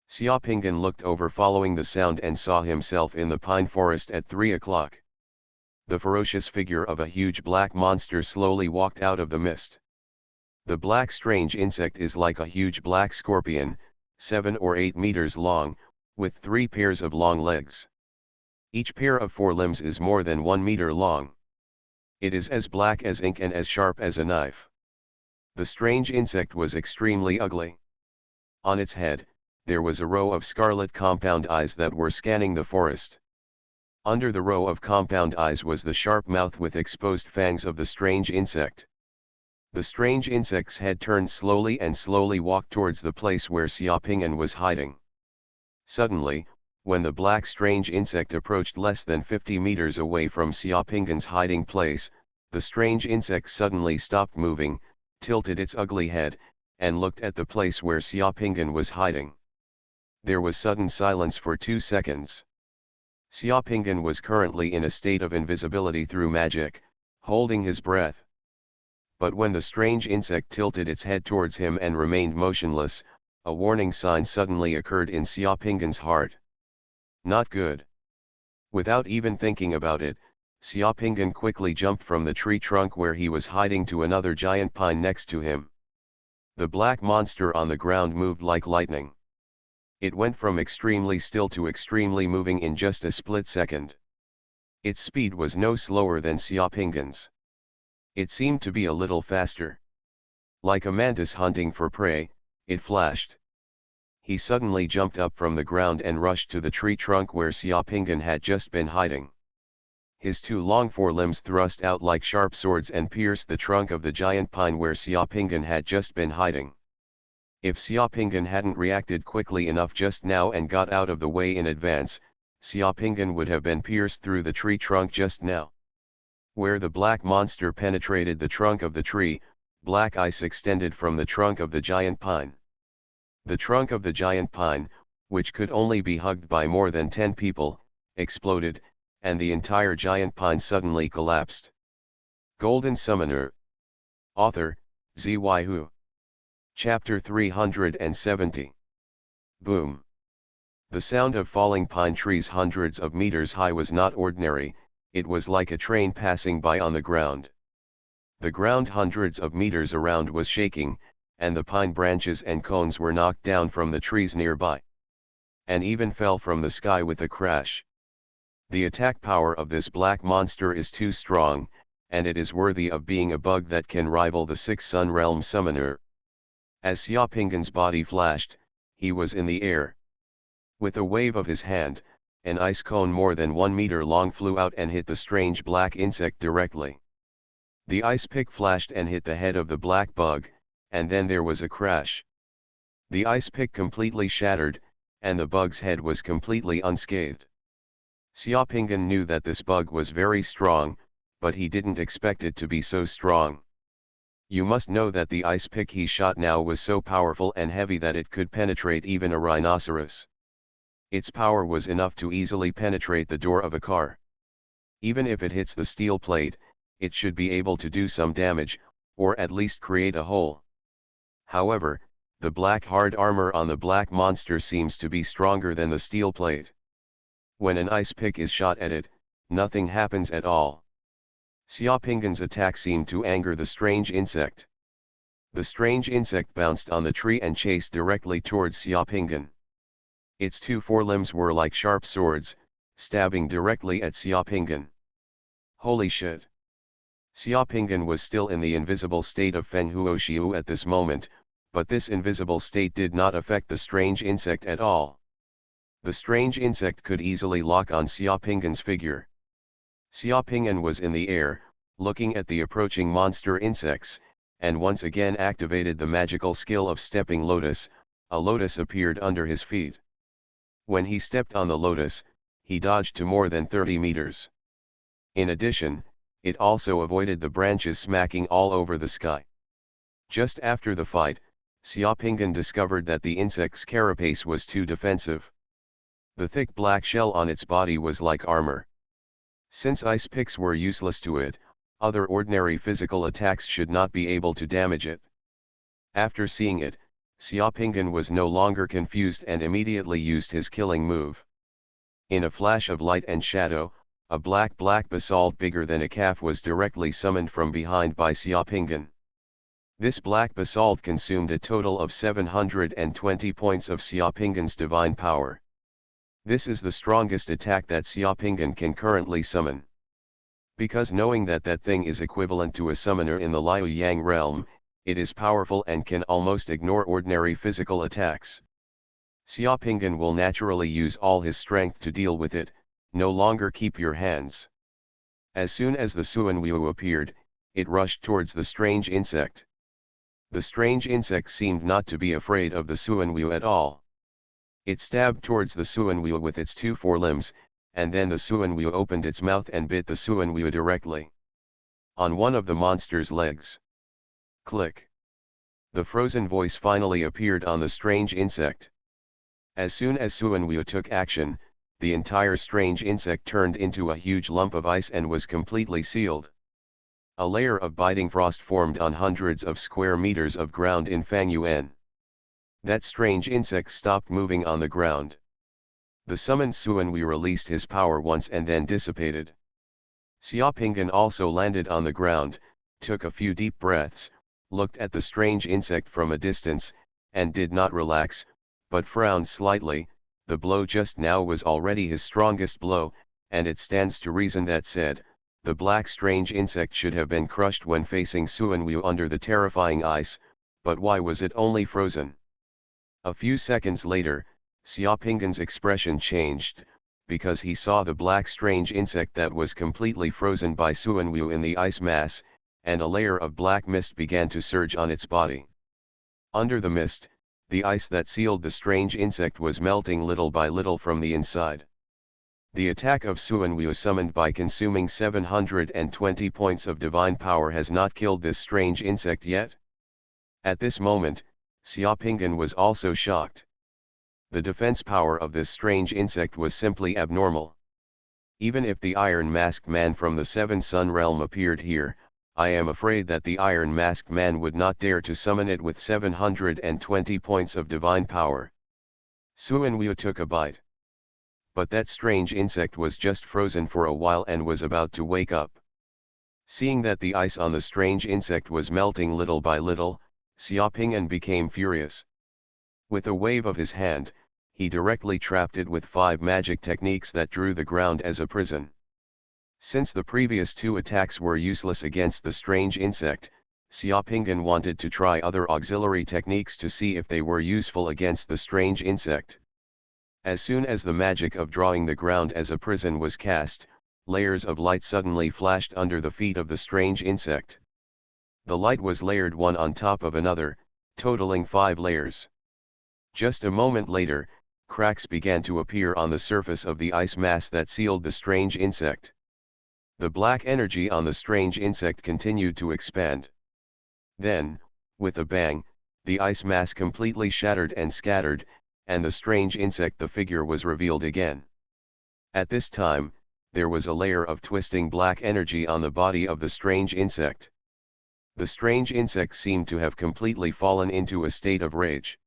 Xiaopingyan looked over following the sound and saw himself in the pine forest at 3 o'clock. The ferocious figure of a huge black monster slowly walked out of the mist. The black strange insect is like a huge black scorpion, 7 or 8 meters long, with 3 pairs of long legs. Each pair of 4 limbs is more than 1 meter long. It is as black as ink and as sharp as a knife. The strange insect was extremely ugly. On its head, there was a row of scarlet compound eyes that were scanning the forest. Under the row of compound eyes was the sharp mouth with exposed fangs of the strange insect. The strange insect's head turned slowly and slowly walked towards the place where Xiaopingyan was hiding. Suddenly, when the black strange insect approached less than 50 meters away from Xiaopingyan's hiding place, the strange insect suddenly stopped moving, tilted its ugly head, and looked at the place where Xiaopingyan was hiding. There was sudden silence for 2 seconds. Xiaopingyan was currently in a state of invisibility through magic, holding his breath. But when the strange insect tilted its head towards him and remained motionless, a warning sign suddenly occurred in Xiaopingyan's heart. Not good. Without even thinking about it, Xiaopingyan quickly jumped from the tree trunk where he was hiding to another giant pine next to him. The black monster on the ground moved like lightning. It went from extremely still to extremely moving in just a split second. Its speed was no slower than Xiaopingyan's. It seemed to be a little faster. Like a mantis hunting for prey, it flashed. He suddenly jumped up from the ground and rushed to the tree trunk where Xiaopingyan had just been hiding. His 2 long forelimbs thrust out like sharp swords and pierced the trunk of the giant pine where Xiaopingyan had just been hiding. If Xiaopingyan hadn't reacted quickly enough just now and got out of the way in advance, Xiaopingyan would have been pierced through the tree trunk just now. Where the black monster penetrated the trunk of the tree, black ice extended from the trunk of the giant pine. The trunk of the giant pine, which could only be hugged by more than 10 people, exploded, and the entire giant pine suddenly collapsed. Golden Summoner. Author, Xuanhuan. Chapter 370. Boom. The sound of falling pine trees hundreds of meters high was not ordinary, it was like a train passing by on the ground. The ground hundreds of meters around was shaking, and the pine branches and cones were knocked down from the trees nearby, and even fell from the sky with a crash. The attack power of this black monster is too strong, and it is worthy of being a bug that can rival the Sixth Sun Realm Summoner. As Xiaopinggan's body flashed, he was in the air. With a wave of his hand, an ice cone more than 1 meter long flew out and hit the strange black insect directly. The ice pick flashed and hit the head of the black bug, and then there was a crash. The ice pick completely shattered, and the bug's head was completely unscathed. Xiaopinggan knew that this bug was very strong, but he didn't expect it to be so strong. You must know that the ice pick he shot now was so powerful and heavy that it could penetrate even a rhinoceros. Its power was enough to easily penetrate the door of a car. Even if it hits the steel plate, it should be able to do some damage, or at least create a hole. However, the black hard armor on the black monster seems to be stronger than the steel plate. When an ice pick is shot at it, nothing happens at all. Xiaopinggan's attack seemed to anger the strange insect. The strange insect bounced on the tree and chased directly towards Xiaopinggan. Its 2 forelimbs were like sharp swords, stabbing directly at Xiaopinggan. Holy shit! Xiaopinggan was still in the invisible state of Feng Huoxiu at this moment, but this invisible state did not affect the strange insect at all. The strange insect could easily lock on Xiaopinggan's figure. Xiaopinggan was in the air, looking at the approaching monster insects, and once again activated the magical skill of Stepping Lotus. A lotus appeared under his feet. When he stepped on the lotus, he dodged to more than 30 meters. In addition, it also avoided the branches smacking all over the sky. Just after the fight, Xiaopinggan discovered that the insect's carapace was too defensive. The thick black shell on its body was like armor. Since ice picks were useless to it, other ordinary physical attacks should not be able to damage it. After seeing it, Xiaopinggan was no longer confused and immediately used his killing move. In a flash of light and shadow, a black basalt bigger than a calf was directly summoned from behind by Xiaopinggan. This black basalt consumed a total of 720 points of Xiaopinggan's divine power. This is the strongest attack that Xiaopinggan can currently summon. Because knowing that that thing is equivalent to a summoner in the Liu Yang realm, it is powerful and can almost ignore ordinary physical attacks. Xiaopinggan will naturally use all his strength to deal with it. No longer keep your hands. As soon as the Xuanhuan appeared, it rushed towards the strange insect. The strange insect seemed not to be afraid of the Xuanhuan at all. It stabbed towards the Xuanhuan with its 2 forelimbs, and then the Xuanhuan opened its mouth and bit the Xuanhuan directly on one of the monster's legs. Click. The frozen voice finally appeared on the strange insect. As soon as Xuanhuan took action, the entire strange insect turned into a huge lump of ice and was completely sealed. A layer of biting frost formed on hundreds of square meters of ground in Fangyuan. That strange insect stopped moving on the ground. The summoned Xuanhui released his power once and then dissipated. Xiaopinggan also landed on the ground, took a few deep breaths, looked at the strange insect from a distance, and did not relax, but frowned slightly. The blow just now was already his strongest blow, and it stands to reason that said, the black strange insect should have been crushed when facing Xuanhui under the terrifying ice, but why was it only frozen? A few seconds later, Xiaopinggan's expression changed, because he saw the black strange insect that was completely frozen by Xuanhui in the ice mass, and a layer of black mist began to surge on its body. Under the mist, the ice that sealed the strange insect was melting little by little from the inside. The attack of Xuanhui summoned by consuming 720 points of divine power has not killed this strange insect yet. At this moment, Xiaopinggan was also shocked. The defense power of this strange insect was simply abnormal. Even if the iron-masked man from the Seven Sun realm appeared here, I am afraid that the iron masked man would not dare to summon it with 720 points of divine power. Xuanhuan took a bite. But that strange insect was just frozen for a while and was about to wake up. Seeing that the ice on the strange insect was melting little by little, Xiaoping'an became furious. With a wave of his hand, he directly trapped it with 5 magic techniques that drew the ground as a prison. Since the previous 2 attacks were useless against the strange insect, Xiaoping'an wanted to try other auxiliary techniques to see if they were useful against the strange insect. As soon as the magic of drawing the ground as a prison was cast, layers of light suddenly flashed under the feet of the strange insect. The light was layered one on top of another, totaling 5 layers. Just a moment later, cracks began to appear on the surface of the ice mass that sealed the strange insect. The black energy on the strange insect continued to expand. Then, with a bang, the ice mass completely shattered and scattered, and the strange insect the figure was revealed again. At this time, there was a layer of twisting black energy on the body of the strange insect. The strange insect seemed to have completely fallen into a state of rage.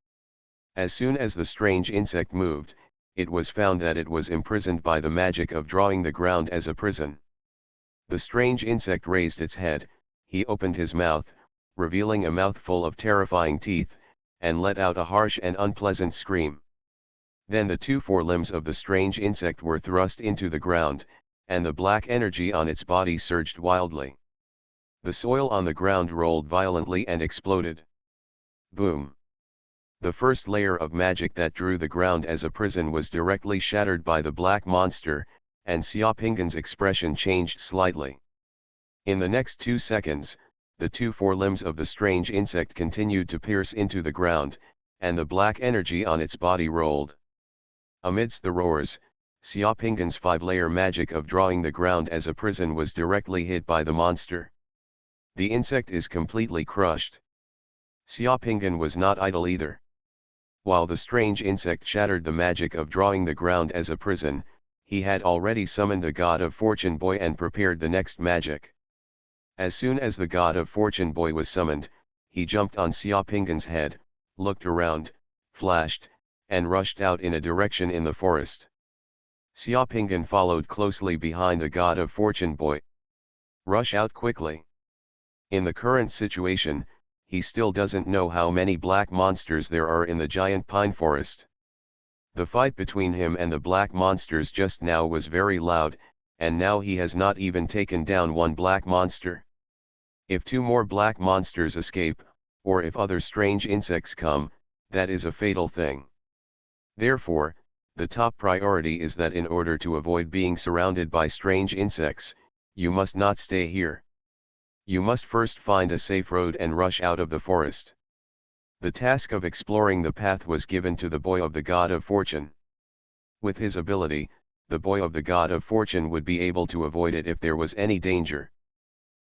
As soon as the strange insect moved, it was found that it was imprisoned by the magic of drawing the ground as a prison. The strange insect raised its head, he opened his mouth, revealing a mouthful of terrifying teeth, and let out a harsh and unpleasant scream. Then the 2 forelimbs of the strange insect were thrust into the ground, and the black energy on its body surged wildly. The soil on the ground rolled violently and exploded. Boom! The first layer of magic that drew the ground as a prison was directly shattered by the black monster, and Xiaoping'an's expression changed slightly. In the next 2 seconds, the 2 forelimbs of the strange insect continued to pierce into the ground, and the black energy on its body rolled. Amidst the roars, Xiaoping'an's 5-layer magic of drawing the ground as a prison was directly hit by the monster. The insect is completely crushed. Xiaoping'an was not idle either. While the strange insect shattered the magic of drawing the ground as a prison, he had already summoned the God of Fortune Boy and prepared the next magic. As soon as the God of Fortune Boy was summoned, he jumped on Xiaoping'an's head, looked around, flashed, and rushed out in a direction in the forest. Xiaoping'an followed closely behind the God of Fortune Boy. Rush out quickly. In the current situation, he still doesn't know how many black monsters there are in the giant pine forest. The fight between him and the black monsters just now was very loud, and now he has not even taken down 1 black monster. If 2 more black monsters escape, or if other strange insects come, that is a fatal thing. Therefore, the top priority is that in order to avoid being surrounded by strange insects, you must not stay here. You must first find a safe road and rush out of the forest. The task of exploring the path was given to the boy of the God of Fortune. With his ability, the boy of the God of Fortune would be able to avoid it if there was any danger.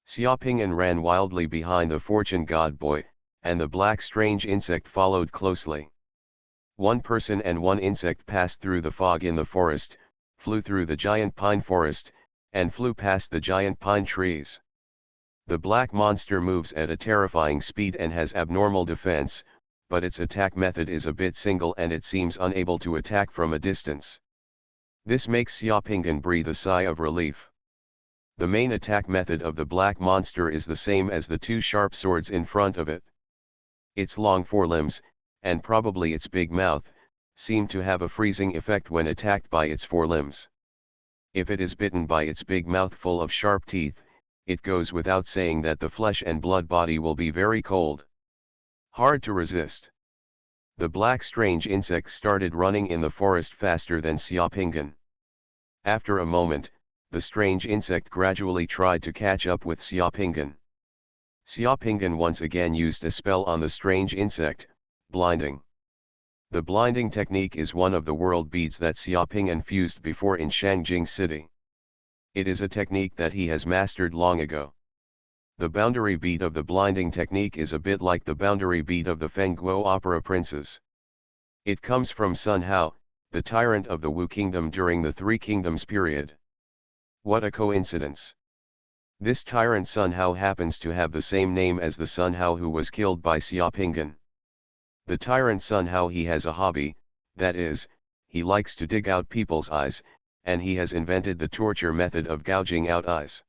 Xiaoping'an ran wildly behind the Fortune God Boy, and the black strange insect followed closely. 1 person and 1 insect passed through the fog in the forest, flew through the giant pine forest, and flew past the giant pine trees. The black monster moves at a terrifying speed and has abnormal defense, but its attack method is a bit single and it seems unable to attack from a distance. This makes Xiaoping'an breathe a sigh of relief. The main attack method of the black monster is the same as the 2 sharp swords in front of it. Its long forelimbs, and probably its big mouth, seem to have a freezing effect when attacked by its forelimbs. If it is bitten by its big mouth full of sharp teeth, it goes without saying that the flesh and blood body will be very cold. Hard to resist. The black strange insect started running in the forest faster than Xiaoping'an. After a moment, the strange insect gradually tried to catch up with Xiaoping'an. Xiaoping'an once again used a spell on the strange insect, blinding. The blinding technique is one of the world beads that Xiaoping'an fused before in Shangjing City. It is a technique that he has mastered long ago. The boundary bead of the blinding technique is a bit like the boundary bead of the Fengguo opera princes. It comes from Sun Hao, the tyrant of the Wu kingdom during the 3 Kingdoms period. What a coincidence! This tyrant Xuanhuan happens to have the same name as the Xuanhuan who was killed by Xiaopingan. The tyrant Xuanhuan, he has a hobby, that is, he likes to dig out people's eyes, and he has invented the torture method of gouging out eyes.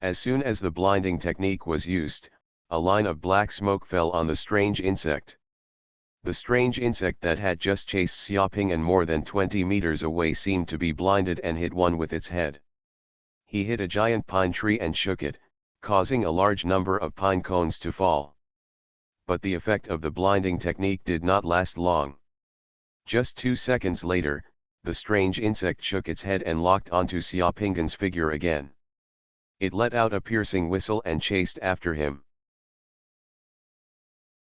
As soon as the blinding technique was used, a line of black smoke fell on the strange insect. The strange insect that had just chased Xiaopingan more than 20 meters away seemed to be blinded and hit one with its head. He hit a giant pine tree and shook it, causing a large number of pine cones to fall. But the effect of the blinding technique did not last long. Just 2 seconds later, the strange insect shook its head and locked onto Xiaopingan's figure again. It let out a piercing whistle and chased after him.